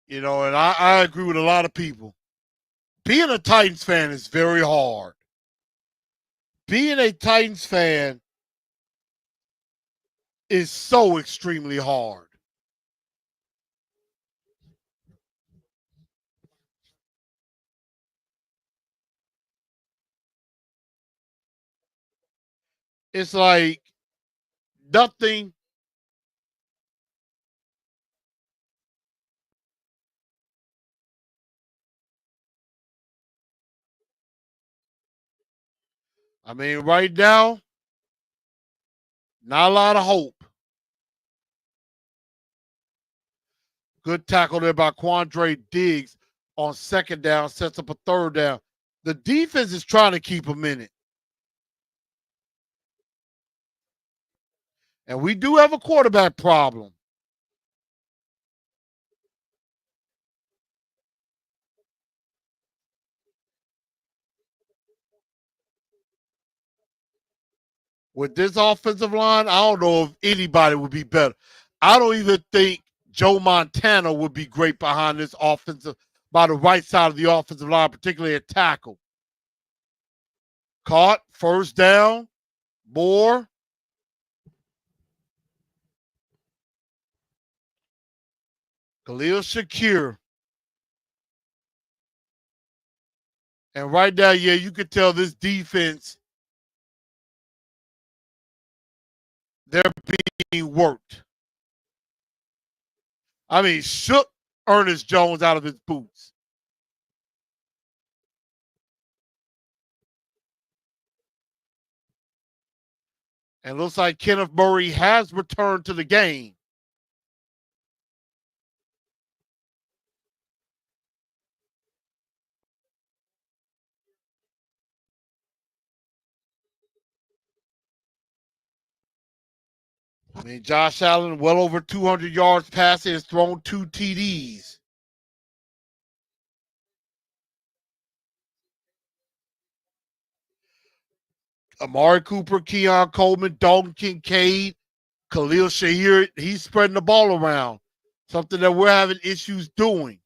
and I agree with a lot of people. Being a Titans fan is very hard. Being a Titans fan is so extremely hard. It's like nothing. I mean, right now, not a lot of hope. Good tackle there by Quandre Diggs on second down, sets up a third down. The defense is trying to keep him in it. And we do have a quarterback problem. With this offensive line, I don't know if anybody would be better. I don't even think Joe Montana would be great behind this offensive, by the right side of the offensive line, particularly at tackle. Caught, first down, Moore. Khalil Shakir. And right now, yeah, you could tell this defense, they're being worked. I mean, shook Ernest Jones out of his boots. And looks like Kenneth Murray has returned to the game. I mean, Josh Allen, well over 200 yards passing, has thrown 2 TDs. Amari Cooper, Keon Coleman, Dalton Kincaid, Khalil Shahir, he's spreading the ball around. Something that we're having issues doing.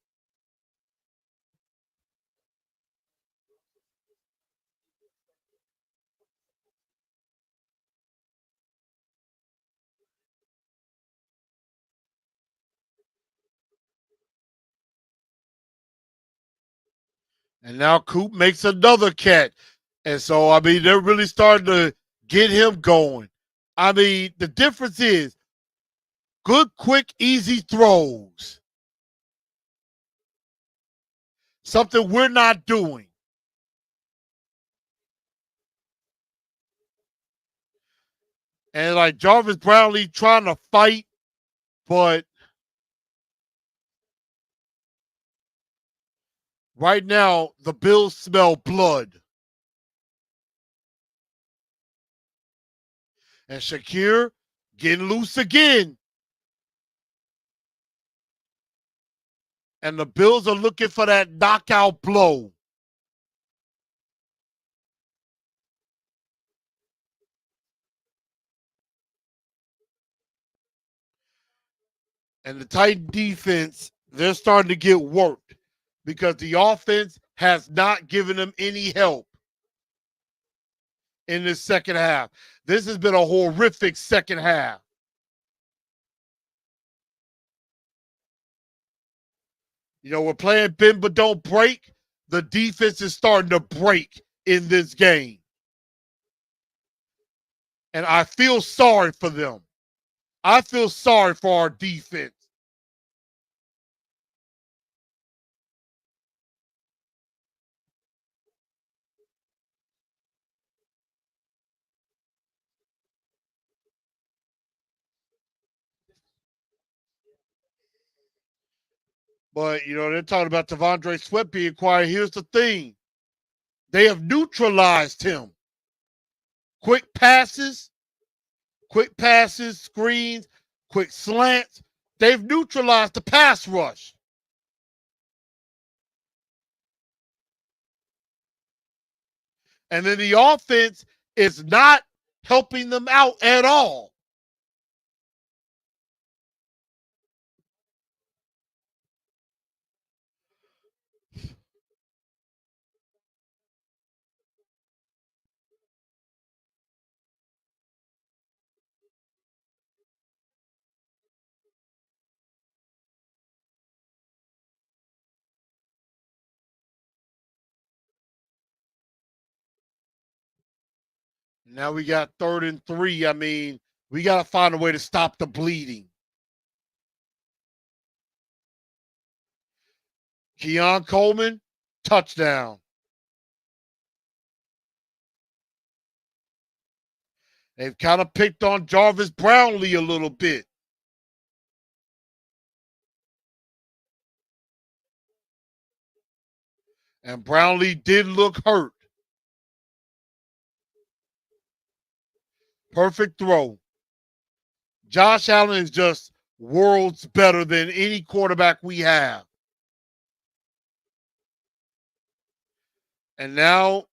And now Coop makes another catch. And so, I mean, they're really starting to get him going. I mean, the difference is good, quick, easy throws. Something we're not doing. And like Jarvis Brownlee trying to fight, but right now the Bills smell blood. And Shakir getting loose again. And the Bills are looking for that knockout blow. And the Titan defense, they're starting to get worked because the offense has not given them any help in this second half. This has been a horrific second half. You know, we're playing bend but don't break. The defense is starting to break in this game. And I feel sorry for them. I feel sorry for our defense. But, you know, they're talking about Devondre Sweat being quiet. Here's the thing. They have neutralized him. Quick passes, screens, quick slants. They've neutralized the pass rush. And then the offense is not helping them out at all. Now we got 3rd and 3. I mean, we got to find a way to stop the bleeding. Keon Coleman, touchdown. They've kind of picked on Jarvis Brownlee a little bit. And Brownlee did look hurt. Perfect throw. Josh Allen is just worlds better than any quarterback we have. And now,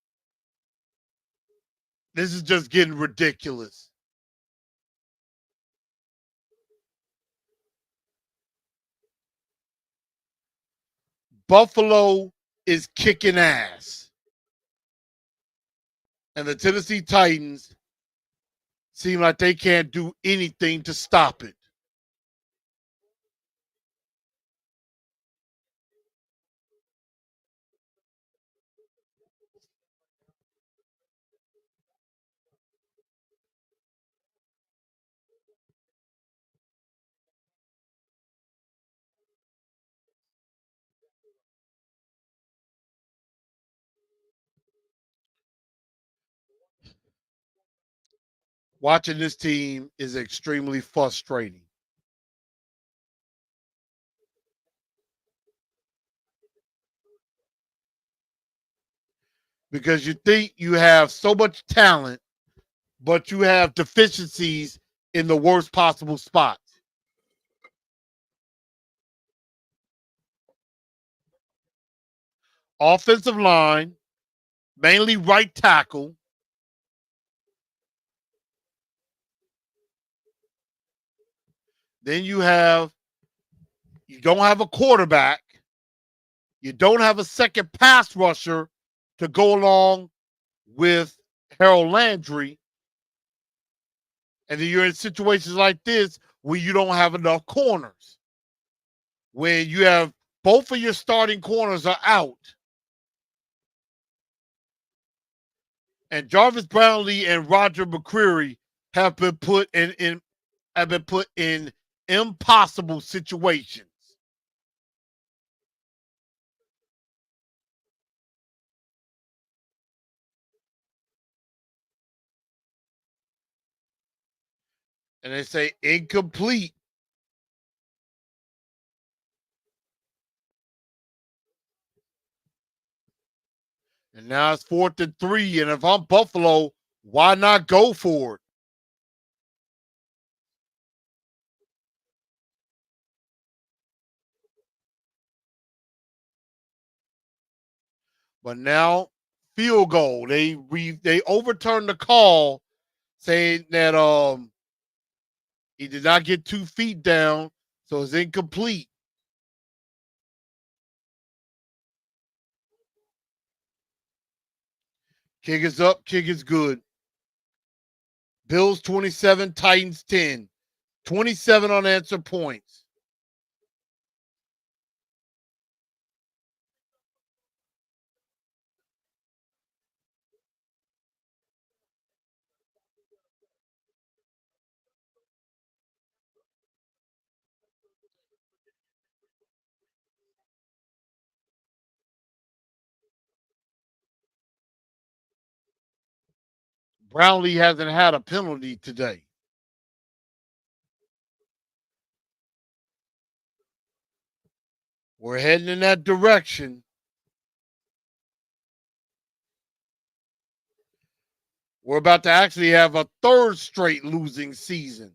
this is just getting ridiculous. Buffalo is kicking ass. And the Tennessee Titans seem like they can't do anything to stop it. Watching this team is extremely frustrating. Because you think you have so much talent, but you have deficiencies in the worst possible spots. Offensive line, mainly right tackle. Then you don't have a quarterback. You don't have a second pass rusher to go along with Harold Landry. And then you're in situations like this where you don't have enough corners. When you have both of your starting corners are out. And Jarvis Brownlee and Roger McCreary have been put in impossible situations. And they say incomplete. And now it's 4th and 3. And if I'm Buffalo, why not go for it? But now, field goal. They overturned the call saying that he did not get 2 feet down, so it's incomplete. Kick is up, kick is good. Bills 27, Titans 10. 27 unanswered points. Brownlee hasn't had a penalty today. We're heading in that direction. We're about to actually have a 3rd straight losing season.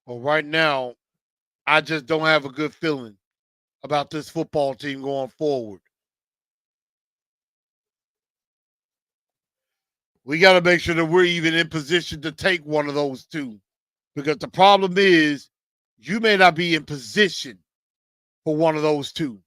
But right now, I just don't have a good feeling about this football team going forward. We got to make sure that we're even in position to take one of those two. Because the problem is, you may not be in position for one of those two.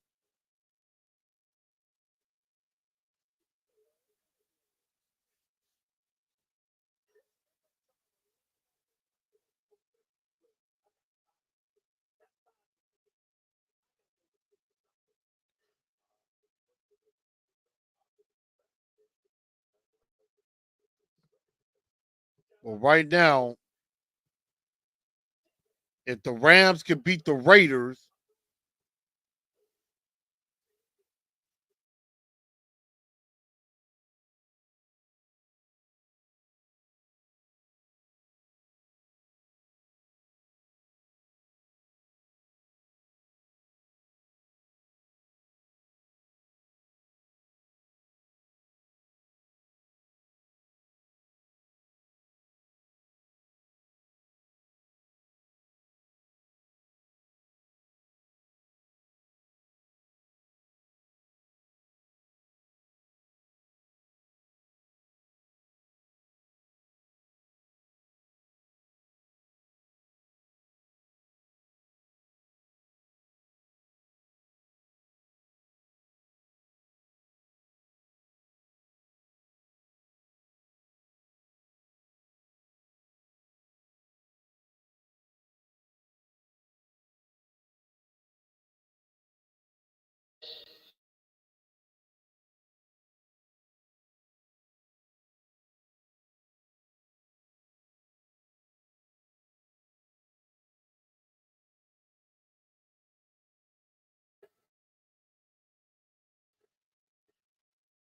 Well, right now, if the Rams can beat the Raiders,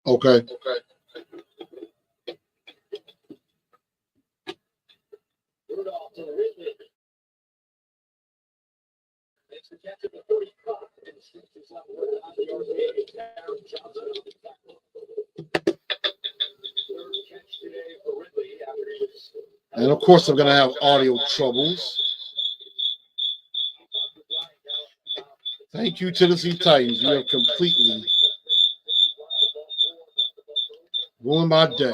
okay. And of course, I'm going to have audio troubles. Thank you, Tennessee Titans. You have completely ruined my day.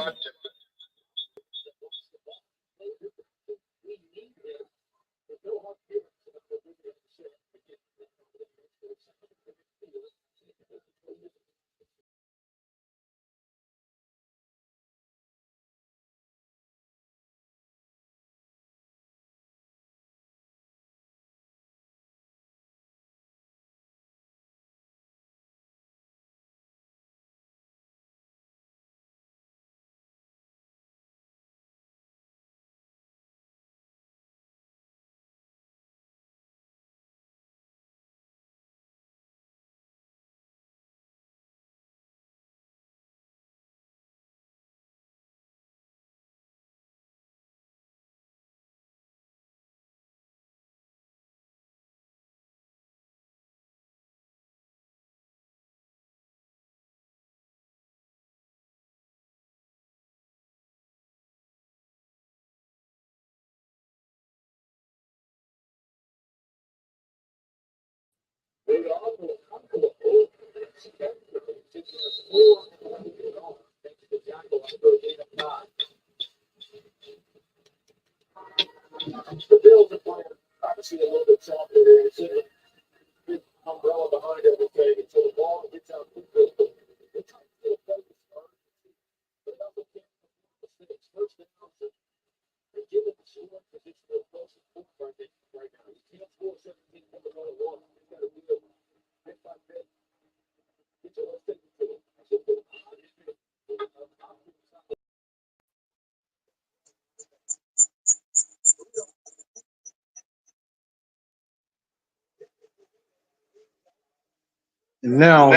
And now,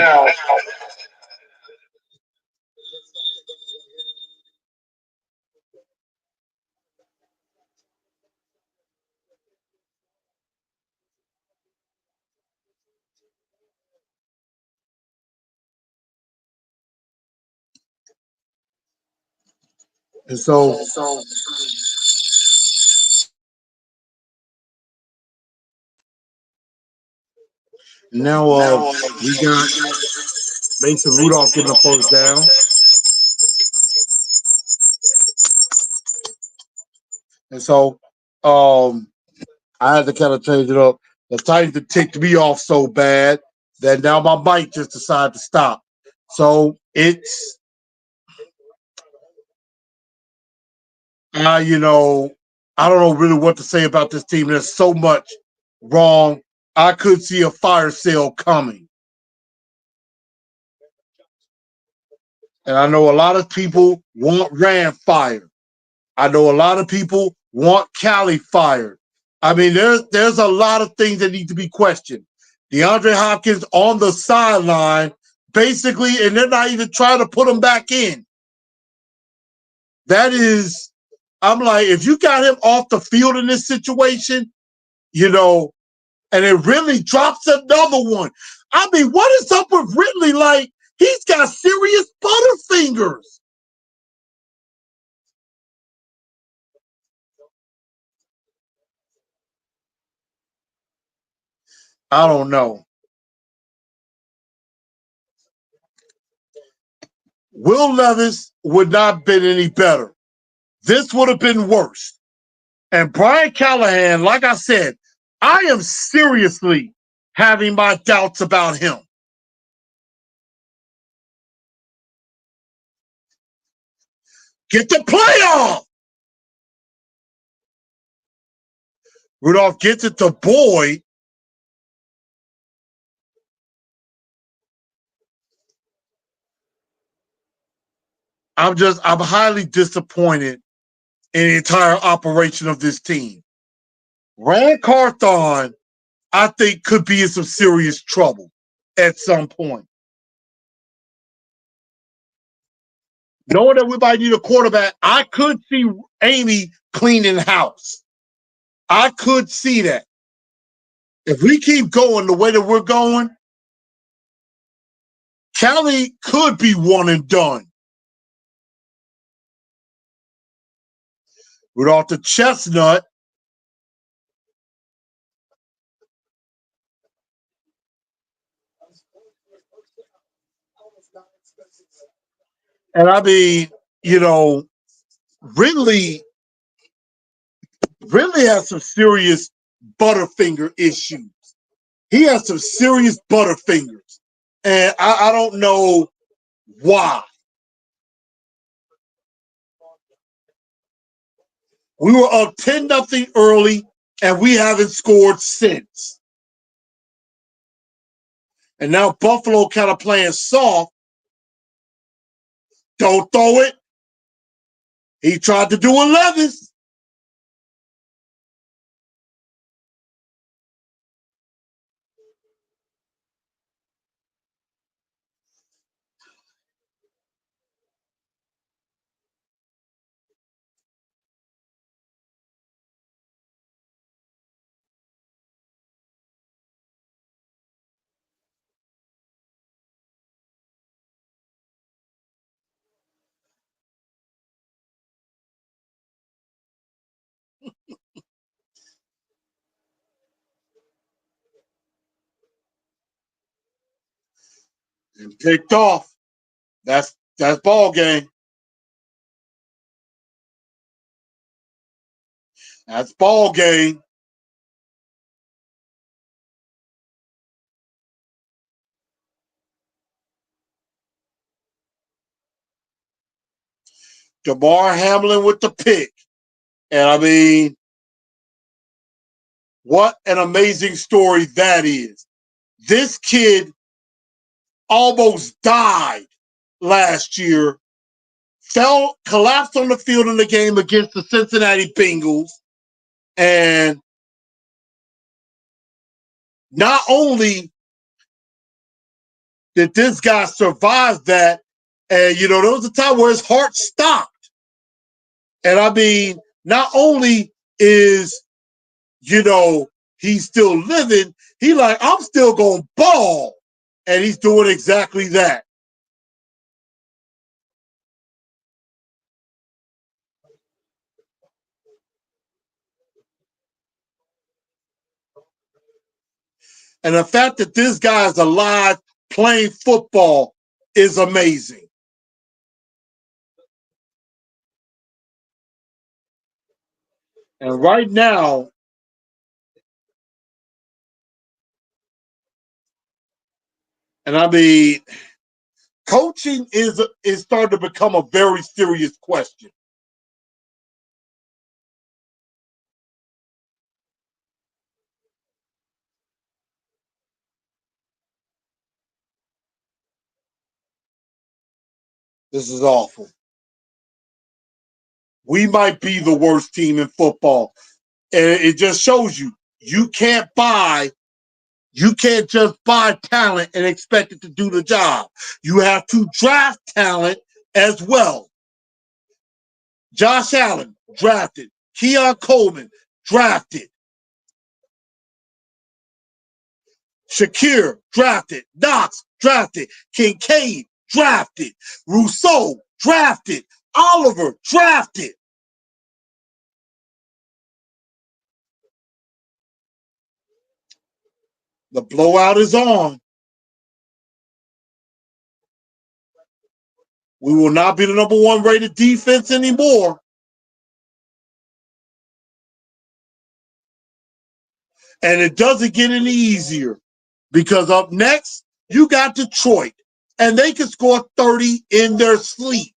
and so now we got Mason Rudolph getting the first down. And so I had to kind of change it up. The Titans had ticked me off so bad that now my mic just decided to stop. So it's, I don't know really what to say about this team. There's so much wrong. I could see a fire sale coming. And I know a lot of people want Rand fired. I know a lot of people want Cali fired. I mean, there's a lot of things that need to be questioned. DeAndre Hopkins on the sideline, basically, and they're not even trying to put him back in. That is, I'm like, if you got him off the field in this situation, and it really drops another one. I mean, what is up with Ridley? Like, he's got serious butterfingers. I don't know. Will Levis would not have been any better. This would have been worse. And Brian Callahan, like I said, I am seriously having my doubts about him. Get the playoff. Rudolph gets it to Boyd. I'm highly disappointed in the entire operation of this team. Rand Carthon, I think, could be in some serious trouble at some point. Knowing that we might need a quarterback, I could see Amy cleaning house. I could see that. If we keep going the way that we're going, Cali could be one and done. Rudolph the Chestnut. And I mean, Ridley has some serious butterfinger issues. He has some serious butterfingers. And I don't know why. We were up 10-0 early, and we haven't scored since. And now Buffalo kind of playing soft. Don't throw it. He tried to do a Levis. and picked off. That's ball game. That's ball game. DeMar Hamlin with the pick. And I mean, what an amazing story that is. This kid almost died last year, collapsed on the field in the game against the Cincinnati Bengals. And not only did this guy survive that, and there was a time where his heart stopped. And I mean, not only is, he's still living, he like, I'm still gonna ball. And he's doing exactly that. And the fact that this guy is alive playing football is amazing. And right now, and I mean, coaching is starting to become a very serious question. This is awful. We might be the worst team in football. And it just shows you can't just buy talent and expect it to do the job. You have to draft talent as well. Josh Allen, drafted. Keon Coleman, drafted. Shakir, drafted. Knox, drafted. Kincaid, drafted. Rousseau, drafted. Oliver, drafted. The blowout is on. We will not be the number one rated defense anymore. And it doesn't get any easier because up next, you got Detroit, and they can score 30 in their sleep.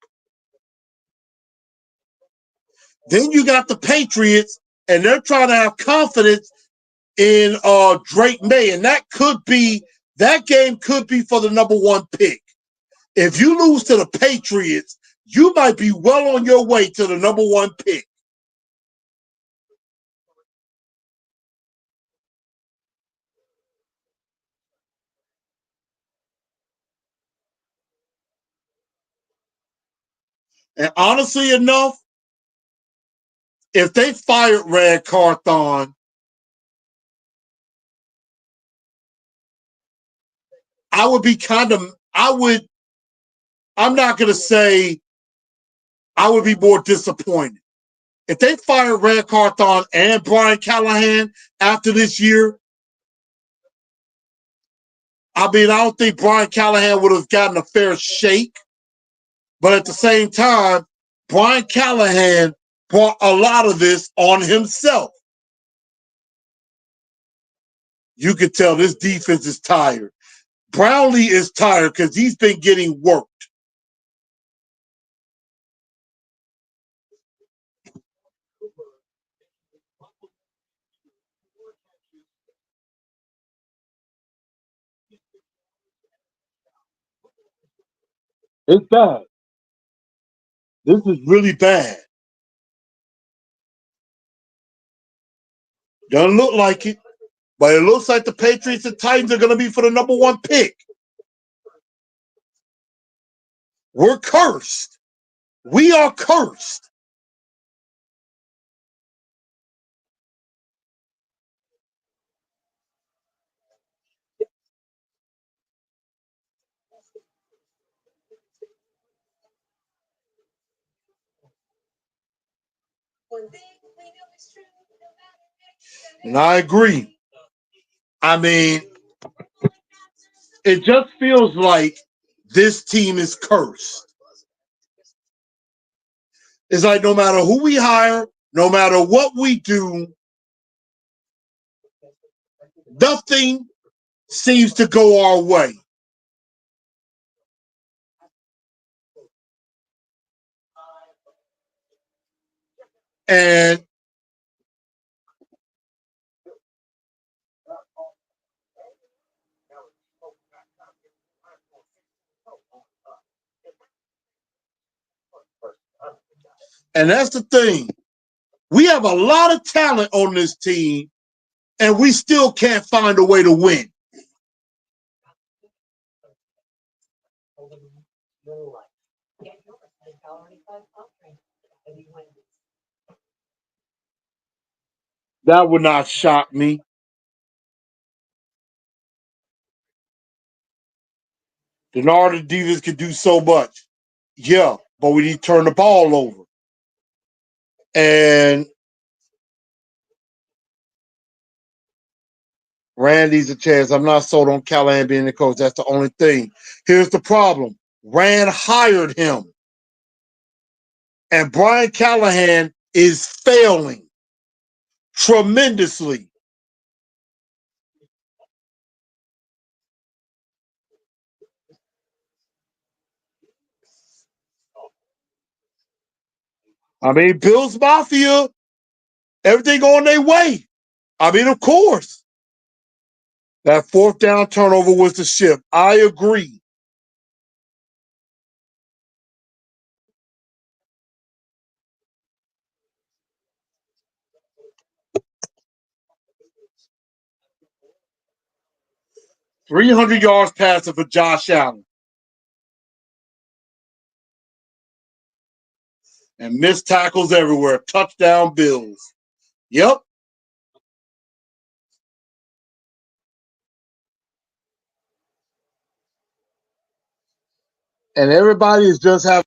Then you got the Patriots, and they're trying to have confidence in Drake May, and that game could be for the number one pick. If you lose to the Patriots, you might be well on your way to the number one pick. And honestly enough, if they fired Red Carthon, I'm not going to say I would be more disappointed. If they fired Red Carthon and Brian Callahan after this year, I mean, I don't think Brian Callahan would have gotten a fair shake. But at the same time, Brian Callahan brought a lot of this on himself. You could tell this defense is tired. Brownlee is tired because he's been getting worked. It's bad. This is really bad. Doesn't look like it, but it looks like the Patriots and Titans are going to be for the number one pick. We're cursed. We are cursed. And I agree. I mean, it just feels like this team is cursed. It's like no matter who we hire, no matter what we do, nothing seems to go our way. And that's the thing. We have a lot of talent on this team, and we still can't find a way to win. That would not shock me. Denard Davis could do so much. Yeah, but we need to turn the ball over. And Randy's a chance. I'm not sold on Callahan being the coach. That's the only thing. Here's the problem. Rand hired him. And Brian Callahan is failing tremendously. I mean, Bills Mafia, everything on their way. I mean, of course. That fourth down turnover was the shift. I agree. .300 yards passing for Josh Allen. And missed tackles everywhere. Touchdown Bills. Yep. And everybody is just having.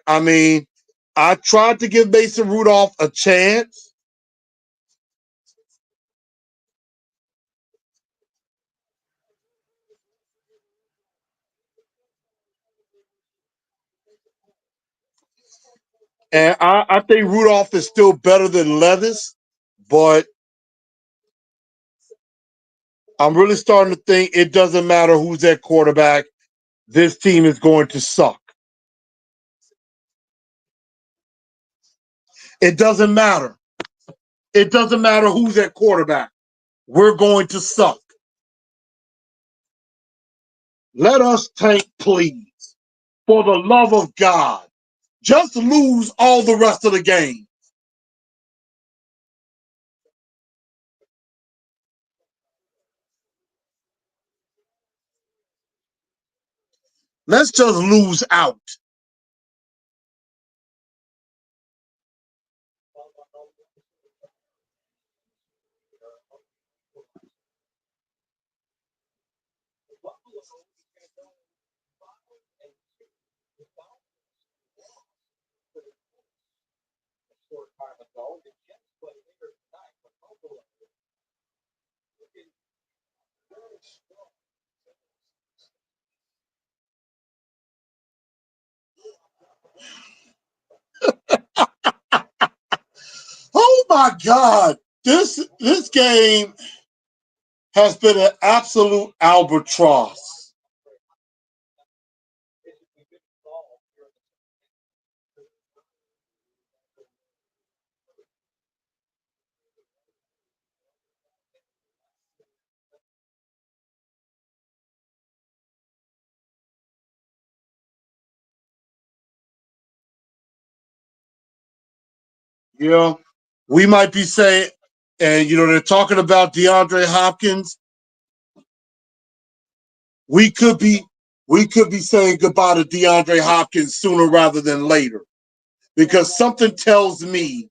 I mean, I tried to give Mason Rudolph a chance. And I think Rudolph is still better than Levis, but I'm really starting to think it doesn't matter who's at quarterback. This team is going to suck. It doesn't matter. It doesn't matter who's at quarterback. We're going to suck. Let us tank, please. For the love of God. Just lose all the rest of the game. Let's just lose out. Oh my God. This game has been an absolute albatross. You know, we might be saying, and they're talking about DeAndre Hopkins. We could be saying goodbye to DeAndre Hopkins sooner rather than later, because something tells me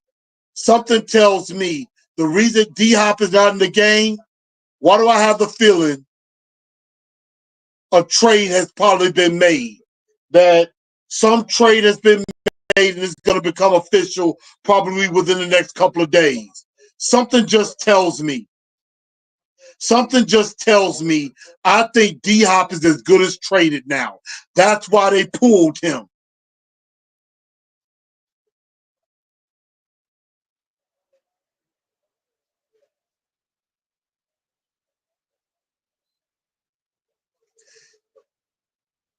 the reason D Hop is not in the game. Why do I have the feeling a trade has probably been made? That some trade has been made and it's going to become official probably within the next couple of days. Something just tells me I think D Hop is as good as traded now. That's why they pulled him.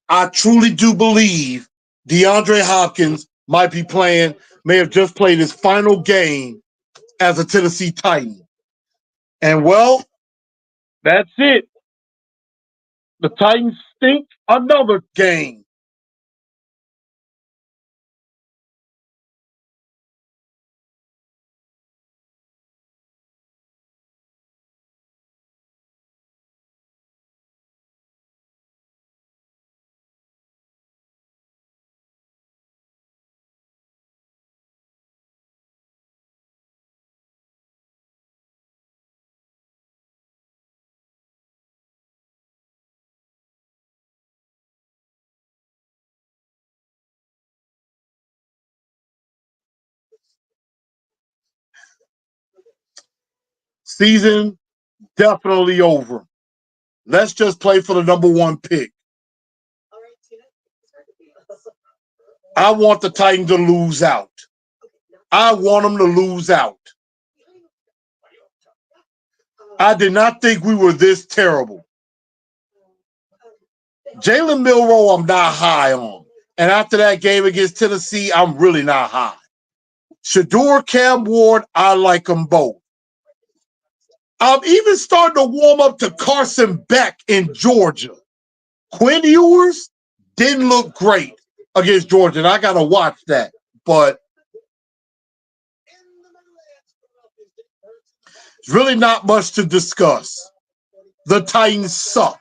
I truly do believe DeAndre Hopkins may have just played his final game as a Tennessee Titan. And well, that's it. The Titans stink another game. Season definitely over. Let's just play for the number one pick. I want the Titans to lose out. I want them to lose out. I did not think we were this terrible. Jalen Milroe, I'm not high on. And after that game against Tennessee, I'm really not high. Shador, Cam Ward, I like them both. I'm even starting to warm up to Carson Beck in Georgia. Quinn Ewers didn't look great against Georgia, and I got to watch that. But it's really not much to discuss. The Titans suck.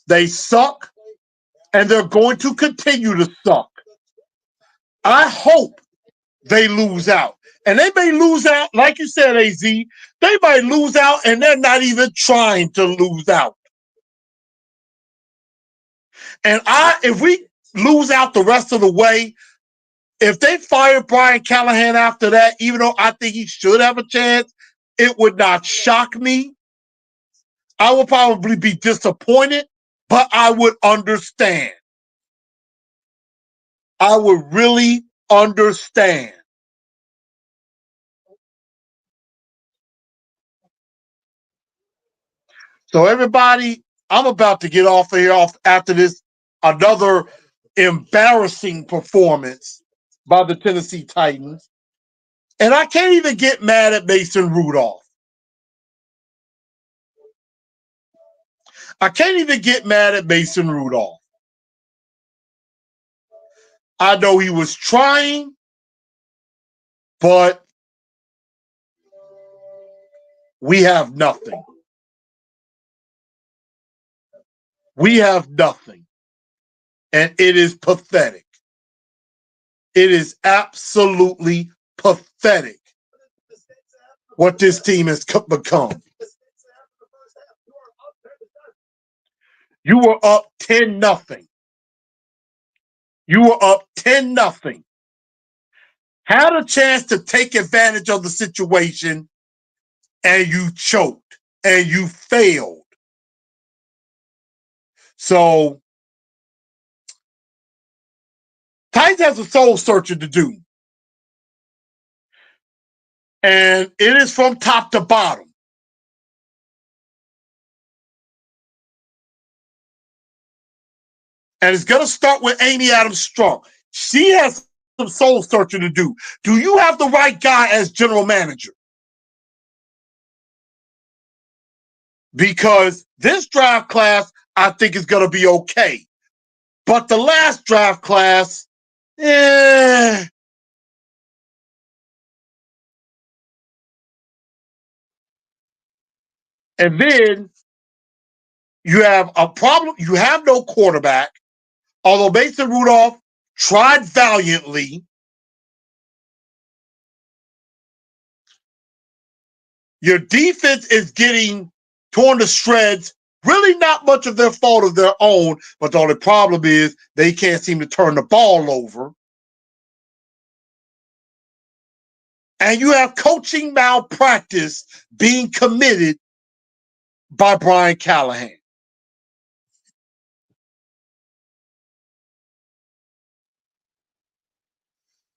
They suck, and they're going to continue to suck. I hope they lose out. And they may lose out, like you said, AZ, they might lose out and they're not even trying to lose out. And if we lose out the rest of the way, if they fire Brian Callahan after that, even though I think he should have a chance, it would not shock me. I would probably be disappointed, but I would understand. I would really understand. So everybody, I'm about to get off of here after this another embarrassing performance by the Tennessee Titans. And I can't even get mad at Mason Rudolph. I can't even get mad at Mason Rudolph. I know he was trying, but we have nothing. We have nothing. And it is pathetic. It is absolutely pathetic what this team has become. You were up 10-0. You were up 10-0. Had a chance to take advantage of the situation, and you choked, and you failed. So, Titans has a soul searching to do. And it is from top to bottom. And it's going to start with Amy Adams Strong. She has some soul searching to do. Do you have the right guy as general manager? Because this draft class, I think, is going to be okay. But the last draft class, And then you have a problem. You have no quarterback. Although Mason Rudolph tried valiantly, your defense is getting torn to shreds. Really not much of their fault of their own, but the only problem is they can't seem to turn the ball over. And you have coaching malpractice being committed by Brian Callahan.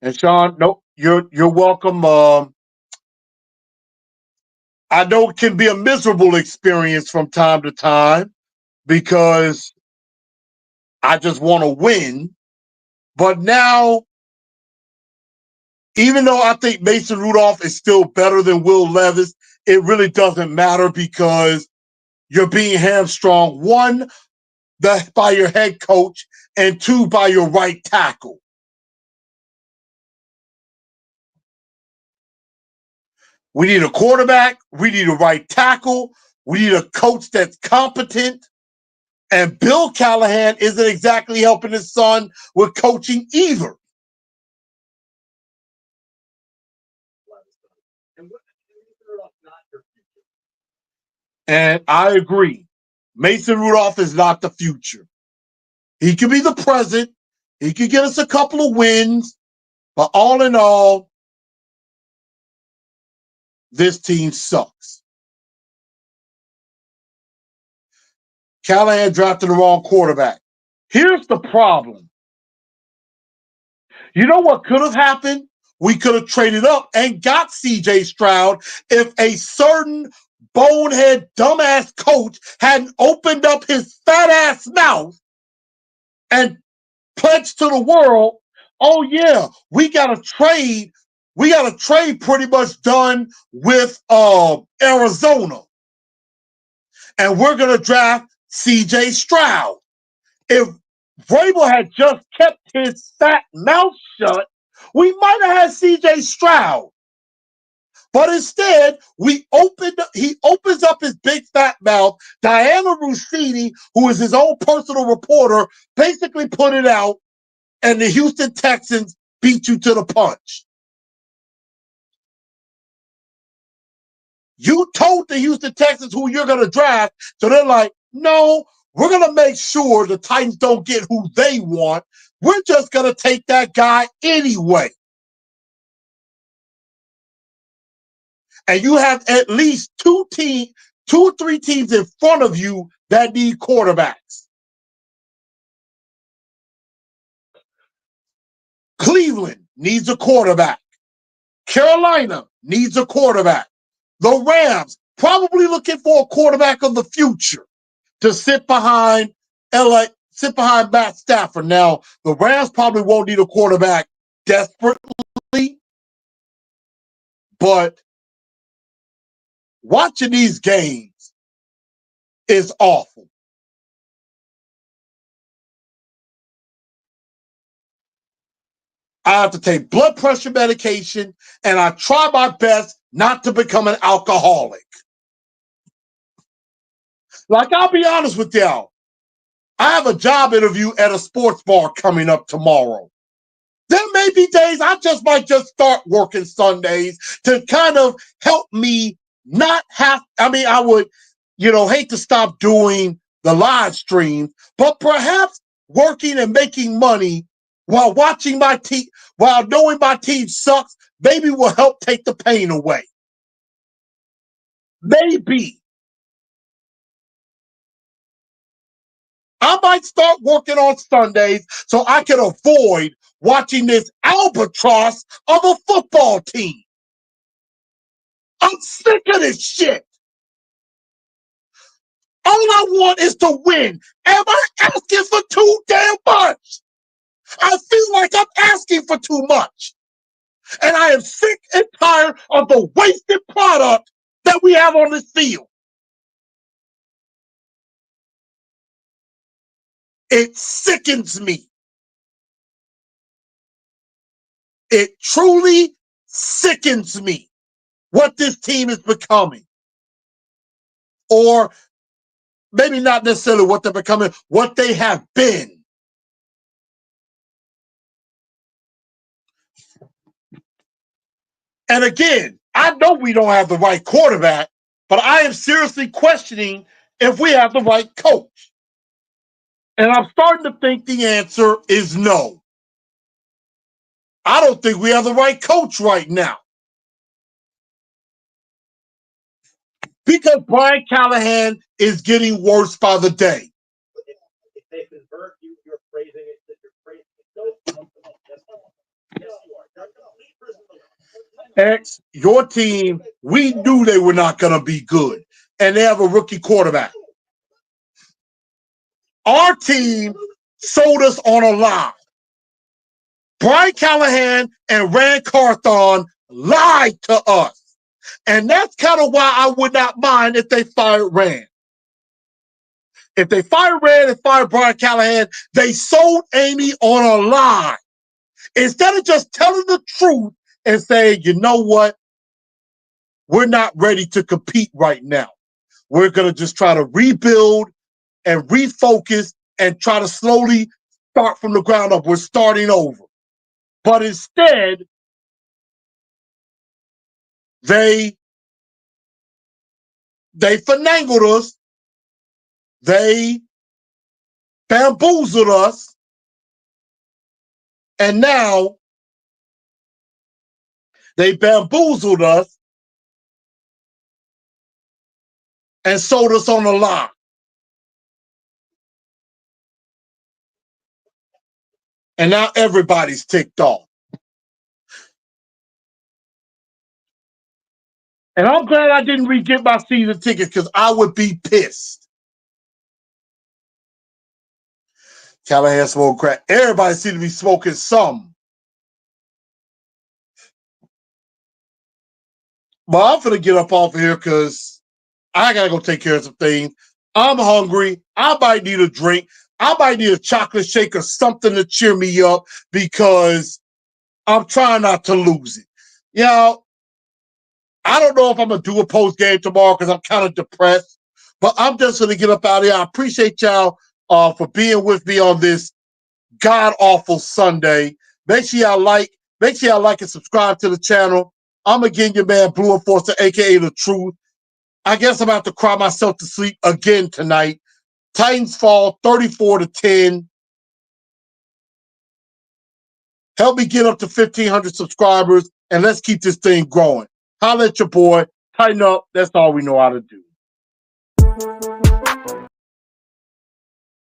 And Sean, no, you're welcome. I know it can be a miserable experience from time to time because I just want to win. But now, even though I think Mason Rudolph is still better than Will Levis, it really doesn't matter because you're being hamstrung, one, by your head coach, and two, by your right tackle. We need a quarterback. We need a right tackle. We need a coach that's competent. And Bill Callahan isn't exactly helping his son with coaching either. And I agree. Mason Rudolph is not the future. He could be the present. He could get us a couple of wins. But all in all, this team sucks. Callahan drafted the wrong quarterback. Here's the problem. You know what could have happened? We could have traded up and got CJ Stroud if a certain bonehead, dumbass coach hadn't opened up his fat ass mouth and pledged to the world, oh yeah, we got a trade. We got a trade pretty much done with Arizona. And we're going to draft CJ Stroud. If Vrabel had just kept his fat mouth shut, we might have had CJ Stroud. But instead, he opens up his big fat mouth. Diana Russini, who is his own personal reporter, basically put it out, and the Houston Texans beat you to the punch. You told the Houston Texans who you're going to draft, so they're like, no, we're going to make sure the Titans don't get who they want. We're just going to take that guy anyway. And you have at least two or three teams in front of you that need quarterbacks. Cleveland needs a quarterback. Carolina needs a quarterback. The Rams probably looking for a quarterback of the future to sit behind Matt Stafford. Now, the Rams probably won't need a quarterback desperately, but watching these games is awful. I have to take blood pressure medication, and I try my best not to become an alcoholic. Like, I'll be honest with y'all. I have a job interview at a sports bar coming up tomorrow. There may be days I might start working Sundays to kind of help me not have, I would, hate to stop doing the live streams, but perhaps working and making money while watching my team, while knowing my team sucks, maybe will help take the pain away. Maybe. I might start working on Sundays so I can avoid watching this albatross of a football team. I'm sick of this shit. All I want is to win. Am I asking for too damn much? I feel like I'm asking for too much. And I am sick and tired of the wasted product that we have on this field. It sickens me. It truly sickens me what this team is becoming. or maybe not necessarily what they're becoming, what they have been. And again, I know we don't have the right quarterback, but I am seriously questioning if we have the right coach. And I'm starting to think the answer is no. I don't think we have the right coach right now. Because Brian Callahan is getting worse by the day. X, your team, we knew they were not going to be good. And they have a rookie quarterback. Our team sold us on a lie. Brian Callahan and Rand Carthon lied to us. And that's kind of why I would not mind if they fired Rand. If they fired Rand and fired Brian Callahan, they sold Amy on a lie. Instead of just telling the truth and saying, you know what? We're not ready to compete right now. We're going to just try to rebuild and refocus and try to slowly start from the ground up. We're starting over. But instead, they finagled us. They bamboozled us. And now they bamboozled us and sold us on a lie. And now everybody's ticked off. And I'm glad I didn't re-get my season tickets because I would be pissed. Callahan smoked crack. Everybody seems to be smoking some. But I'm going to get up off of here because I got to go take care of some things. I'm hungry. I might need a drink. I might need a chocolate shake or something to cheer me up because I'm trying not to lose it. You know, I don't know if I'm going to do a post game tomorrow because I'm kind of depressed. But I'm just going to get up out of here. I appreciate y'all for being with me on this god-awful Sunday. Make sure y'all like and subscribe to the channel. I'm again your man, Blue Enforcer, a.k.a. The Truth. I guess I'm about to cry myself to sleep again tonight. Titans fall 34-10. Help me get up to 1,500 subscribers, and let's keep this thing growing. Holla at your boy. Tighten up. That's all we know how to do.